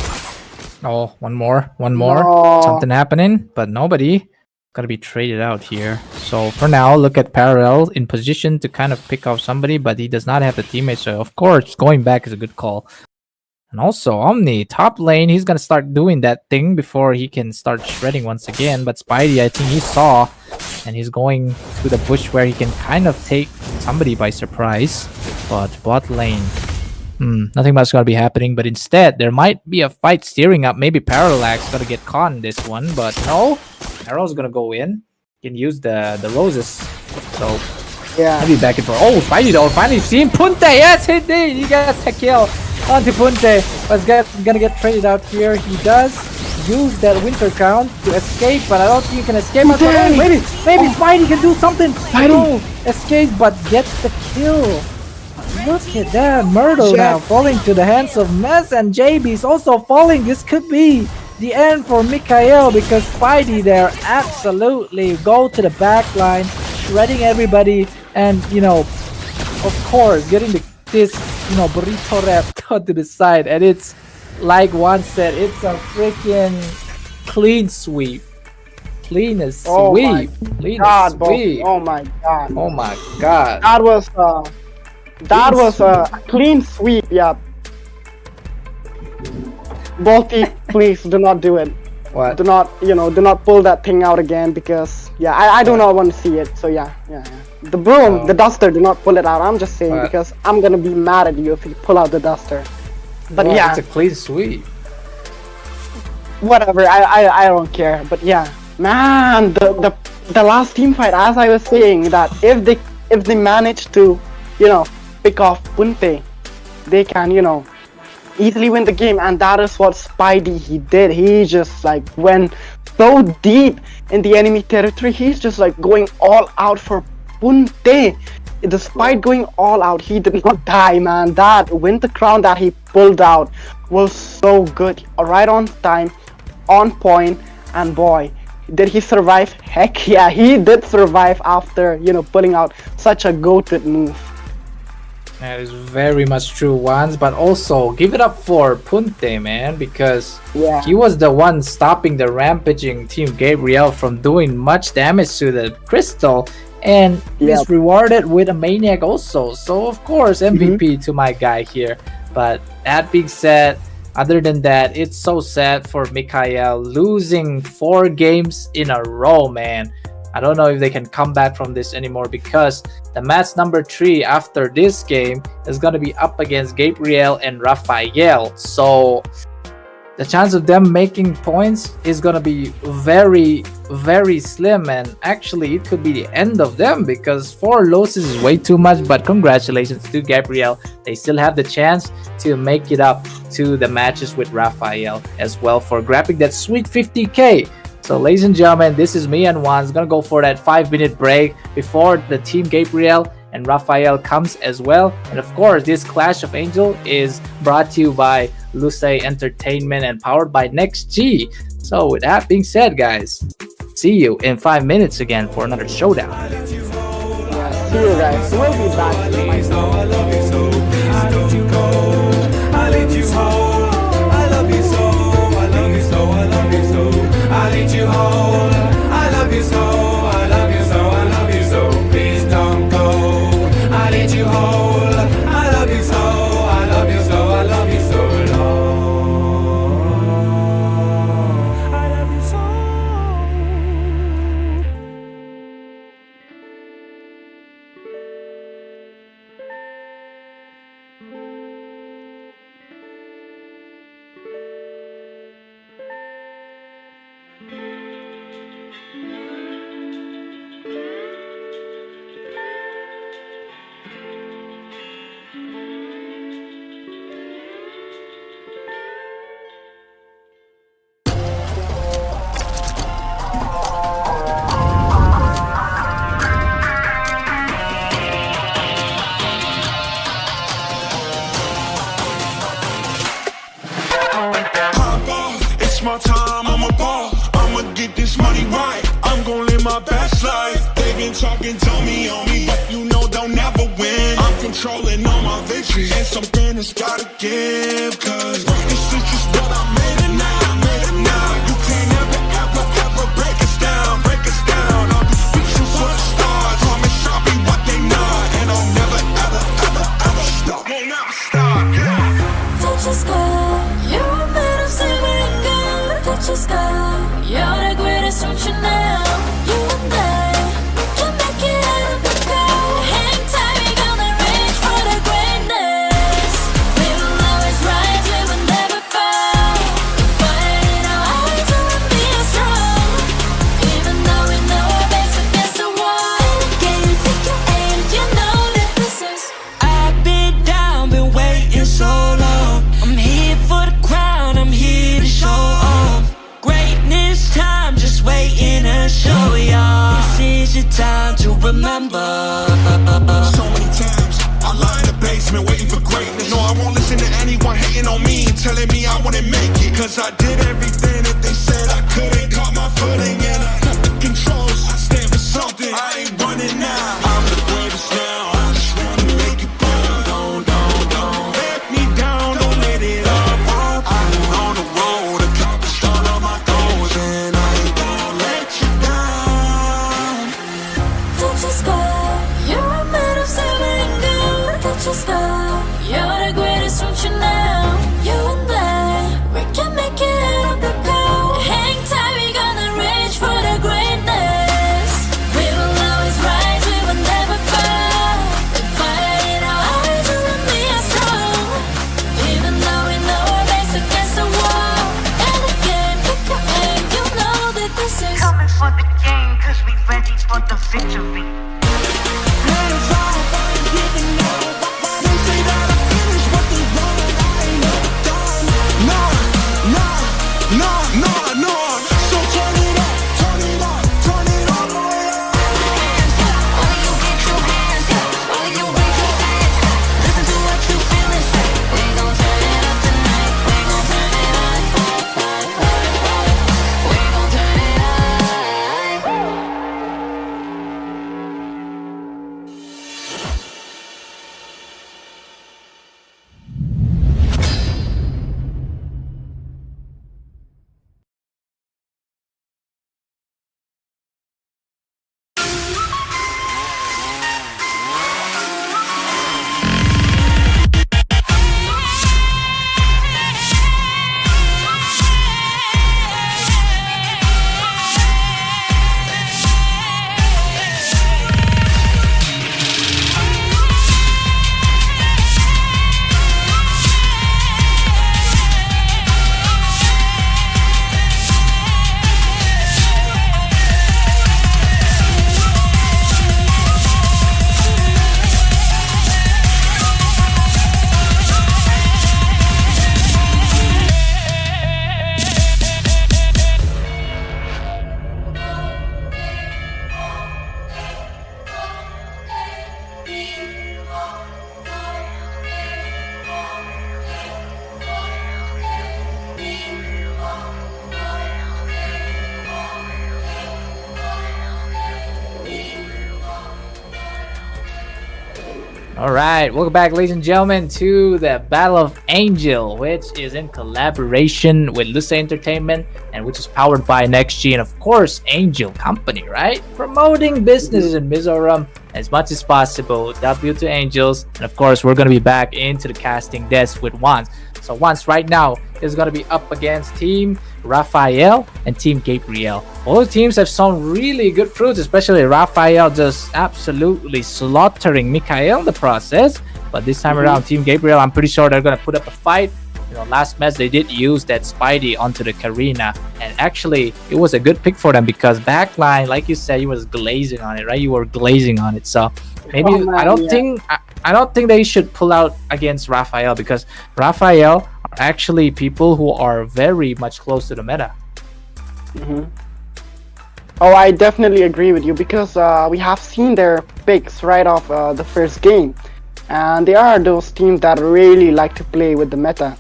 Oh, one more. No. Something happening, but nobody. Gotta be traded out here. So for now, look at Parallel in position to kind of pick off somebody, but he does not have the teammate. So of course, going back is a good call. And also Omni, top lane, he's gonna start doing that thing before he can start shredding once again. But Spidey, I think he saw, and he's going to the bush where he can kind of take somebody by surprise. But bot lane, nothing much gonna be happening. But instead, there might be a fight steering up. Maybe Parallax gonna get caught in this one, but no. Arrow's gonna go in. Can use the roses. So yeah, maybe back and forth. Oh, Spidey though, finally seen Punte. Yes, he did. He gets a kill onto Punte. But gonna get traded out here. He does use that winter count to escape, but I don't think he can escape. Maybe Spidey can do something. No, escape, but gets the kill. Look at that, Myrtle now falling to the hands of Mess, and JB's also falling. This could be the end for Mikael, because Spidey there absolutely go to the back line, shredding everybody, and of course getting this burrito wrap to the side. And it's like one said, it's a freaking clean sweep. Cleanest sweep. Cleanest sweep. Oh my god. Oh my god. That was a clean sweep. Yeah. Balti, please do not do it. What? Do not pull that thing out again, because I do not want to see it. So yeah. The broom, the duster, do not pull it out. I'm just saying, because I'm gonna be mad at you if you pull out the duster. But Wow, yeah, it's a clean sweep. whatever. I don't care. But yeah, man, the last team fight, as I was saying, that if they manage to, pick off Punte, they can, easily win the game. And that is what Spidey he did. He just like went so deep in the enemy territory. He's just like going all out for Punte. Despite going all out, he did not die, man. That winter crown that he pulled out was so good. Right on time, on point, and boy, did he survive? Heck yeah, he did survive after, pulling out such a goated move. That is very much true, Wands, but also give it up for Punte, man, because he was the one stopping the rampaging Team Gabriel from doing much damage to the crystal, and he's rewarded with a maniac also. So of course MVP to my guy here. But that being said, other than that, it's so sad for Mikhail losing 4 games in a row, man. I don't know if they can come back from this anymore, because the match number 3 after this game is going to be up against Gabriel and Raphael. So the chance of them making points is going to be very, very slim. And actually, it could be the end of them, because 4 losses is way too much. But congratulations to Gabriel. They still have the chance to make it up to the matches with Raphael as well for grabbing that sweet 50k. So ladies and gentlemen, this is me and Juan's gonna go for that 5-minute break before the Team Gabriel and Raphael comes as well. And of course, this Clash of Angel is brought to you by Luce Entertainment and powered by NextG. So with that being said, guys, see you in 5 minutes again for another showdown. See you guys. We'll be back. I need you whole. I love you so. I love you so. I love you so. Please don't go. I need you whole. I love you so. I love you so. I love you so long. I love you so. It's my time, I'm a ball. I'ma get this money right. I'm gon' live my best life. They been talking, tell me on me, but you know they'll never win. I'm controlling all my victories, and something has gotta give. Cause this is just what I made it now, made it now. You can't ever, ever, ever break us down, break us down. I'll be reaching for the stars, promise I'll be what they not. And I'll never, ever, ever, ever stop. Won't never stop, yeah. Touch the sky, you're made of silver and gold. Touch the sky, you're the greatest option now. You and I can make it out of the cold. Hang tight, we gonna reach for the greatness. We will always rise, we will never fall. Fighting our hearts and be strong. Even though we know our backs against the wall. Can you take your aim? You know that this is. I've been down, been waiting so long. I'm here for the crown, I'm here to show off. Greatness time, just waiting to show y'all. This is your time to remember. So many times I lie in the basement waiting for greatness. No, I won't listen to anyone hating on me, telling me I wouldn't make it. Cause I did everything that they said I couldn't. Caught my footing and I got the controls. I stand for something, I ain't running now. I'm the greatest now, I just wanna make it burn. Don't let me down, don't let it up. I'm on the road, accomplished all of my goals, and I ain't gonna let you down. Touch the sky, you're made of silver and gold. Touch the sky, you're the greatest option now. You and I, we can make it out of the cold. Hang tight, we gonna reach for the greatness. We will always rise, we will never fall. We fight in our hearts and we are strong. Even though we All right, welcome back, ladies and gentlemen, to the Battle of Angel, which is in collaboration with Lusa Entertainment and which is powered by NextG and, of course, Angel Company, right? Promoting businesses in Mizoram as much as possible. W to Angels. And, of course, we're going to be back into the casting desk with Wans. So, Wans right now is going to be up against Team Raphael and Team Gabriel. Both teams have shown really good fruits, especially Raphael just absolutely slaughtering Mikhail in the process. But this time around, Team Gabriel, I'm pretty sure they're going to put up a fight. You know, last match they did use that Spidey onto the Karina, and actually it was a good pick for them because backline, like you said, you was glazing on it, right? You were glazing on it, so maybe I don't think they should pull out against Raphael because Raphael are actually people who are very much close to the meta. Oh, I definitely agree with you because we have seen their picks right off the first game, and they are those teams that really like to play with the meta.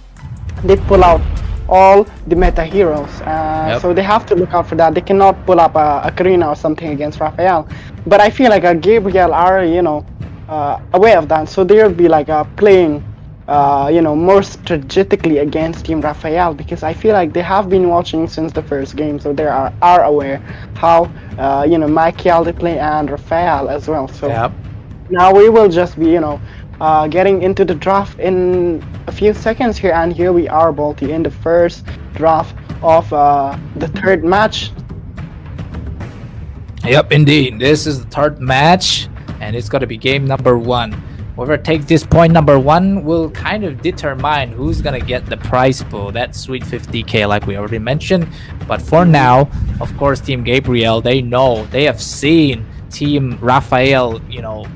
They pull out all the meta heroes, so they have to look out for that. They cannot pull up a Karina or something against Raphael, but I feel like Gabriel are aware of that, so they'll be like playing more strategically against Team Raphael because I feel like they have been watching since the first game, so they are aware how Michael they play and Raphael as well. So now we will just be getting into the draft in a few seconds here, and here we are, Balti, in the first draft of the third match. Yep, indeed. This is the third match, and it's going to be game number 1. Whoever takes this point number 1 will kind of determine who's going to get the prize pool, that sweet 50k like we already mentioned. But for now, of course, Team Gabriel, they know, they have seen Team Raphael,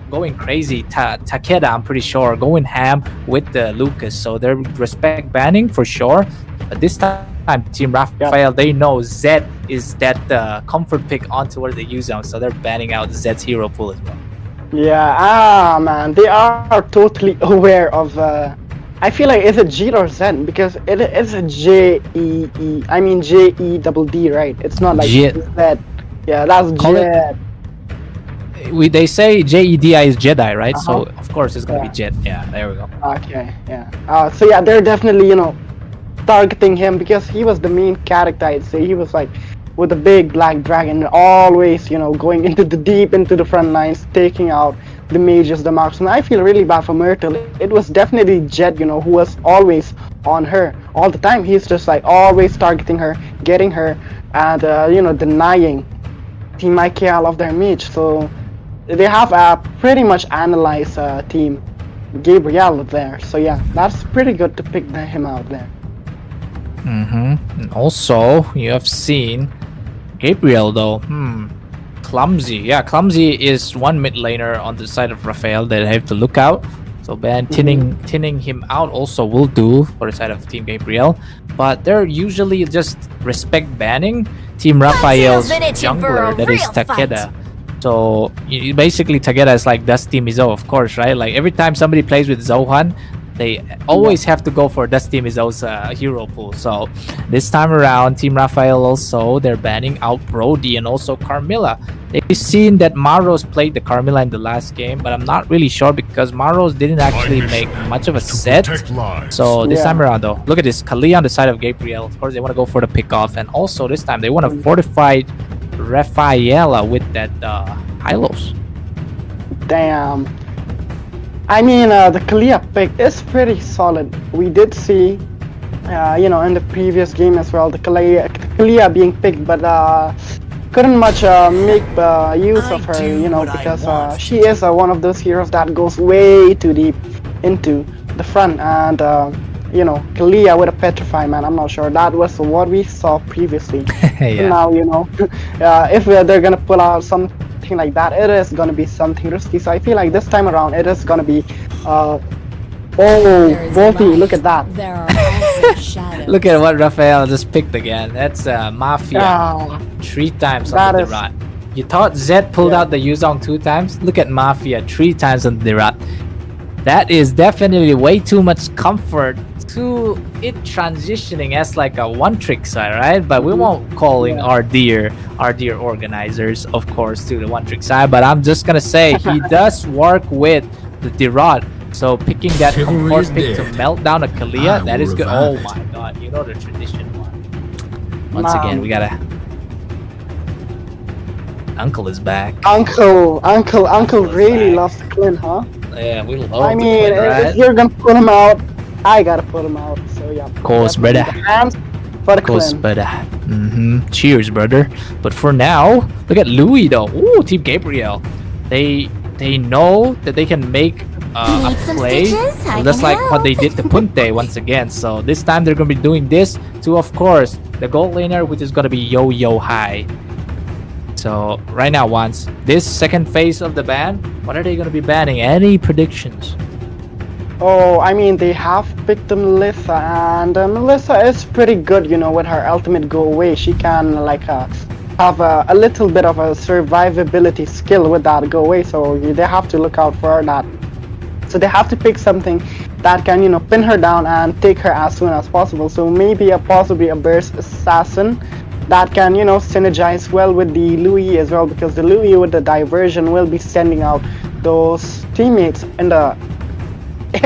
going crazy. Takeda, I'm pretty sure, going ham with the Lucas. So they're respect banning for sure. But this time, Team Raphael, they know Zed is that comfort pick onto where they use them. So they're banning out Zed's hero pool as well. Yeah, man, they are totally aware of. I feel like it's a G or Zen because it is a J-E-E. I mean J-E-double-D, right? It's not like Z. Yeah, that's Jed. They say J-E-D-I is Jedi, right? So of course it's gonna be Jed. Yeah, there we go. Okay, yeah. So yeah, they're definitely targeting him because he was the main character. I'd say he was like with a big black dragon, always going into the front lines, taking out the mages, the marksmen. I feel really bad for Myrtle. It was definitely Jed, who was always on her all the time. He's just like always targeting her, getting her, and denying Team Michael of their mage. So they have pretty much analyzed Team Gabriel there. So yeah, that's pretty good to pick him out there. And also, you have seen Gabriel though. Clumsy. Yeah, Clumsy is one mid laner on the side of Raphael that I have to look out. So ban tinning him out also will do for the side of Team Gabriel. But they're usually just respect banning Team Raphael's jungler, that is Takeda. So basically Takeda is like Dusty Mizo, of course, right? Like every time somebody plays with Zohan, they always have to go for Dusty Mizo's hero pool. So this time around, Team Raphael also, they're banning out Brody and also Carmilla. They've seen that Maros played the Carmilla in the last game, but I'm not really sure because Maros didn't actually make much of a set. So this time around though, look at this, Kali on the side of Gabriel. Of course, they want to go for the pickoff, and also this time they want to fortify Raphaela with that Hylos. Damn. I mean, the Kalia pick is pretty solid. We did see, in the previous game as well, the Kalia being picked, but couldn't much make use of her, because she is one of those heroes that goes way too deep into the front, and Kalia with a petrify, man, I'm not sure. That was what we saw previously. Yeah. Now, if they're gonna pull out something like that, it is gonna be something risky. So I feel like this time around, it is gonna be, Volty, look at that. There are also shadows. Look at what Raphael just picked again. That's Mafia 3 times on the Dirat. You thought Zed pulled out the Yuzong 2 times? Look at Mafia 3 times on the Dirat. That is definitely way too much comfort to it transitioning as like a one-trick side, right? But we won't calling our dear organizers, of course, to the one-trick side. But I'm just gonna say he does work with the Dirod. So picking that comfort pick to melt down a Kalia, that is good. Oh my god, you know the tradition one. Once again, we gotta. Uncle is back. Uncle really loves the Clint, huh? Yeah, we love I the mean, Clint, right? if you're gonna put him out, I gotta put him out. So yeah. Of course, brother. Hands for the Of course, Clint. brother. Cheers, brother. But for now, look at Louis though. Ooh, Team Gabriel. They know that they can make a Need some play stitches? I just can like what help. they did to Punte once again. So this time they're gonna be doing this to, of course, the gold laner, which is gonna be Yo High. So right now, once this second phase of the ban, what are they gonna be banning? Any predictions? Oh, I mean, they have picked Melissa, and Melissa is pretty good, you know, with her ultimate go away. She can, like, have a little bit of a survivability skill with that go away, so they have to look out for that. So they have to pick something that can, you know, pin her down and take her as soon as possible. So maybe possibly a burst assassin that can, you know, synergize well with the Louis as well, because the Louis with the diversion will be sending out those teammates in the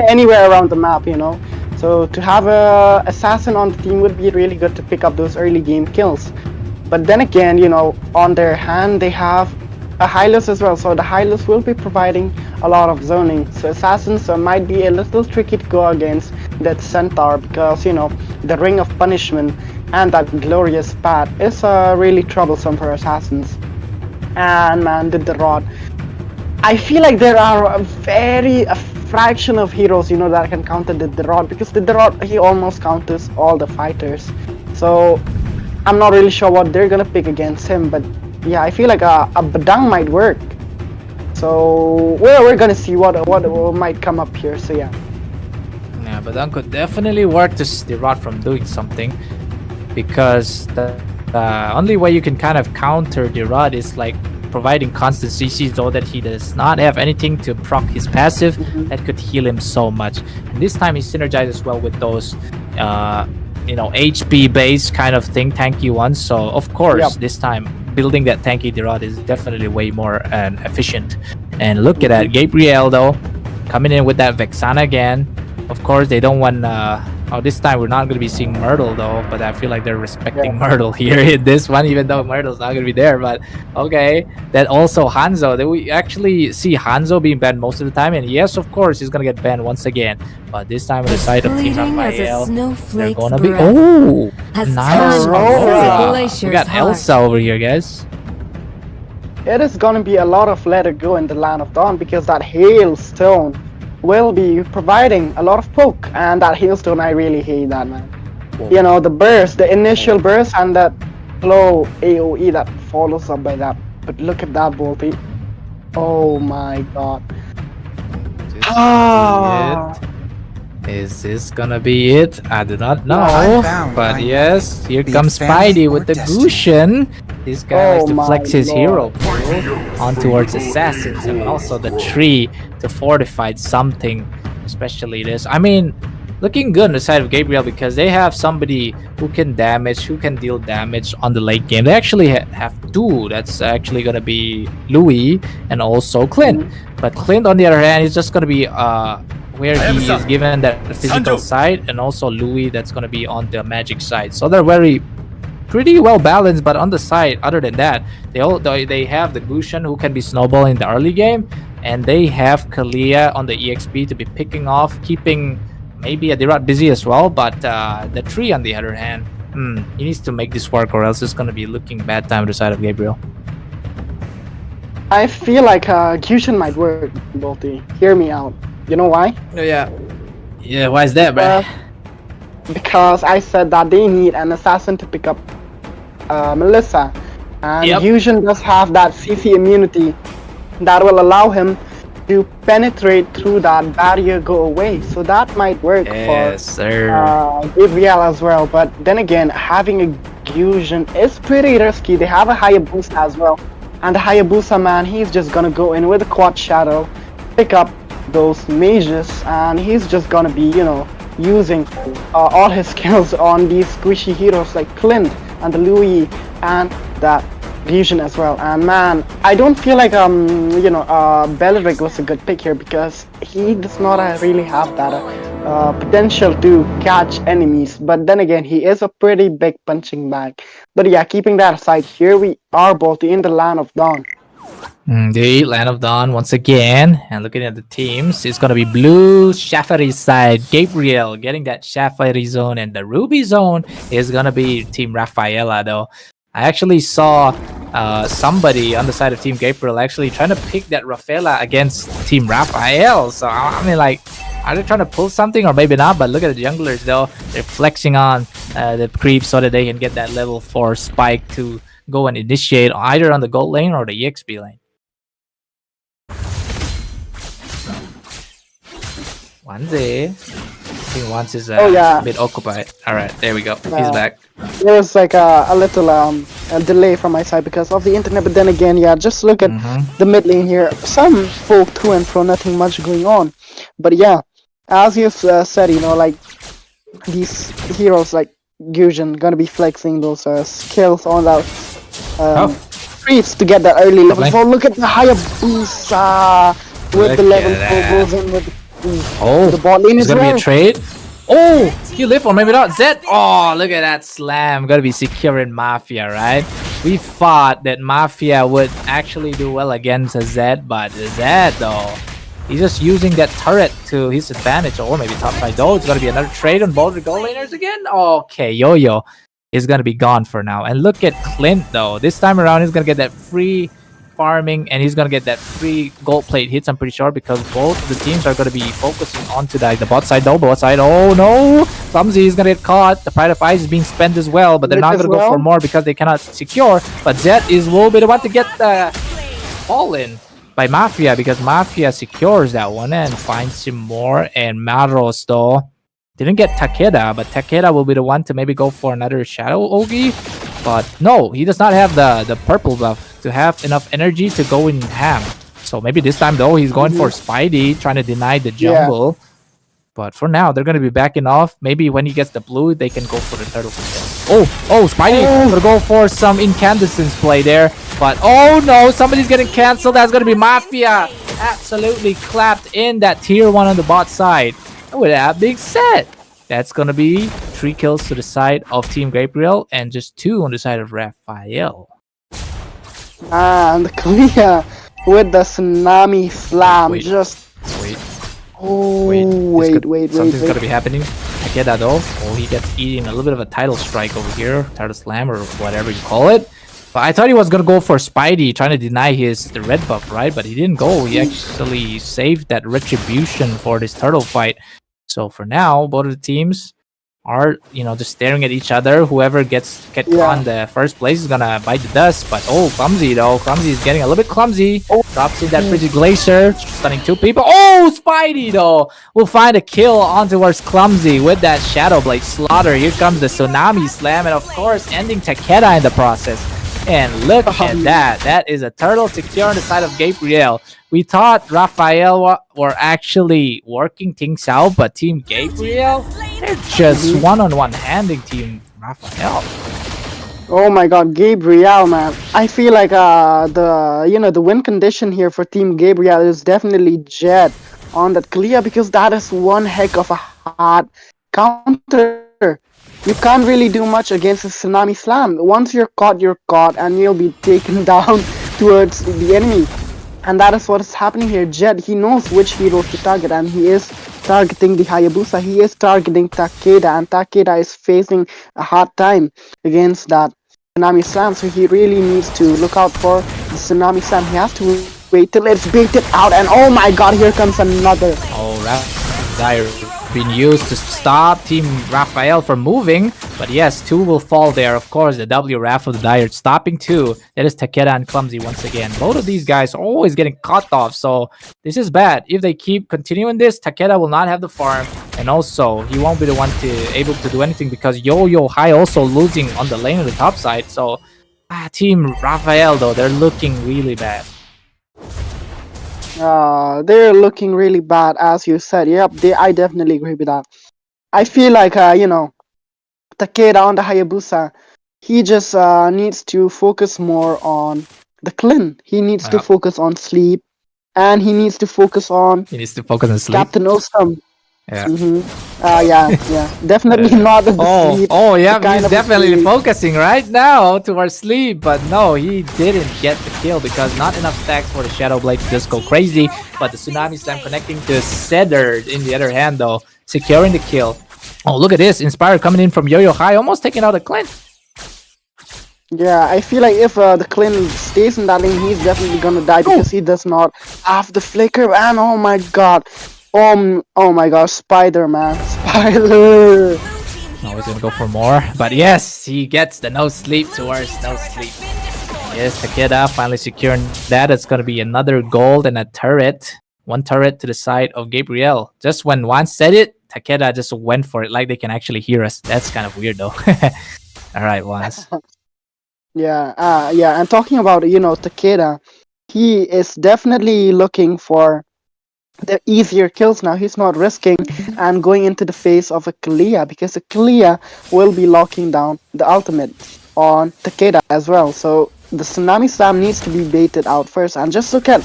anywhere around the map, you know. So to have a assassin on the team would be really good to pick up those early game kills. But then again, you know, on their hand they have a Hylos as well, so the Hylos will be providing a lot of zoning. So assassins might be a little tricky to go against that Centaur, because, you know, the Ring of Punishment and that glorious path is really troublesome for assassins. And man, the Rod, I feel like there are a fraction of heroes, you know, that can counter the Rod, because the Rod, he almost counters all the fighters. So I'm not really sure what they're gonna pick against him, but yeah, I feel like a Badang might work. So we're gonna see what might come up here. So yeah. Yeah, but that could definitely work to Dirod from doing something, because the only way you can kind of counter Dirod is like providing constant CC, so that he does not have anything to proc his passive that could heal him so much. And this time he synergizes well with those you know, HP based kind of thing, tanky ones. So of course, this time building that tanky Dirod is definitely way more efficient. And look at that, Gabriel though, coming in with that Vexana again. Of course, they don't want oh, this time we're not going to be seeing Myrtle though, but I feel like they're respecting Myrtle here in this one, even though Myrtle's not going to be there. But okay, that also Hanzo, that we actually see Hanzo being banned most of the time, and yes, of course, he's going to get banned once again. But this time on the side of Team Fleeting as a Raphael, they're snowflake's going to be breath has nice. turned Aurora. a glacier's We got heart. Elsa over here, guys. It is gonna be a lot of let it go in the Land of Dawn, because that Hailstone will be providing a lot of poke, and that Hailstone, I really hate that, man. You know, the burst, the initial burst, and that slow AoE that follows up by that. But look at that, Bolty. Oh my god. Is this gonna be it? I do not know. I'm bound But by yes, here be it comes family Spidey or with the destiny. Gushin. This guy likes Oh to my flex his lord. hero pool on towards assassins, and also the tree to fortify something, especially this. I mean, looking good on the side of Gabriel, because they have somebody who can damage, who can deal damage on the late game. They actually have two. That's actually gonna be Louis and also Clint. But Clint, on the other hand, is just gonna be where he is given that physical side, and also Louis that's gonna be on the magic side. So they're pretty well balanced. But on the side, other than that, they have the Gushan who can be snowballing in the early game, and they have Kalia on the EXP to be picking off, keeping maybe a Dirot busy as well. But the tree, on the other hand, he needs to make this work, or else it's gonna be looking bad time on the side of Gabriel. I feel like Gushin might work, Bolty. Hear me out. You know why? Yeah, why is that, bro? Because I said that they need an assassin to pick up Melissa, and Gushin does have that CC immunity that will allow him to penetrate through that barrier go away. So that might work for Gabriel as well. But then again, having a Gushin is pretty risky. They have a Hayabusa as well, and the Hayabusa, man, he's just gonna go in with a quad shadow, pick up those mages, and he's just gonna be, you know, using all his skills on these squishy heroes like Clint and the Louis and that Fusion as well. And man, I don't feel like Beleric was a good pick here because he does not really have that potential to catch enemies. But then again, he is a pretty big punching bag. But yeah, keeping that aside, here we are both in the land of dawn. The Land of Dawn once again, and looking at the teams, it's gonna be Blue Shafari side. Gabriel getting that Shafari zone, and the Ruby zone is gonna be Team Rafaela. Though I actually saw somebody on the side of Team Gabriel actually trying to pick that Rafaela against Team Raphael. So I mean, like, are they trying to pull something or maybe not? But look at the junglers though; they're flexing on the creeps so that they can get that level 4 spike to go and initiate either on the gold lane or the EXP lane. Onesie. I think once is a bit occupied. Alright, there we go. He's back. There was like a little a delay from my side because of the internet, but then again, yeah, just look at the mid lane here. Some folk to and fro, nothing much going on. But yeah, as you said, you know, like these heroes like Fusion gonna be flexing those skills on that creeps to get that early level 4. Look at the Hayabusa with the level 4 goes in with the bot lane as well. It's gonna be a trade. Oh, he lived or maybe not. Zed. Oh, look at that slam. Gotta be secure in Mafia, right? We thought that Mafia would actually do well against a Zed, but Zed though, he's just using that turret to his advantage, or maybe top side though. It's gonna be another trade on both the gold laners again. Okay, Yo-Yo is gonna be gone for now. And look at Clint though. This time around, he's gonna get that free farming and he's gonna get that free gold plate hits, I'm pretty sure, because both the teams are gonna be focusing onto the bot side though. Bot side, oh no, Clumsy is gonna get caught. The Pride of Ice is being spent as well, but they're not gonna go for more because they cannot secure. But Zed will be the one to get the fall in by Mafia, because Mafia secures that one and finds him more. And Maros though didn't get Takeda, but Takeda will be the one to maybe go for another Shadow Ogi. But no, he does not have the purple buff to have enough energy to go in ham. So maybe this time though, he's going for Spidey, trying to deny the jungle. Yeah. But for now, they're going to be backing off. Maybe when he gets the blue, they can go for the turtle. Oh, Spidey gonna go for some incandescence play there. But oh no, somebody's getting cancelled. That's going to be Mafia. Absolutely clapped in that tier 1 on the bot side. And with that being said, that's going to be 3 kills to the side of Team Gabriel and just 2 on the side of Raphael. And clear with the tsunami slam. Wait. Wait. Something's going to be happening. I get that though. Oh, he gets eating a little bit of a title strike over here. Title slam or whatever you call it. But I thought he was going to go for Spidey, trying to deny the red buff, right? But he didn't go. He actually saved that retribution for this turtle fight. So for now, both of the teams are, just staring at each other. Whoever gets caught in the first place is gonna bite the dust. But Clumsy though. Clumsy is getting a little bit clumsy. Drops in that frigid glacier, stunning 2 people. Spidey though will find a kill on towards Clumsy with that Shadow Blade slaughter. Here comes the tsunami slam, and of course ending Takeda in the process. And look at that. That is a turtle secure on the side of Gabriel. We thought Raphael were actually working things out, but Team Gabriel, they're just one-on-one handing Team Raphael. Oh my god, Gabriel, man. I feel like the win condition here for Team Gabriel is definitely Jet on that clear, because that is one heck of a hard counter. You can't really do much against a tsunami slam. Once you're caught, and you'll be taken down towards the enemy. And that is what is happening here. Jet, he knows which heroes to target, and he is targeting the Hayabusa. He is targeting Takeda, and Takeda is facing a hard time against that tsunami slam. So he really needs to look out for the tsunami slam. He has to wait till it's baited out, and oh my god, here comes another. Dire being used to stop Team Raphael from moving, but yes, 2 will fall there. Of course, the W Raph of the Dire stopping 2. That is Takeda and Clumsy once again. Both of these guys are always getting cut off, so this is bad. If they keep continuing this, Takeda will not have the farm, and also he won't be the one able to do anything because Yo-Yo High also losing on the lane on the top side. So Team Raphael though, they're looking really bad. They're looking really bad, as you said. Yep, I definitely agree with that. I feel like, Takeda on the Hayabusa he just needs to focus more on the clean. He needs to Yep. focus on sleep, and he needs to focus on He needs to focus on sleep. Captain Awesome. Yeah. Yeah. Definitely not the sleep. Yeah, the kind he's of definitely sleep. focusing right now towards sleep, but no, he didn't get the kill because not enough stacks for the Shadow Blade to just go crazy. But the Tsunami Slam connecting to Cedar in the other hand, though, securing the kill. Oh, look at this. Inspire coming in from Yo-Yo High, almost taking out a Clint. Yeah, I feel like if the Clint stays in that lane, he's definitely gonna die because he does not have the flicker. And oh my god, oh my gosh, Spider-Man, Spider. Oh, he's gonna go for more. But yes, he gets the no sleep towards no sleep. Yes, Takeda finally securing that. It's gonna be another gold and a turret. One turret to the side of Gabriel. Just when Juan said it, Takeda just went for it like they can actually hear us. That's kind of weird though. Alright, Juan. Yeah, and talking about Takeda, he is definitely looking for the easier kills now. He's not risking and going into the face of a Kalia because a Kalia will be locking down the ultimate on Takeda as well. So the Tsunami Slam needs to be baited out first. And just look at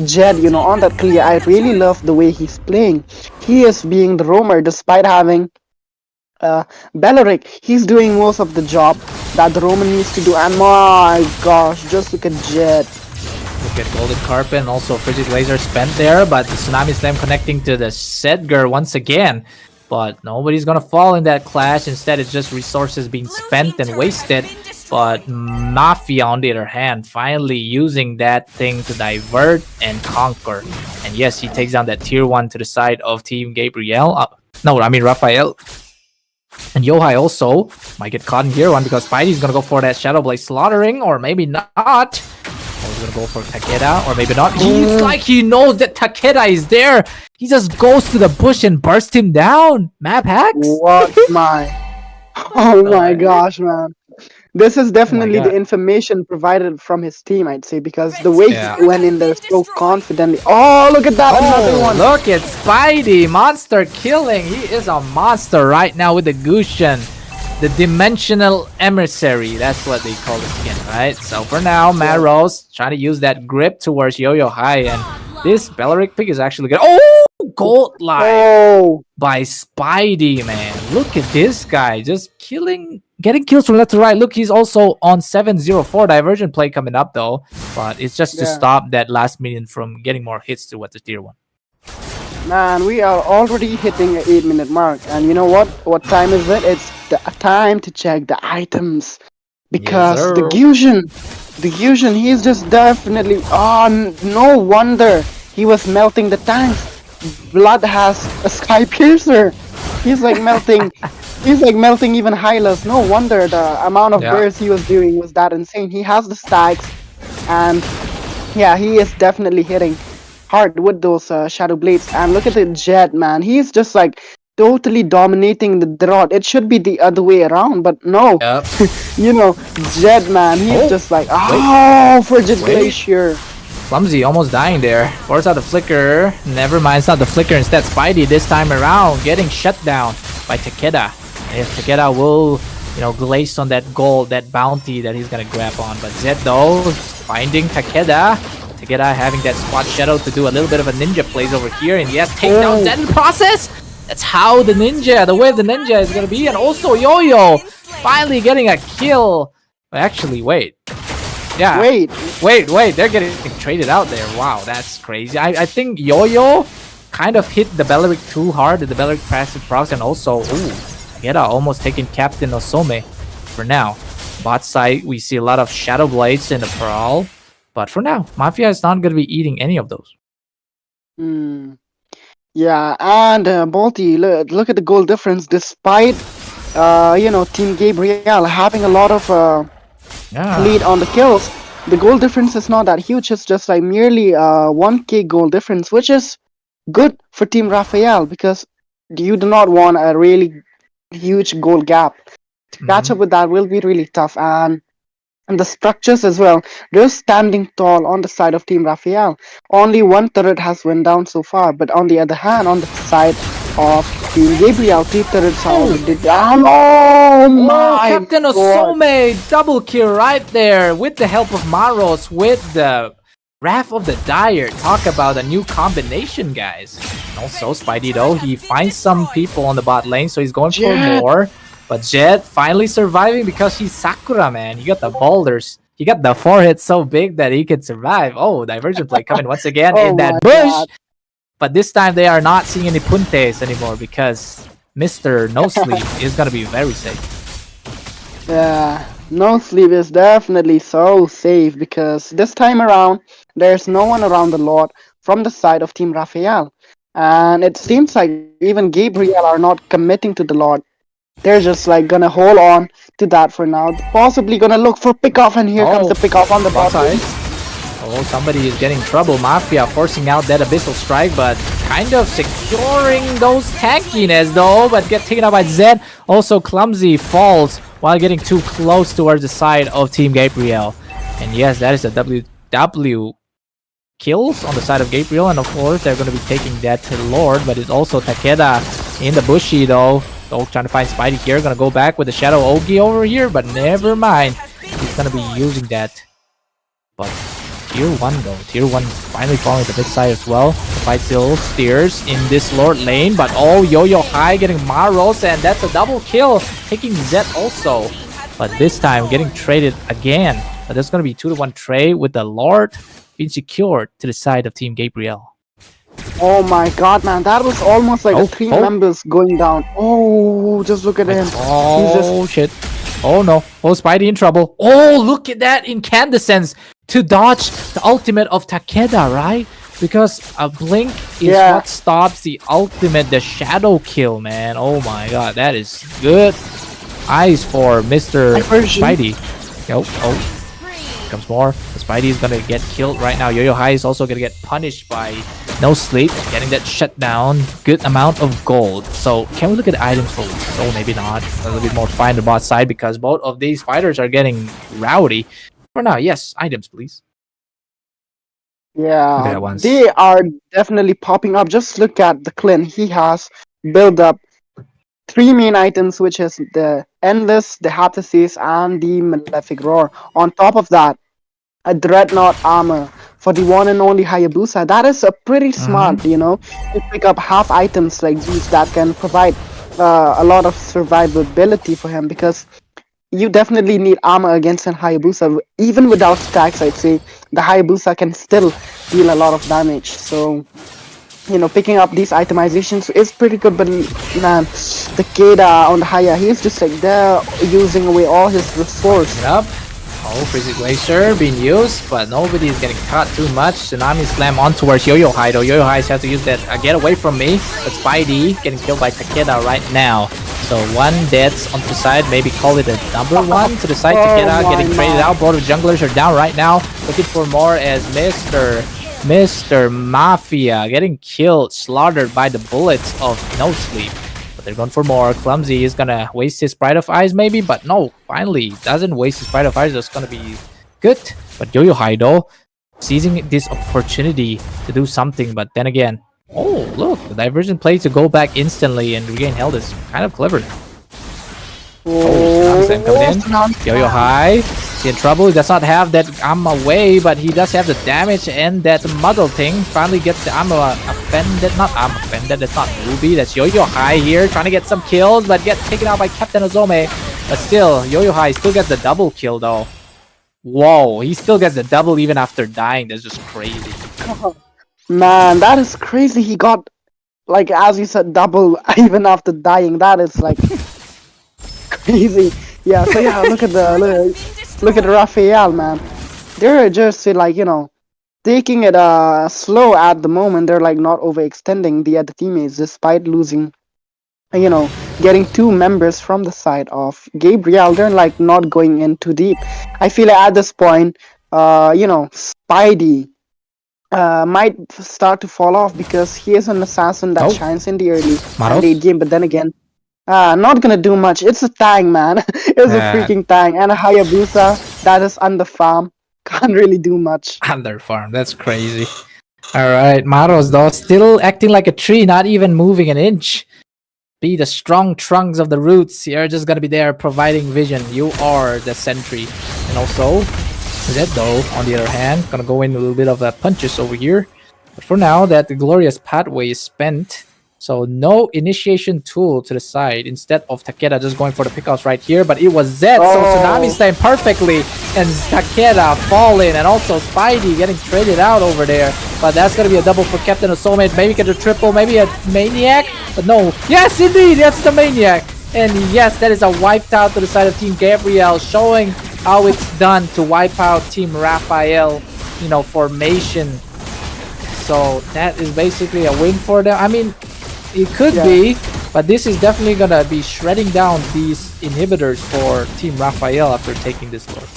Jed, on that Kalia. I really love the way he's playing. He is being the roamer despite having Belleric. He's doing most of the job that the Roman needs to do. And my gosh, just look at Jed. Look at Golden Carpet and also Frigid Laser spent there, but the Tsunami Slam connecting to the Sedgar once again. But nobody's gonna fall in that clash. Instead, it's just resources being spent and wasted. But Mafia, on the other hand, finally using that thing to divert and conquer. And yes, he takes down that tier 1 to the side of Team Gabriel. Raphael. And Yohai also might get caught in tier 1 because Spidey's gonna go for that Shadow Blade slaughtering, or maybe not. Or he's gonna go for Takeda, or maybe not. He's like he knows that Takeda is there. He just goes to the bush and bursts him down. Map hacks? What Oh my gosh, man. This is definitely the information provided from his team, I'd say, because the way he went in there so confidently. Oh, look at that, another one. Look at Spidey, monster killing. He is a monster right now with the Gushin. The Dimensional Emissary, that's what they call the skin, right? So for now, Mad Rose trying to use that grip towards Yo-Yo High, and this Belleric pick is actually good. Oh, Gold Light by Spidey, man. Look at this guy, just getting kills from left to right. Look, he's also on 704 divergent play coming up though, but it's just to stop that last minion from getting more hits towards the tier 1. Man, we are already hitting an 8-minute mark, and you know what? What time is it? It's the time to check the items, because the Gusion, he's just definitely. Oh, no wonder he was melting the tanks. Blood has a Sky Piercer. He's like melting. He's like melting even Hylas. No wonder the amount of bursts he was doing was that insane. He has the stacks, and yeah, he is definitely hitting hard with those Shadow Blades. And look at the Jet, man. He's just like totally dominating the Draught. It should be the other way around, but no. Jet, man, he's just like, Frigid Glacier. Clumsy almost dying there. Force out the flicker. Never mind, it's not the flicker. Instead, Spidey this time around getting shut down by Takeda. And if Takeda will, glaze on that gold, that bounty that he's gonna grab on. But Zed though, finding Takeda. Takeda having that squad shadow to do a little bit of a ninja plays over here. And yes, take down Zed in the process. That's how the way of the ninja is gonna be. And also Yo-Yo finally getting a kill. Actually, wait. Yeah. Wait. They're getting traded out there. Wow, that's crazy. I think Yo-Yo kind of hit the Belleric too hard. The Belleric passive procs, and also, Takeda almost taking Captain Osome for now. Bot side, we see a lot of Shadow Blades in the Brawl. But for now, Mafia is not going to be eating any of those. Yeah, and Balti, look at the goal difference. Despite, Team Gabriel having a lot of lead on the kills, the goal difference is not that huge. It's just like merely 1k goal difference, which is good for Team Raphael because you do not want a really huge goal gap. To catch up with that will be really tough. And the structures as well, they're standing tall on the side of Team Raphael. Only one turret has went down so far, but on the other hand, on the side of Team Gabriel. 3 turrets already down. Oh my Captain god. Osome double kill right there with the help of Maros with the Wrath of the Dire. Talk about a new combination, guys. And also, Spidey though, he finds some people on the bot lane, so he's going for more. But Jet finally surviving because he's Sakura, man. He got the boulders. He got the forehead so big that he can survive. Oh, divergent play coming once again in that bush. God. But this time they are not seeing any puntes anymore because Mr. No Sleep is going to be very safe. Yeah, No Sleep is definitely so safe because this time around, there's no one around the Lord from the side of Team Raphael. And it seems like even Gabriel are not committing to the Lord. They're just like gonna hold on to that for now. Possibly gonna look for pickoff, and here comes the pickoff on the bot side. lane. Oh, somebody is getting trouble. Mafia forcing out that Abyssal Strike, but kind of securing those tankiness though, but get taken out by Zed. Also, Clumsy falls while getting too close towards the side of Team Gabriel. And yes, that is a WW kills on the side of Gabriel, and of course they're going to be taking that to Lord, but it's also Takeda in the bushy though. So trying to find Spidey here, gonna go back with the Shadow Ogi over here, but never mind. He's gonna be using that. But Tier 1 though, Tier 1 finally falling to this side as well. The fight still steers in this Lord lane, but oh, Yo-Yo High getting Maros, and that's a double kill, taking Zed also. But this time getting traded again. But there's gonna be 2-1 trade with the Lord being secured to the side of Team Gabriel. Oh my god, man, that was almost like three members going down. Oh, just look at him. Oh, shit. Oh no. Oh, Spidey in trouble. Oh, look at that incandescence to dodge the ultimate of Takeda, right? Because a blink is what stops the ultimate, the shadow kill, man. Oh my god, that is good. Eyes for Mr. Spidey. Oh. Comes more. The Spidey is gonna get killed right now. Yo-Yo High is also gonna get punished by No Sleep, getting that shut down. Good amount of gold. So can we look at the items for this? Oh, maybe not. A little bit more fine on the bot side because both of these fighters are getting rowdy. For now, yes, items please. Yeah, they are definitely popping up. Just look at the Clint. He has built up 3 main items, which is the Endless, the Haptices, and the Malefic Roar. On top of that, a Dreadnought armor for the one and only Hayabusa. That is a pretty smart, you know, to pick up half items like these that can provide a lot of survivability for him, because you definitely need armor against an Hayabusa. Even without stacks, I'd say the Hayabusa can still deal a lot of damage. So, you know, picking up these itemizations is pretty good, but man, the Keda on the Haya, he's just like there using away all his resource. Yep. Oh, Freezy Glacier being used, but nobody is getting caught too much. Tsunami Slam on towards Yo-Yo High though. Yo-Yo High has to use that get away from me, but Spidey getting killed by Takeda right now. So one deaths on the side, maybe call it a number one to the side. Takeda getting traded out. Both of junglers are down right now. Looking for more as Mr. Mafia getting killed, slaughtered by the bullets of No Sleep. But they're going for more. Clumsy is gonna waste his Pride of Eyes maybe, but no, finally doesn't waste his Pride of Eyes. That's gonna be good. But Yo-Yo Haido seizing this opportunity to do something, but then again, oh look, the divergent play to go back instantly and regain health is kind of clever. Oh, Slam coming in. Yo-Yo High, he's in trouble. He does not have that armor away, but he does have the damage and that muddle thing. Finally gets the armor offended. Not armor offended, that's not Ruby. That's Yo-Yo High here, trying to get some kills, but gets taken out by Captain Ozome. But still, Yo-Yo High still gets the double kill though. Whoa, he still gets the double even after dying. That's just crazy. Man, that is crazy. He got, like, as you said, double even after dying. That is like crazy. Yeah, so yeah, look at Raphael, man. They're just like, you know, taking it slow at the moment. They're like not overextending the other teammates despite losing, you know, getting 2 members from the side of Gabriel. They're like not going in too deep. I feel like at this point, you know, Spidey might start to fall off because he is an assassin that shines in the early and late game, but then again, not gonna do much. It's a Tang, man. It's a freaking Tang, and a Hayabusa that is under farm can't really do much. Under farm, that's crazy. All right, Maros though still acting like a tree, not even moving an inch. Be the strong trunks of the roots. You're just gonna be there providing vision. You are the sentry. And also, Zed though, on the other hand, gonna go in a little bit of punches over here. But for now, that the glorious pathway is spent. So no initiation tool to the side. Instead of Takeda just going for the pickoffs right here. But it was Zed, so Tsunami's time perfectly. And Takeda falling. And also Spidey getting traded out over there. But that's going to be a double for Captain Osome. Maybe get a triple, maybe a Maniac. But no. Yes, indeed. That's the Maniac. And yes, that is a wiped out to the side of Team Gabriel. Showing how it's done to wipe out Team Raphael, formation. So that is basically a win for them. I mean, it could be, but this is definitely gonna be shredding down these inhibitors for Team Raphael after taking this load.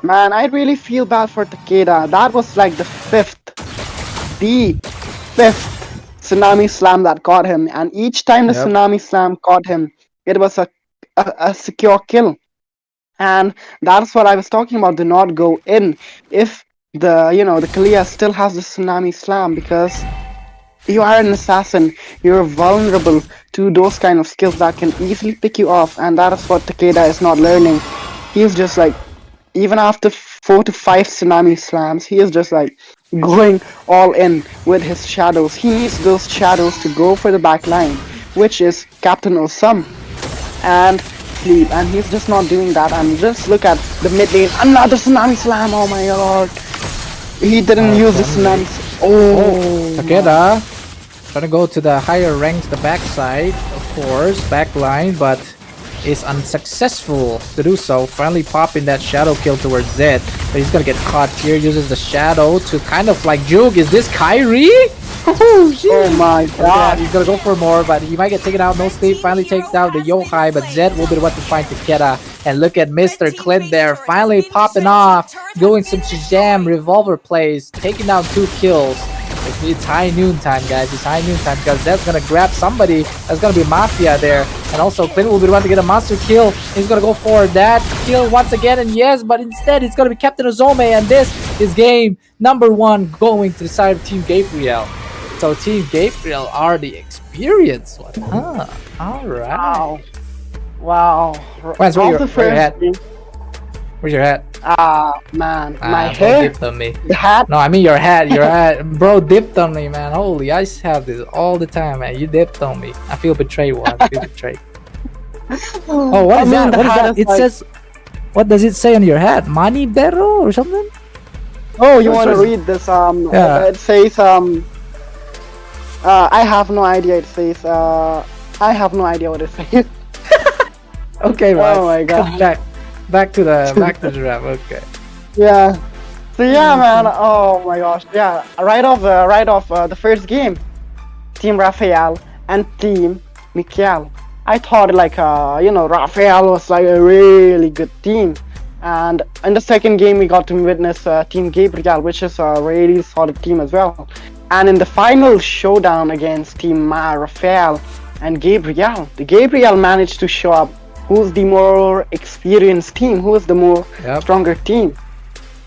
Man, I really feel bad for Takeda. That was like the fifth Tsunami Slam that caught him, and each time the Tsunami Slam caught him, it was a secure kill. And that's what I was talking about, do not go in if the Kalia still has the Tsunami Slam, because you are an assassin, you're vulnerable to those kind of skills that can easily pick you off, and that is what Takeda is not learning. He's just like, even after 4 to 5 Tsunami Slams, he is just like going all in with his shadows. He needs those shadows to go for the back line, which is Captain Osam and Sleep, and he's just not doing that. And just look at the mid lane, another Tsunami Slam, oh my god. He didn't use the Tsunami. Takeda trying to go to the higher ranks, the backside, of course, back line, but is unsuccessful to do so. Finally popping that shadow kill towards Zed, but he's gonna get caught here. Uses the shadow to kind of like juke. Is this Kyrie? Oh, my god. He's gonna go for more, but he might get taken out. No Sleep finally takes down the Yohai, but Zed will be the one to find Takeda. And look at Mr. Clint there, finally popping off, doing some Shazam revolver plays, taking down 2 kills. It's high noon time, guys. It's high noon time because Zed's gonna grab somebody. That's gonna be Mafia there. And also Clint will be the one to get a monster kill. He's gonna go for that kill once again, and yes, but instead it's gonna be Captain Ozome, and this is game number 1 going to the side of Team Gabriel. So Team Gabriel are the experienced one, huh? All right. Wow. Where's your hat? Where's your hat? Man, my hair. Dipped on me. The hat. No, I mean your hat. Your hat, bro, dipped on me, man. Holy, I have this all the time, man. You dipped on me. I feel betrayed. I feel betrayed. Oh, what is that? What is that? It says. What does it say on your hat? Mani Berro or something? Oh, you want to read this? It says I have no idea. It says I have no idea what it says. Okay, right. Oh my god. Back to the rap. Okay. Yeah. So yeah, man. Oh my gosh. Yeah. Right off the first game, Team Raphael and Team Mikael. I thought like Raphael was like a really good team, and in the second game we got to witness Team Gabriel, which is a really solid team as well. And in the final showdown against Team Raphael and Gabriel, the Gabriel managed to show up who's the more experienced team, who is the more stronger team.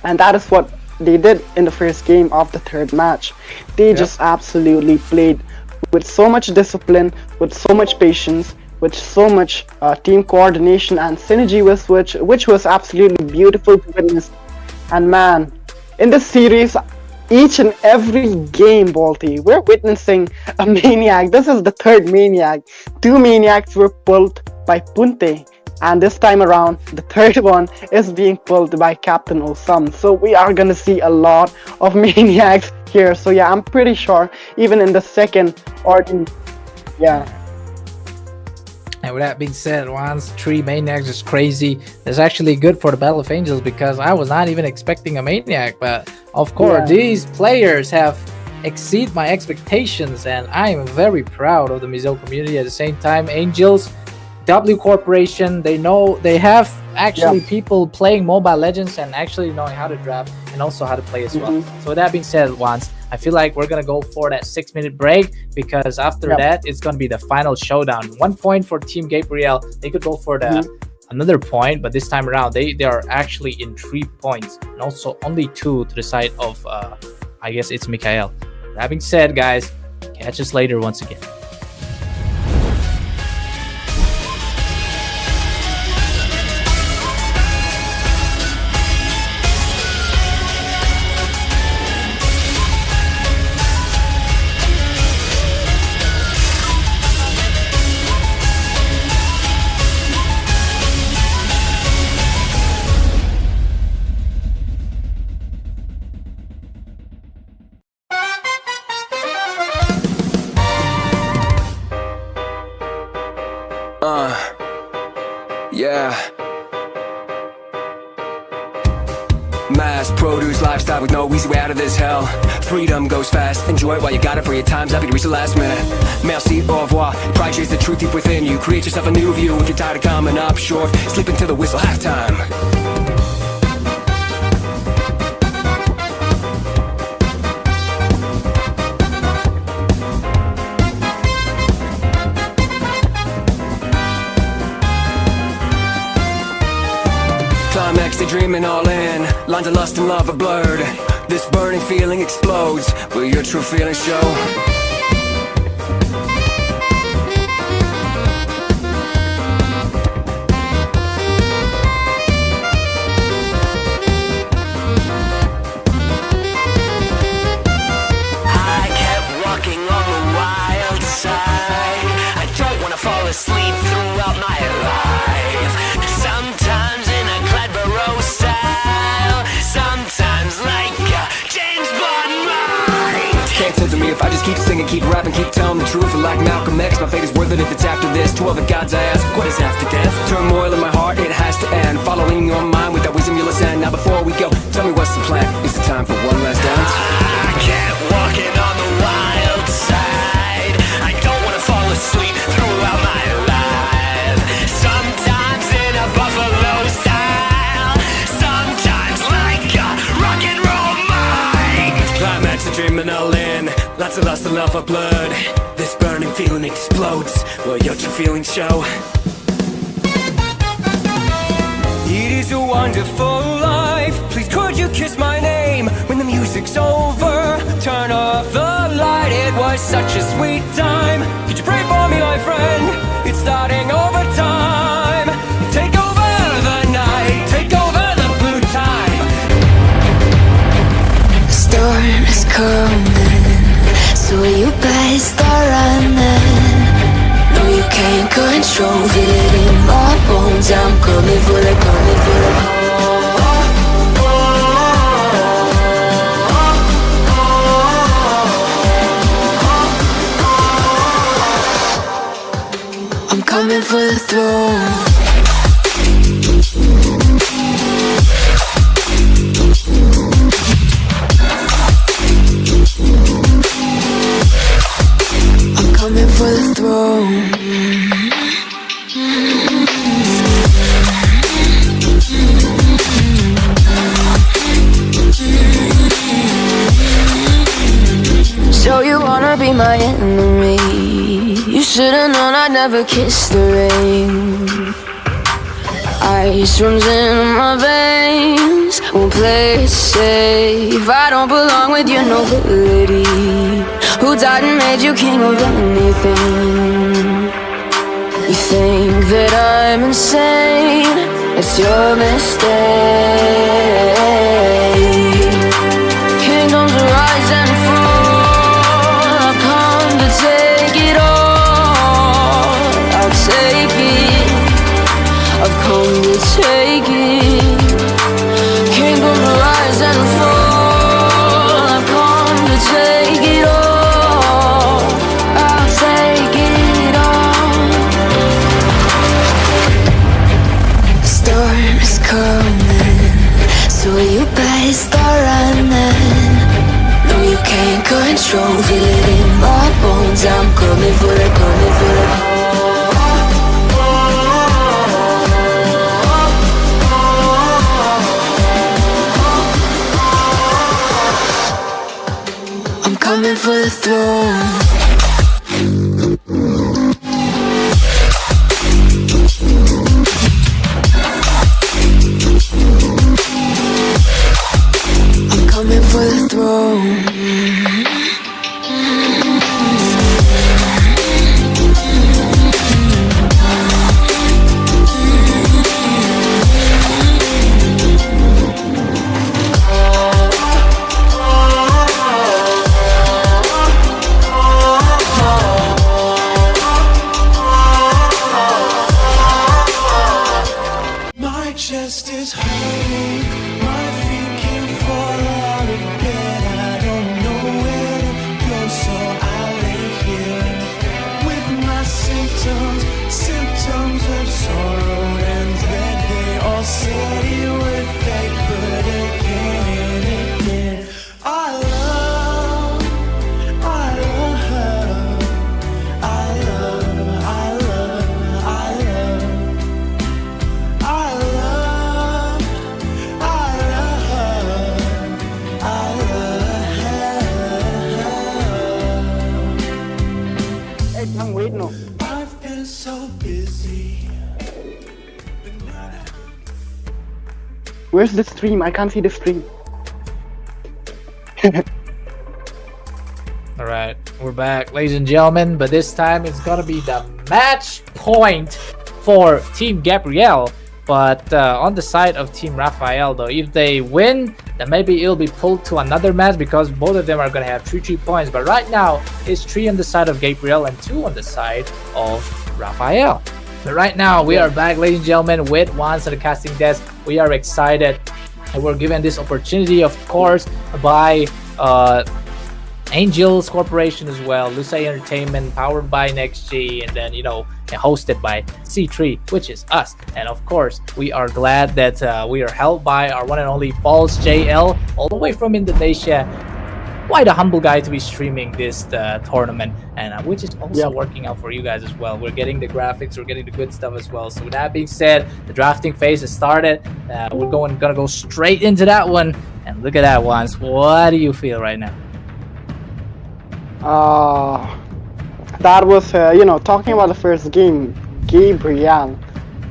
And that is what they did in the first game of the third match. They just absolutely played with so much discipline, with so much patience, with so much team coordination and synergy, which was absolutely beautiful to witness. And man, in this series, each and every game, Balti, we're witnessing a maniac. This is the third maniac. 2 maniacs were pulled by Punte, and this time around the third one is being pulled by Captain Osam. So we are gonna see a lot of maniacs here. So yeah, I'm pretty sure even in the second or And with that being said, once 3 maniacs is crazy. It's actually good for the Battle of Angels because I was not even expecting a maniac, but of course these players have exceed my expectations, and I am very proud of the Mizo community. At the same time, Angels W Corporation, they have actually people playing Mobile Legends and actually knowing how to draft and also how to play as well. So with that being said, once I feel like we're gonna go for that 6-minute break, because after that it's gonna be the final showdown. 1 point for Team Gabriel. They could go for the another point, but this time around they are actually in 3 points, and also only 2 to the side of I guess it's Mikhail. That being said, guys, catch us later once again. Yeah. Mass produce lifestyle with no easy way out of this hell. Freedom goes fast, enjoy it while you got it, for your time's up, you can reach the last minute. Merci, au revoir, pride chase the truth deep within you. Create yourself a new view if you're tired of coming up short. Sleep until the whistle halftime. Climax, they dreaming all in. Lines of lust and love are blurred. This burning feeling explodes. Will your true feelings show? I kept walking on the wild side. I don't wanna fall asleep throughout my life. Sometimes in a Gladborough style, sometimes like a James Bond mind. Can't censor me if I just keep singing, keep rapping, keep telling the truth. And like Malcolm X, my fate is worth it if it's after this. To all the gods I ask, what is after death? Turmoil in my heart, it has to end. Following your mind with that wisdom you'll ascend. Now before we go, tell me what's the plan? Is it time for one last dance? I kept walking on the wild side. I don't wanna fall asleep throughout my life. Sometimes in a buffalo style, sometimes like a rock and roll mind. Climax, the dreaming all in. Lots of lust and love for blood. This burning feeling explodes. Will your true feelings show? It is a wonderful life. Please could you kiss my name when the music's over? Turn off the light. It was such a sweet time. Could you pray for me, my friend? It's starting over time. Take over the night. Take over the blue time. The storm is coming, so you better start running. No, you can't control, feel it in my bones. I'm coming for the, coming for the. I'm coming for the throne. I'm coming for the throne. So you wanna be my enemy? You should've known I'd never kiss the rain. Ice runs in my veins, won't play it safe. I don't belong with your nobility. Who died and made you king of anything? You think that I'm insane? It's your mistake. Kingdoms rise and fall. I've come to take it all. I'll take it. I've come to take it. Kingdoms rise and fall. I've come to take it all. I'll take it all. The storm is coming, so you better start running. No, you can't control, feel it in my bones. I'm coming for the, coming for the. I'm coming for the throne. for the throne. My chest is hurting, my feet can't fall out of bed. I don't know where to go, so I lay here with my symptoms of sorrow and dread. They all said it would fade, but again and again, I love, I love, I love, I love, I love. I love, I love, I love. Hey, Tang, wait, no. I've been so busy. Where's the stream? I can't see the stream. All right, we're back, ladies and gentlemen. But this time it's gonna be the match point for Team Gabriel. But on the side of Team Raphael, though, if they win, then maybe it'll be pulled to another match because both of them are gonna have 3 points. But right now, it's 3 on the side of Gabriel and 2 on the side of Raphael. But right now, we are back, ladies and gentlemen, with Juan at the casting desk. We are excited, and we're given this opportunity, of course, by Angels Corporation as well, Lucay Entertainment, powered by NextG, and then, you know, hosted by C3, which is us. And of course, we are glad that we are helped by our one and only Balls JL, all the way from Indonesia. Quite a humble guy to be streaming this tournament, and which is also working out for you guys as well. We're getting the graphics, we're getting the good stuff as well. So with that being said, the drafting phase has started. We're gonna go straight into that one, and look at that, Juans. What do you feel right now? That was, you know, talking about the first game, Gabriel.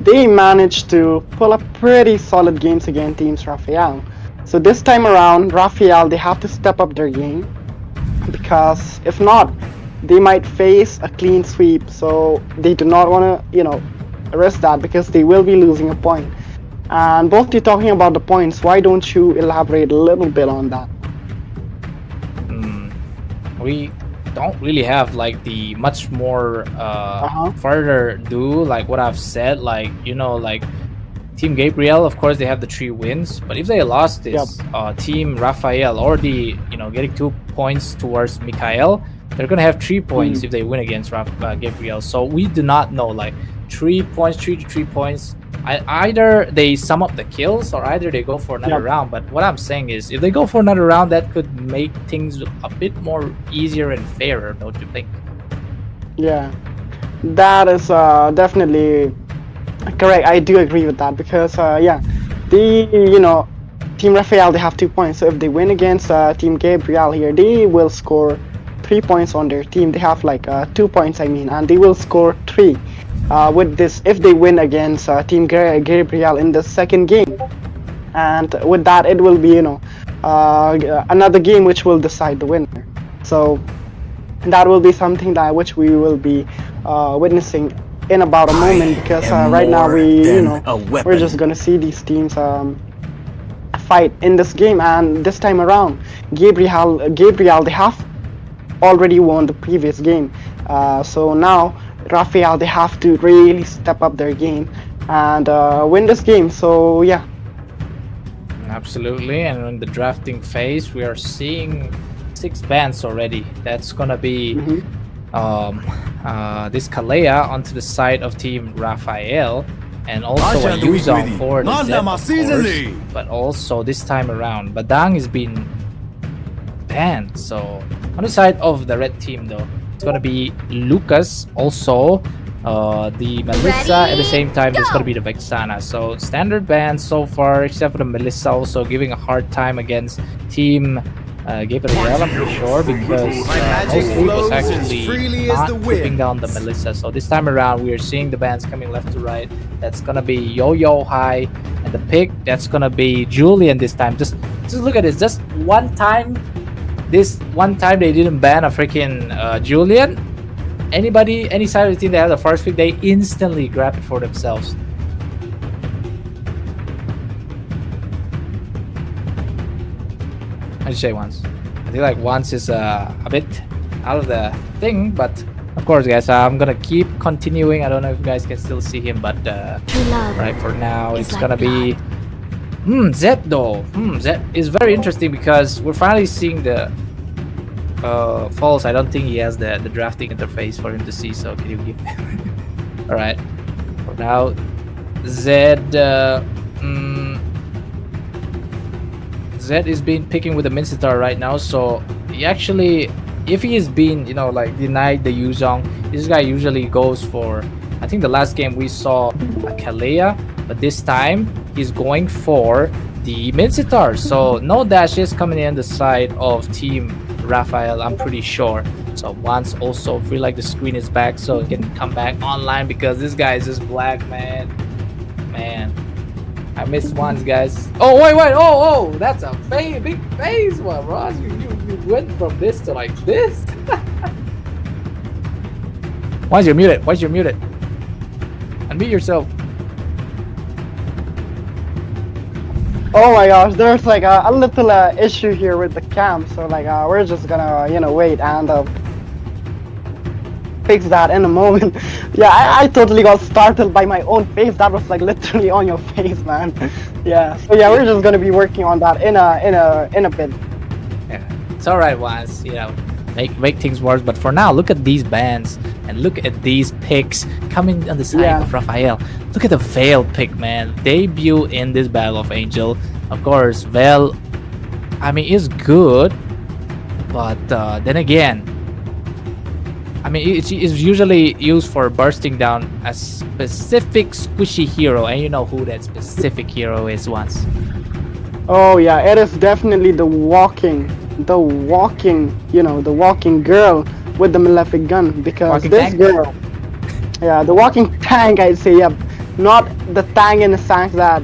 They managed to pull up pretty solid games against Teams Raphael. So this time around, Raphael, they have to step up their game, because if not, they might face a clean sweep. So they do not want to, you know, risk that, because they will be losing a point. And both you talking about the points, why don't you elaborate a little bit on that? We don't really have like the much more further do like what I've said, like, you know, like Team Gabriel, of course they have the 3 wins, but if they lost this, Team Raphael already, you know, getting 2 points towards Mikhail, they're gonna have 3 points if they win against Gabriel. So we do not know, like 3 points, 3 to 3 points. Either they sum up the kills or either they go for another round. But what I'm saying is, if they go for another round, that could make things a bit more easier and fairer, don't you think? Yeah, that is definitely correct. I do agree with that, because you know, Team Raphael, they have 2 points. So if they win against Team Gabriel here, they will score 3 points on their team. They have like 2 points, I mean, and they will score 3. With this, if they win against Team Gabriel in the second game, and with that, it will be, you know, another game which will decide the winner. So that will be something that which we will be witnessing in about a moment, because right now we're just gonna see these teams fight in this game. And this time around, Gabriel, they have already won the previous game, so now Raphael, they have to really step up their game and win this game. So yeah, absolutely. And in the drafting phase, we are seeing 6 bans already. That's gonna be this Kalea onto the side of Team Raphael, and also a Yuzong for the Zed, of course, but also this time around Badang is being banned. So on the side of the red team, though, it's gonna be Lucas, also the Melissa. At the same time, there's gonna be the Vexana. So standard bans so far, except for the Melissa also giving a hard time against Team Gabriel, I'm pretty sure, because mostly was actually not keeping down the Melissa. So this time around, we are seeing the bans coming left to right. That's gonna be Yo-Yo High, and the pick, that's gonna be Julian this time. Just just look at this. Just one time, this one time they didn't ban a freaking Julian. Anybody, any side of the team that had the first pick, they instantly grab it for themselves. I'd say once. I think like once is a bit out of the thing, but of course, guys, I'm gonna keep continuing. I don't know if you guys can still see him, but right for now, it's gonna be Zed though. Zed is very interesting because we're finally seeing the false. I don't think he has the drafting interface for him to see. So can you give me? All right. For now, Zed. Zed is being picking with the Mincetar right now, so he actually, if he is being, you know, like denied the Yuzong, this guy usually goes for, I think the last game we saw a Kalea, but this time he's going for the Mincetar. So no dashes coming in the side of Team Raphael, I'm pretty sure. So once also feel like the screen is back, so he can come back online because this guy is just black, man. I missed once, guys. Oh wait, oh, that's a big phase one, Ross. You went from this to like this. Why is you muted? Unmute yourself. Oh my gosh, there's like a little issue here with the cam, so like we're just gonna wait and fix that in a moment. Yeah, I totally got startled by my own face. That was like literally on your face, man. Yeah. So yeah, we're just gonna be working on that in a bit. Yeah, it's all right, once make things worse. But for now, look at these bans and look at these picks coming on the side of Raphael. Look at the Veil pick, man. Debut in this Battle of Angel. Of course, Veil, I mean, is good, but then again, I mean, it's usually used for bursting down a specific squishy hero, and you know who that specific hero is, once. Oh yeah, it is definitely the walking girl with the malefic gun, because walking this tank? girl, yeah, the walking tank, I'd say, yeah, not the tank in the sense that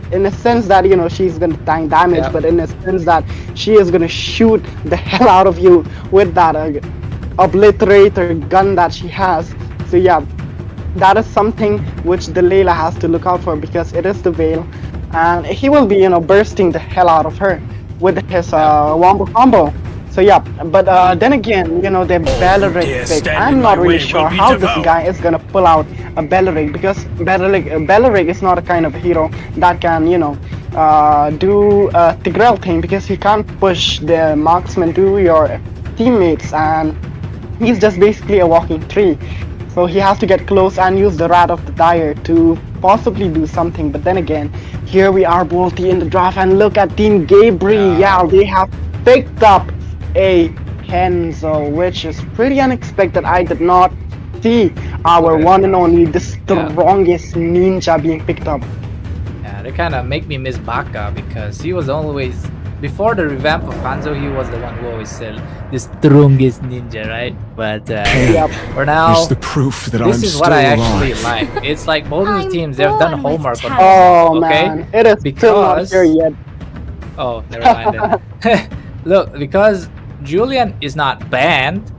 she's gonna tank damage, but in the sense that she is gonna shoot the hell out of you with that obliterator gun that she has. So yeah, that is something which the Layla has to look out for, because it is the Veil, and he will be bursting the hell out of her with his wombo combo. So yeah, but then again, the Belleric pick, I'm not really sure how this guy is gonna pull out a Belleric, because Belleric is not a kind of hero that can do a Tigrel thing, because he can't push the marksman to your teammates, and he's just basically a walking tree. So he has to get close and use the Rat of the Dire to possibly do something. But then again, here we are, Bolty in the draft, and look at Team Gabriel. They have picked up a Kenzo, which is pretty unexpected. I did not see our one and only, the strongest ninja being picked up. Yeah, they kind of make me miss Baka, because he was always, before the revamp of Hanzo, he was the one who always said the strongest ninja, right? But for now, is the proof that this I'm is what I actually alive. like. It's like both of the teams, they've done homework on this. Oh Okay? man, it is still not here yet. Oh, never mind then. Look, because Julian is not banned,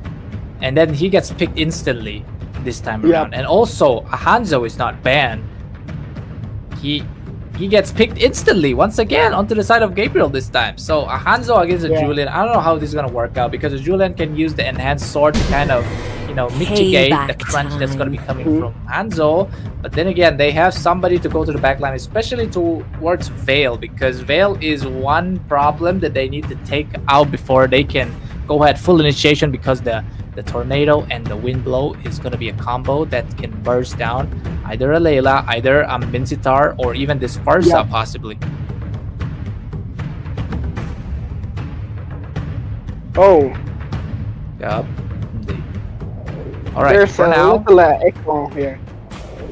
and then he gets picked instantly this time around. And also, Hanzo is not banned. He gets picked instantly once again onto the side of Gabriel this time. So a Hanzo against a Julian, I don't know how this is gonna work out, because a Julian can use the enhanced sword to kind of mitigate the crunch that's gonna be coming from Hanzo. But then again, they have somebody to go to the backline, especially towards Veil, because Veil is one problem that they need to take out before they can go ahead full initiation, because the tornado and the wind blow is going to be a combo that can burst down either a Layla, either a Mincetar, or even this Farsa possibly. Oh. Yup. All right. There's for a now, little echo here.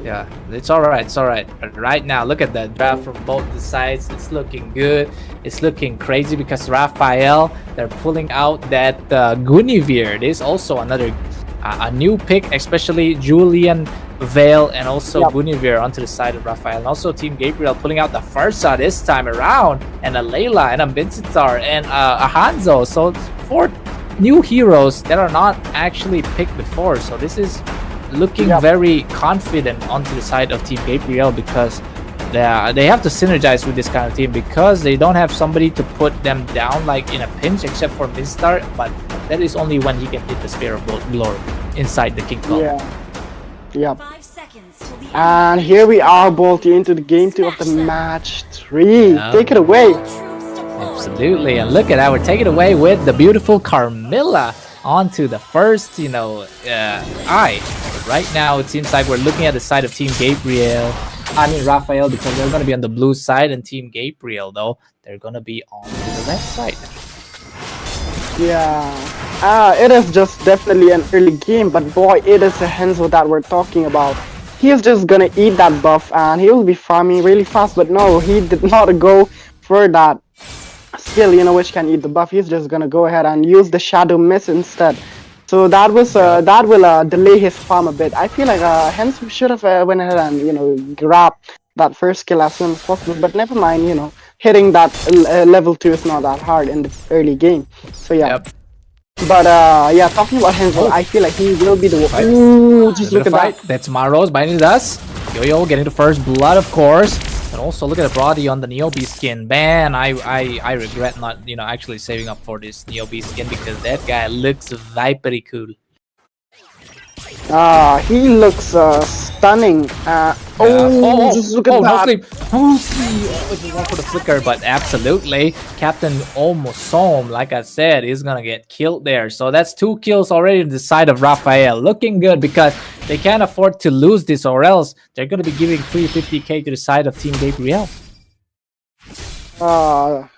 yeah, it's all right. It's all right. But right now, look at the draft from both the sides. It's looking good. It's looking crazy, because Raphael, they're pulling out that Guinevere. There's also another a new pick, especially Julian Vale and also Guinevere onto the side of Raphael. And also Team Gabriel pulling out the Farsa this time around. And a Layla and a Binsitar and a Hanzo. So 4 new heroes that are not actually picked before. So this is looking very confident onto the side of Team Gabriel because they have to synergize with this kind of team because they don't have somebody to put them down like in a pinch except for Minstar, but that is only when he can hit the Spear of Glory inside the kickoff. Yeah. And here we are, Bolty, into the game 2 of the match 3. Take it away. Absolutely, and look at that, we're taking it away with the beautiful Carmilla onto the first, eye. But right now, it seems like we're looking at the side of Team Raphael, because they're going to be on the blue side, and Team Gabriel, though, they're going to be on the red side. Yeah, it is just definitely an early game, but boy, it is a Hanzo that we're talking about. He is just gonna eat that buff and he will be farming really fast, but no, he did not go for that skill, which can eat the buff. He's just gonna go ahead and use the Shadow Miss instead. So that was that will delay his farm a bit. I feel like Hanzo should have went ahead and grabbed that first kill as soon as possible, but never mind, hitting that level 2 is not that hard in the early game. So yeah. But talking about Hanzo, I feel like he will be the one. Ooh, just look at that. That's Maros binding us. Yo-Yo getting the first blood, of course. And also look at the Brody on the Neobe skin. Man, I regret not, actually saving up for this Neobe skin because that guy looks very cool. He looks stunning. Just look at that. No sleep. One for the flicker, but absolutely. Captain almost saw him. Like I said, he's gonna get killed there. So that's 2 kills already on the side of Raphael. Looking good because they can't afford to lose this, or else they're gonna be giving free 50k to the side of Team Gabriel.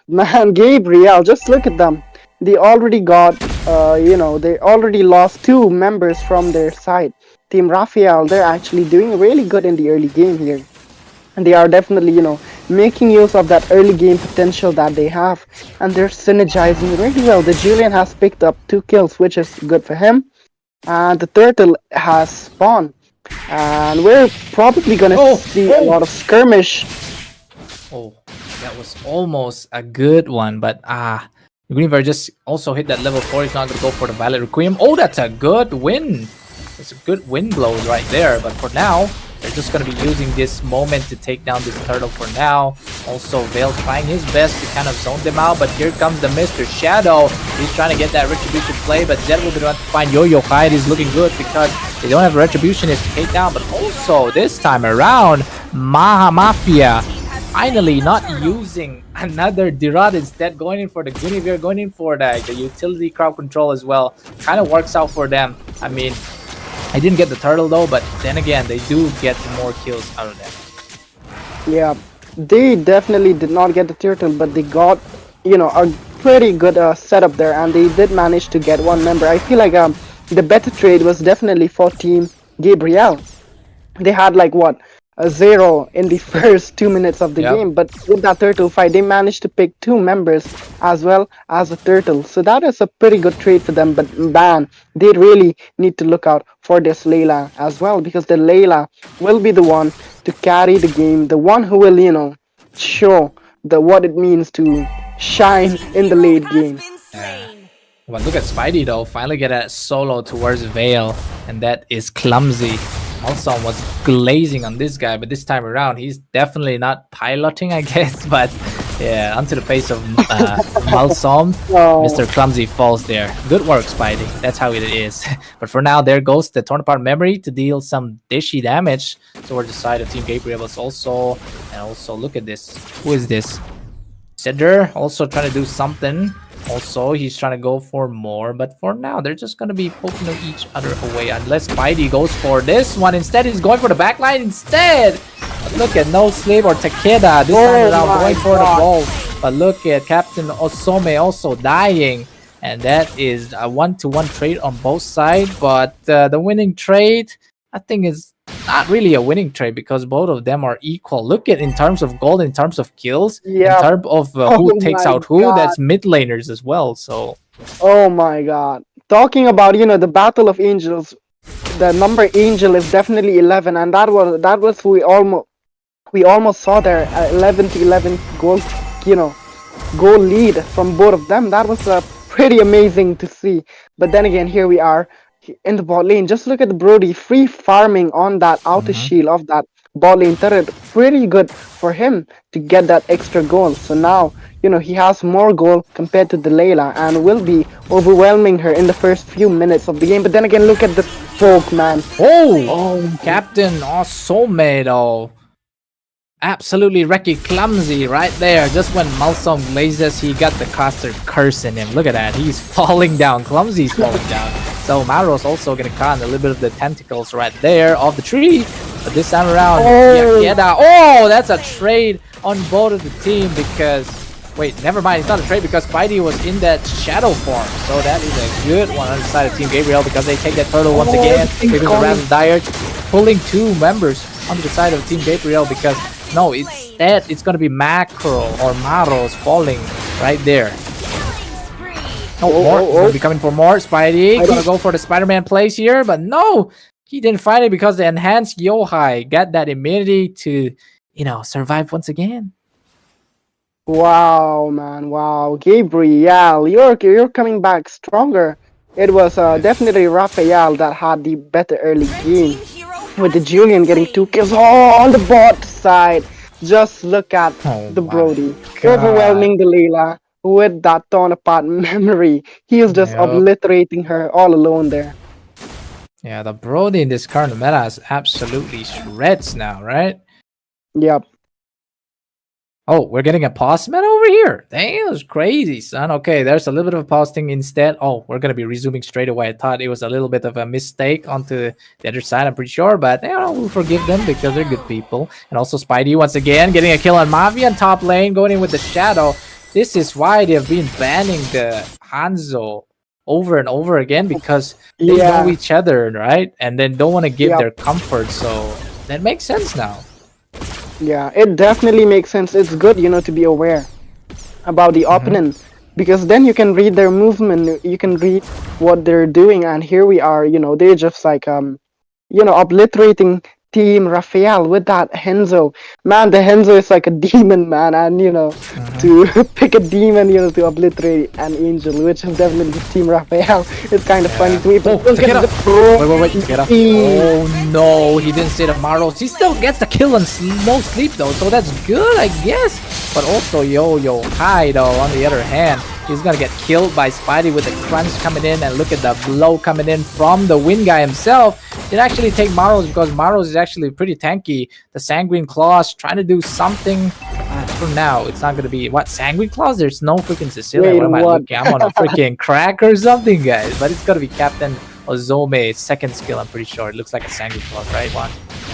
Man, Gabriel, just look at them. They already got, they already lost 2 members from their side. Team Raphael, they're actually doing really good in the early game here. And they are definitely, making use of that early game potential that they have. And they're synergizing really well. The Julian has picked up 2 kills, which is good for him. And the Turtle has spawned. And we're probably going to see a lot of skirmish. Oh, that was almost a good one, but Guinevere just also hit that level 4. He's not going to go for the Violet Requiem. Oh, that's a good win. It's a good wind blow right there. But for now, they're just going to be using this moment to take down this turtle for now. Also, Vale trying his best to kind of zone them out. But here comes the Mr. Shadow. He's trying to get that Retribution play. But Zed will be trying to find Yo-Yo Hide. Is looking good because they don't have a Retributionist to take down. But also, this time around, Maha Mafia finally not using another Dirad, instead going in for the Guinevere, going in for the utility crowd control as well. Kind of works out for them. I mean, I didn't get the turtle though, but then again, they do get more kills out of that. Yeah, they definitely did not get the turtle, but they got, a pretty good setup there, and they did manage to get 1 member. I feel like the better trade was definitely for Team Gabriel. They had like what? A 0 in the first 2 minutes of the game, but with that turtle fight, they managed to pick 2 members as well as a turtle. So that is a pretty good trade for them. But man, they really need to look out for this Layla as well, because the Layla will be the one to carry the game, the one who will, show what it means to shine in the late game. Well, look at Spidey though, finally get a solo towards Vale, and that is clumsy. Malsom was glazing on this guy, but this time around, he's definitely not piloting, I guess. But yeah, onto the face of Malsom, Mr. Clumsy falls there. Good work, Spidey. That's how it is. But for now, there goes the torn apart memory to deal some dishy damage towards the side of Team Gabriel. Also, and also look at this. Who is this? Cedar also trying to do something. Also, he's trying to go for more, but for now, they're just going to be poking each other away unless Spidey goes for this one. Instead, he's going for the backline instead. But look at No Slave or Takeda this time around going for the ball. But look at Captain Osome also dying. And that is a 1-to-1 trade on both sides. But the winning trade, I think, is not really a winning trade because both of them are equal. Look at in terms of gold, in terms of kills, in terms of who takes out who. That's mid laners as well. So, oh my god! Talking about the Battle of Angels, the number Angel is definitely 11, and that was we almost saw their 11 to 11 goal, goal lead from both of them. That was pretty amazing to see. But then again, here we are in the bot lane. Just look at the Brody free farming on that outer shield of that bot lane turret. Pretty good for him to get that extra goal. So now, he has more goal compared to the Layla and will be overwhelming her in the first few minutes of the game. But then again, look at the poke, man. Oh, Captain Osome, though. Absolutely wrecky clumsy right there. Just when Malsong blazes, he got the caster curse in him. Look at that. He's falling down. Clumsy's falling down. So Maro's also gonna con a little bit of the tentacles right there of the tree. But this time around, that's a trade on both of the team because... Wait, never mind. It's not a trade because Spidey was in that shadow form. So that is a good one on the side of Team Gabriel because they take that turtle once again. Because of Random Dire pulling 2 members onto the side of Team Gabriel because no, instead it's gonna be Macro or Maros falling right there. Gonna be coming for more. Spidey gonna go for the Spider-Man plays here, but no, he didn't find it because the enhanced Yohai got that immunity to, survive once again. Wow, man! Wow, Gabriel, you're coming back stronger. It was definitely Raphael that had the better early game, with the Julian getting 2 kills. On the bot side. Just look at the Brody overwhelming the Layla with that torn apart memory. He is just obliterating her all alone there. Yeah, the Brody in this current meta is absolutely shreds now, right? Yep. Oh, we're getting a pause meta over here. Damn, that's crazy, son. Okay, there's a little bit of a pause thing instead. Oh, we're going to be resuming straight away. I thought it was a little bit of a mistake onto the other side, I'm pretty sure. But, we'll forgive them because they're good people. And also Spidey, once again, getting a kill on Mafia in top lane, going in with the Shadow. This is why they've been banning the Hanzo over and over again because they know each other, right? And then don't want to give their comfort. So that makes sense now. Yeah, it definitely makes sense. It's good, to be aware about the opponent because then you can read their movement, you can read what they're doing, and here we are, they're just like obliterating Team Raphael with that Henzo. Man, the Henzo is like a demon, man, and to pick a demon, to obliterate an angel, which is definitely Team Raphael. It's kind of funny to me. But wait, Takeda. Oh no, he didn't say the Maros. He still gets the kill on no sleep though, so that's good, I guess. But also Yohai though, on the other hand, he's gonna get killed by Spidey with the crunch coming in, and look at the blow coming in from the Wind guy himself. It actually take Maros because Maros is actually pretty tanky. The Sanguine Claws trying to do something. For now, it's not gonna be what Sanguine Claws. There's no freaking Cecilia. What am I looking? I'm on a freaking crack or something, guys. But it's gonna be Captain Ozome's second skill. I'm pretty sure it looks like a Sanguine Claws, right? One.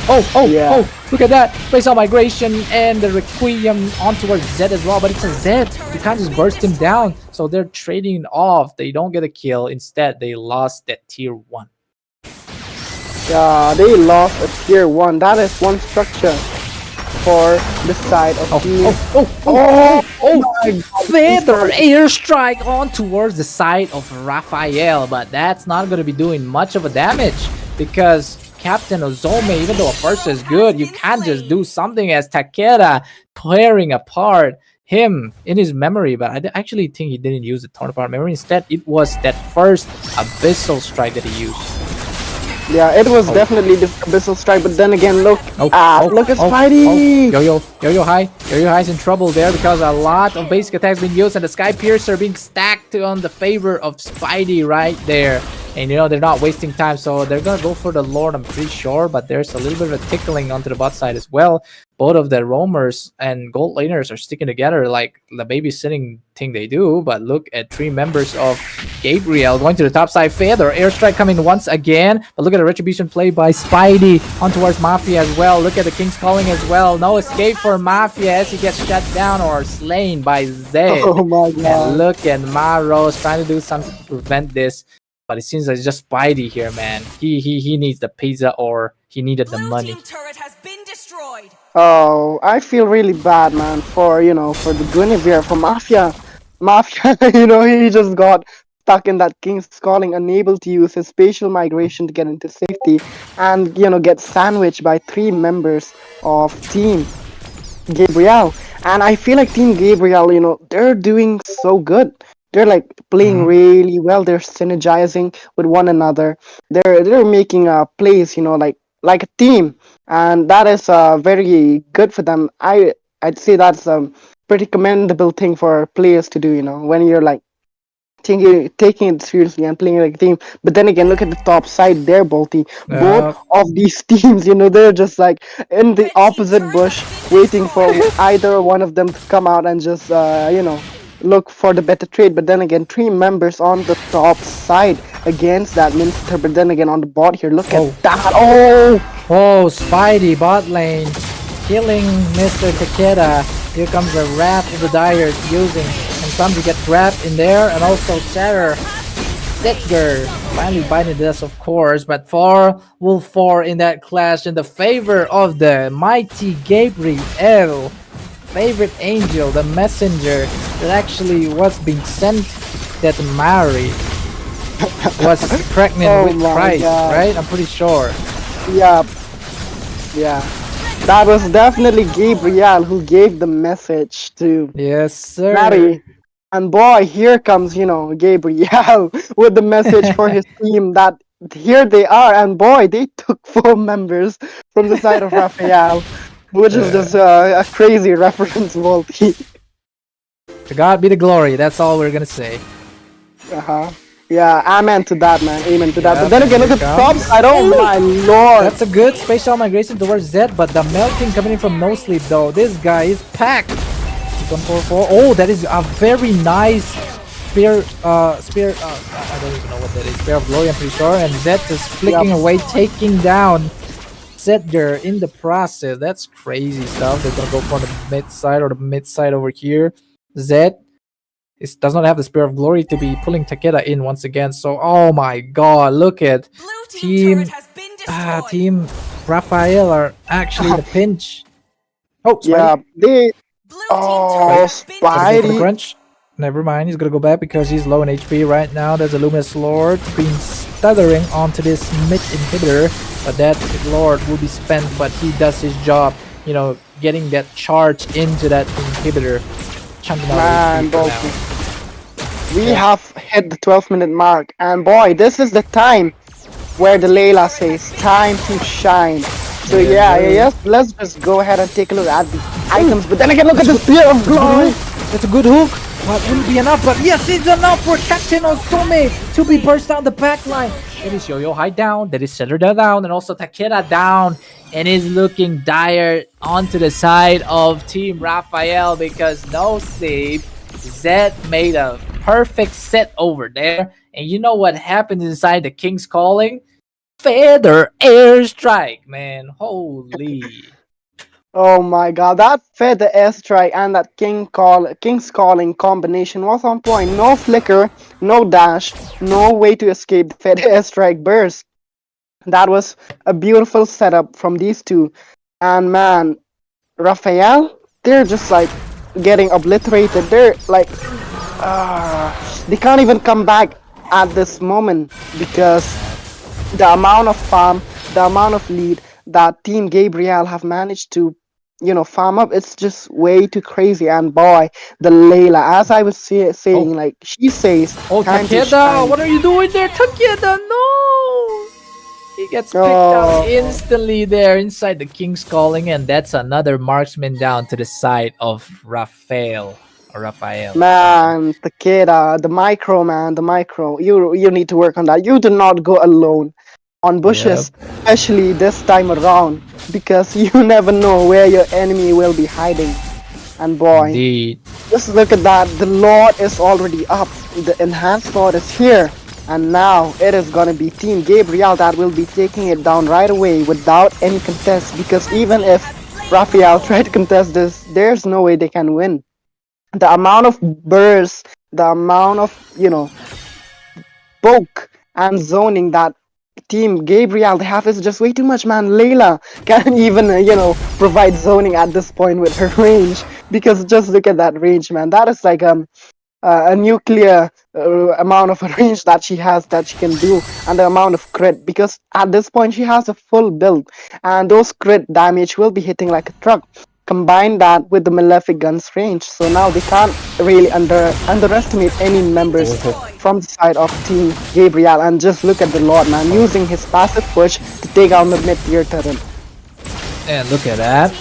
Oh! Look at that! Place-out migration and the Requiem on towards Zed as well. But it's a Zed. You can't just burst him down. So they're trading off. They don't get a kill. Instead, they lost that tier 1. Yeah, they lost a tier 1. That is one structure for the side of Feather airstrike on towards the side of Raphael, but that's not going to be doing much of a damage because Captain Ozome, even though a first is good, you can't just do something as Takeda tearing apart him in his memory. But I actually think he didn't use the torn apart memory. Instead, it was that first abyssal strike that he used. Yeah, it was definitely the abyssal strike, but then again, look at Spidey! Yohai's in trouble there because a lot of basic attacks being used and the Sky Piercer being stacked on the favor of Spidey right there. And they're not wasting time, so they're gonna go for the Lord, I'm pretty sure, but there's a little bit of a tickling onto the bot side as well. Both of the roamers and gold laners are sticking together like the babysitting thing they do, but look at 3 members of Gabriel going to the top side. Feather airstrike coming once again, but look at the retribution play by Spidey on towards Mafia as well. Look at the King's Calling as well. No escape for Mafia as he gets shut down or slain by Zed. Oh my god. And look at Maros trying to do something to prevent this. But it seems like it's just Spidey here, man. He needs the pizza or he needed the money. Turret has been destroyed. Oh, I feel really bad, man, for the Guinevere, for Mafia. He just got stuck in that King's Calling, unable to use his spatial migration to get into safety, and get sandwiched by 3 members of Team Gabriel. And I feel like Team Gabriel, they're doing so good. They're like playing really well. They're synergizing with one another. They're making plays, like a team, and that is very good for them. I'd say that's a pretty commendable thing for players to do. When you're like taking it seriously and playing like a team. But then again, look at the top side there, Bolty. Both of these teams, they're just like in the opposite bush, waiting for either one of them to come out and just, look for the better trade. But then again, 3 members on the top side against that Minster. But then again, on the bot here, look at that. Oh, Spidey bot lane killing Mr. Takeda. Here comes the Wrath of the Dire using, and some to get grabbed in there, and also Sarah Zedger finally biting this, of course, but 4 will 4 in that clash in the favor of the mighty Gabriel, favorite angel, the messenger that actually was being sent, that Mary was pregnant with Christ, right? I'm pretty sure. Yeah. That was definitely Gabriel who gave the message to Yes, sir. Mary. And boy, here comes, Gabriel with the message for his team that here they are. And boy, they took 4 members from the side of Raphael, which is just a crazy reference, Volty. To God be the glory, that's all we're gonna say. Yeah, amen to that, man. Amen to that. But then again, look at the top side. Oh my lord. That's a good spatial migration towards Zed, but the melting coming in from No Sleep though. This guy is packed. 144. Oh, that is a very nice spear. I don't even know what that is. Spear of Glory, I'm pretty sure. And Zed is flicking away, taking down Zedger in the process. That's crazy stuff. They're gonna go for the mid side or the mid side over here. Zed does not have the Spear of Glory to be pulling Takeda in once again. So, oh my god, look at Team Raphael are actually in a pinch. Oh, Spidey. Spidey. Crunch. Never mind, he's gonna go back because he's low in HP right now. There's a Luminous Lord being stuttering onto this mid inhibitor, but that Lord will be spent, but he does his job, getting that charge into that inhibitor. Man, we have hit the 12-minute mark, and boy, this is the time where the Layla says, time to shine. So let's just go ahead and take a look at the items, but then again, look at the Spear of Glory. That's a good hook, but will it be enough? But yes, it's enough for Captain Osome to be burst down the back line. That is Yo-Yo High down, that is Cedar down, and also Takeda down, and is looking dire onto the side of Team Raphael because No Sleep. Zed made a perfect set over there, and you know what happened inside the King's Calling? Feather airstrike, man. Holy. Oh my god, that Feather airstrike and that King's Calling combination was on point. No flicker, no dash, no way to escape the Feather airstrike burst. That was a beautiful setup from these two. And man, Raphael, they're just like getting obliterated. They're like, they can't even come back at this moment because the amount of farm, the amount of lead that Team Gabriel have managed to, farm up, it's just way too crazy. And boy, the Layla, as I was saying, like she says, Takeda, what are you doing there, Takeda? No! He gets picked out instantly there inside the King's Calling, and that's another marksman down to the side of Raphael. Man, Takeda, the micro. You need to work on that. You do not go alone on bushes, especially this time around, because you never know where your enemy will be hiding. And boy, indeed, just look at that. The Lord is already up. The enhanced Lord is here. And now it is gonna be Team Gabriel that will be taking it down right away without any contest, because even if Raphael tried to contest this, there's no way they can win. The amount of bursts, the amount of, poke and zoning that Team Gabriel they have is just way too much, man. Layla can't even, provide zoning at this point with her range, because just look at that range, man. That is like a nuclear amount of range that she has, that she can do, and the amount of crit, because at this point she has a full build, and those crit damage will be hitting like a truck. Combine that with the malefic gun's range, so now they can't really underestimate any members from the side of Team Gabriel. And just look at the Lord, man, using his passive push to take out the mid-tier turret. And look at that.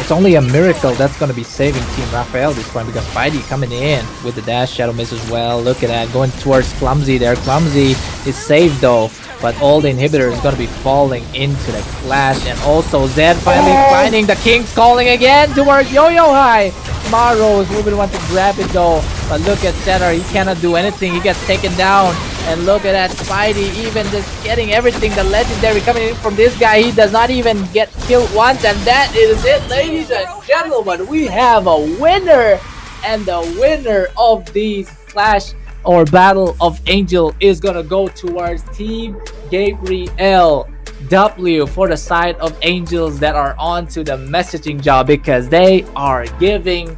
It's only a miracle that's going to be saving Team Raphael this point, because Spidey coming in with the dash shadow miss as well. Look at that, going towards Clumsy there. Clumsy is saved though, but all the inhibitor is going to be falling into the clash. And also Zed finally finding the King's calling again towards Yo-Yo High. Maros will be the one to grab it though, but look at Center, he cannot do anything, he gets taken down. And look at that, Spidey even just getting everything. The legendary coming in from this guy, he does not even get killed once. And that is it, ladies and gentlemen, we have a winner. And the winner of these clash or battle of angel is gonna go towards Team Gabriel. W for the side of angels that are onto the messaging job, because they are giving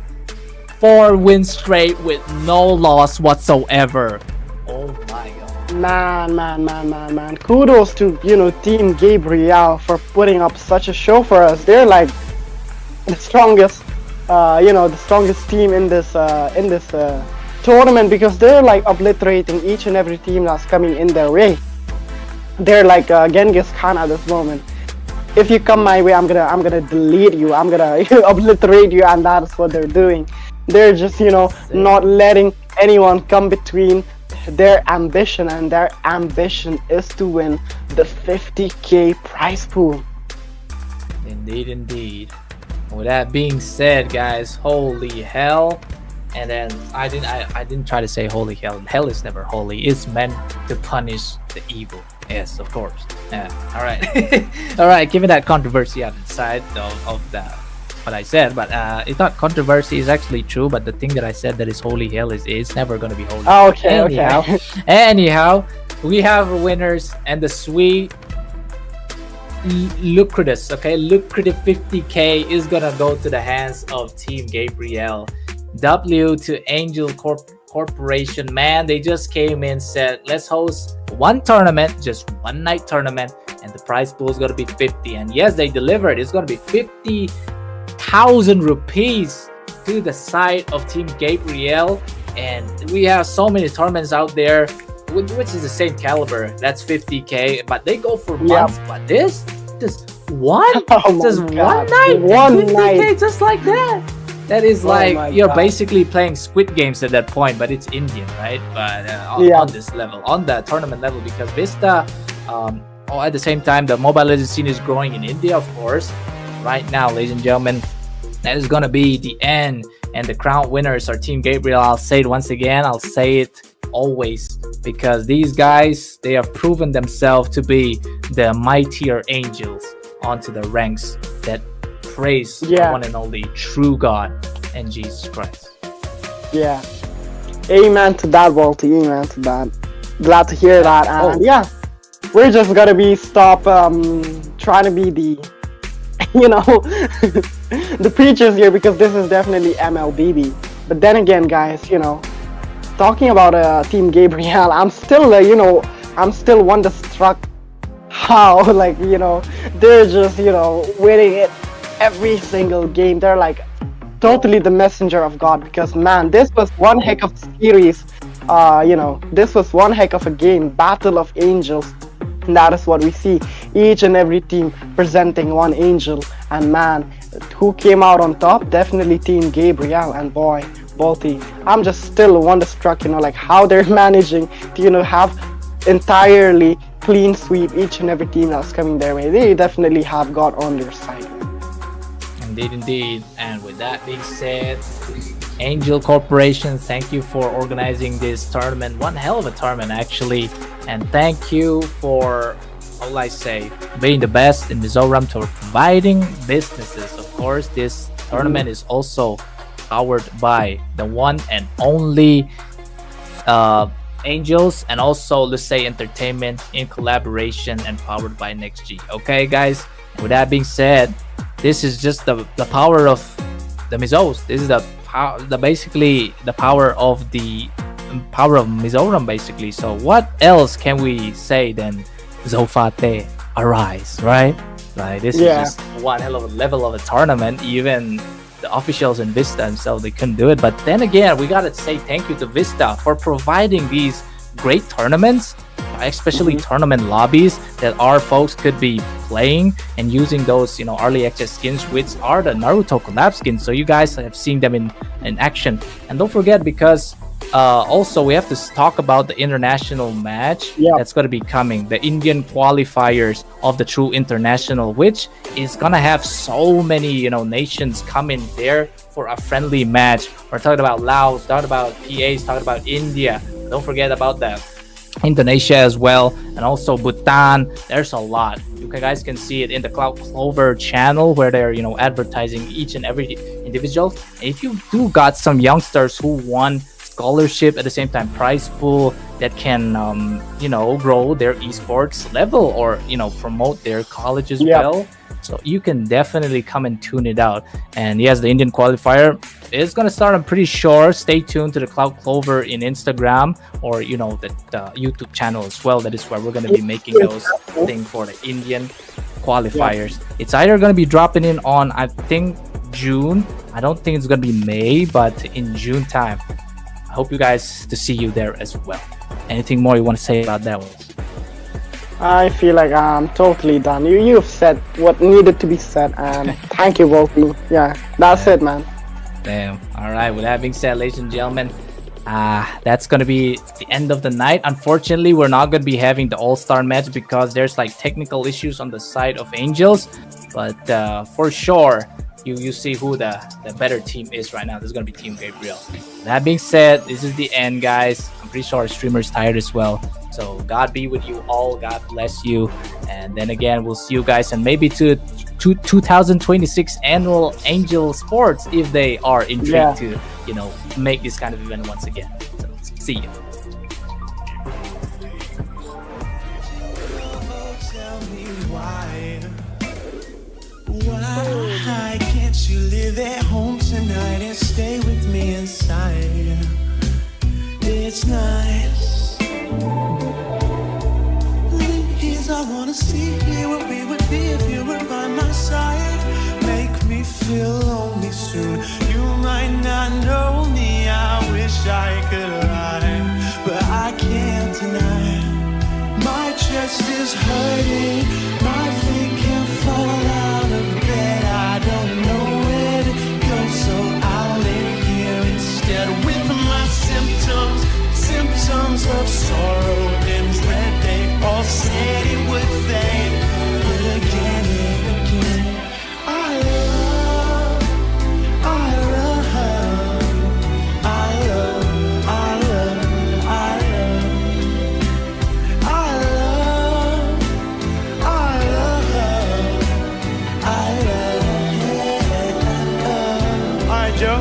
4 wins straight with no loss whatsoever. Oh my god. Man. Kudos to, Team Gabriel for putting up such a show for us. They're like the strongest, the strongest team in this tournament, because they're like obliterating each and every team that's coming in their way. They're like Genghis Khan at this moment. If you come my way, I'm gonna delete you. I'm gonna obliterate you, and that's what they're doing. They're just not letting anyone come between their ambition, and their ambition is to win the 50k prize pool. Indeed. With that being said, guys, holy hell. And then I didn't try to say holy hell. Hell is never holy. It's meant to punish the evil. Yes, of course. Yeah. All right. All right. Given that controversy on the side of that, what I said, but it's not controversy. It's actually true. But the thing that I said that is holy hell is it's never gonna be holy. Oh, okay. Anyhow, we have winners, and the sweet lucrative 50k is gonna go to the hands of Team Gabriel. W to Angel Corporation, man, they just came in, said let's host one tournament, just one night tournament, and the prize pool is gonna be 50. And yes, they delivered. It's gonna be 50,000 rupees to the side of Team Gabriel. And we have so many tournaments out there which is the same caliber. That's 50k, but they go for months. But this just one night, 50k, just like that. That is like you're basically playing Squid Games at that point, but it's Indian, right? But on this level, on the tournament level, because Vista, at the same time, the Mobile Legends scene is growing in India, of course. Right now, ladies and gentlemen, that is gonna be the end, and the crown winners are Team Gabriel. I'll say it once again. I'll say it always, because these guys, they have proven themselves to be the mightier angels onto the ranks that praise the one and only true God and Jesus Christ. Yeah. Amen to that, Walty. Amen to that. Glad to hear that. And we're just gonna be trying to be the the preachers here, because this is definitely MLBB. But then again, guys, talking about Team Gabriel, I'm still I'm still wonderstruck how they're just winning it every single game. They're like totally the messenger of God, because man, this was one heck of a series. This was one heck of a game, Battle of Angels. And that is what we see, each and every team presenting one angel. And man, who came out on top? Definitely Team Gabriel. And boy, Balti, I'm just still wonderstruck, like how they're managing to have entirely clean sweep each and every team that's coming their way. They definitely have God on their side. Indeed. And with that being said, Angel Corporation, thank you for organizing this tournament. One hell of a tournament, actually. And thank you for, all I say, being the best in Mizoram to providing businesses. Of course, this tournament is also powered by the one and only Angels, and also Let's Say Entertainment in collaboration and powered by NextG. Okay, guys? And with that being said, this is just the power of the Mizos. This is the basically the power of Mizoram basically. So what else can we say than Zofate arise, right? Like this is just one hell of a level of a tournament. Even the officials in Vista themselves, they couldn't do it. But then again, we gotta say thank you to Vista for providing these great tournaments, especially tournament lobbies that our folks could be playing and using those, early access skins, which are the Naruto collab skins. So you guys have seen them in action. And don't forget, because also we have to talk about the international match that's going to be coming, the Indian qualifiers of the true international, which is going to have so many nations come in there for a friendly match. We're talking about Laos, talking about PAs, talking about India. Don't forget about that Indonesia as well, and also Bhutan. There's a lot. You guys can see it in the Cloud Clover channel where they're advertising each and every individual. And if you do got some youngsters who won scholarship at the same time prize pool that can grow their esports level or promote their college as well, so you can definitely come and tune it out. And yes, the Indian qualifier is going to start, I'm pretty sure. Stay tuned to the Cloud Clover in Instagram or the YouTube channel as well. That is where we're going to be making those things for the Indian qualifiers. It's either going to be dropping in on, I think, June. I don't think it's going to be May, but in June time. I hope you guys to see you there as well. Anything more you want to say about that one? I feel like I'm totally done. You've said what needed to be said, and thank you, Wolfie. Yeah, that's it, man. Damn. All right. With that being said, ladies and gentlemen, that's going to be the end of the night. Unfortunately, we're not going to be having the All-Star match because there's like technical issues on the side of Angels. But for sure, you see who the better team is right now. This is going to be Team Gabriel. That being said, this is the end, guys. I'm pretty sure our streamer's tired as well. So God be with you all. God bless you. And then again, we'll see you guys and maybe to 2026 annual Angel Sports if they are intrigued to make this kind of event once again. So see you. Why can't you live at home tonight and stay with me inside? It's nice. Please, I wanna see where we would be if you were by my side. Make me feel lonely soon. You might not know me. I wish I could lie, but I can't deny. My chest is hurting. My feet can't fall out of bed. I don't know where to go, so I'll lay here instead with my symptoms of sorrow and dread. They all said it would fade, but again and again, I love, I love, I love, I love, I love, I love, I love, I love. All right, Joe.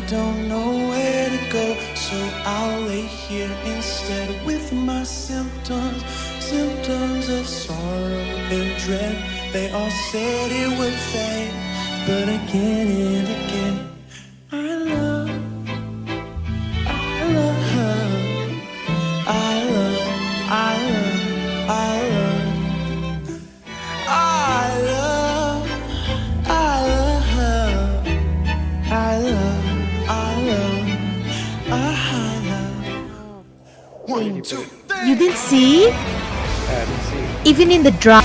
Don't know where to go, so I'll lay here instead with my symptoms of sorrow and dread. They all said it would fade, but again and again, I love, I love, I love, I love, I love, I love, I love. You didn't see? Even in the drop.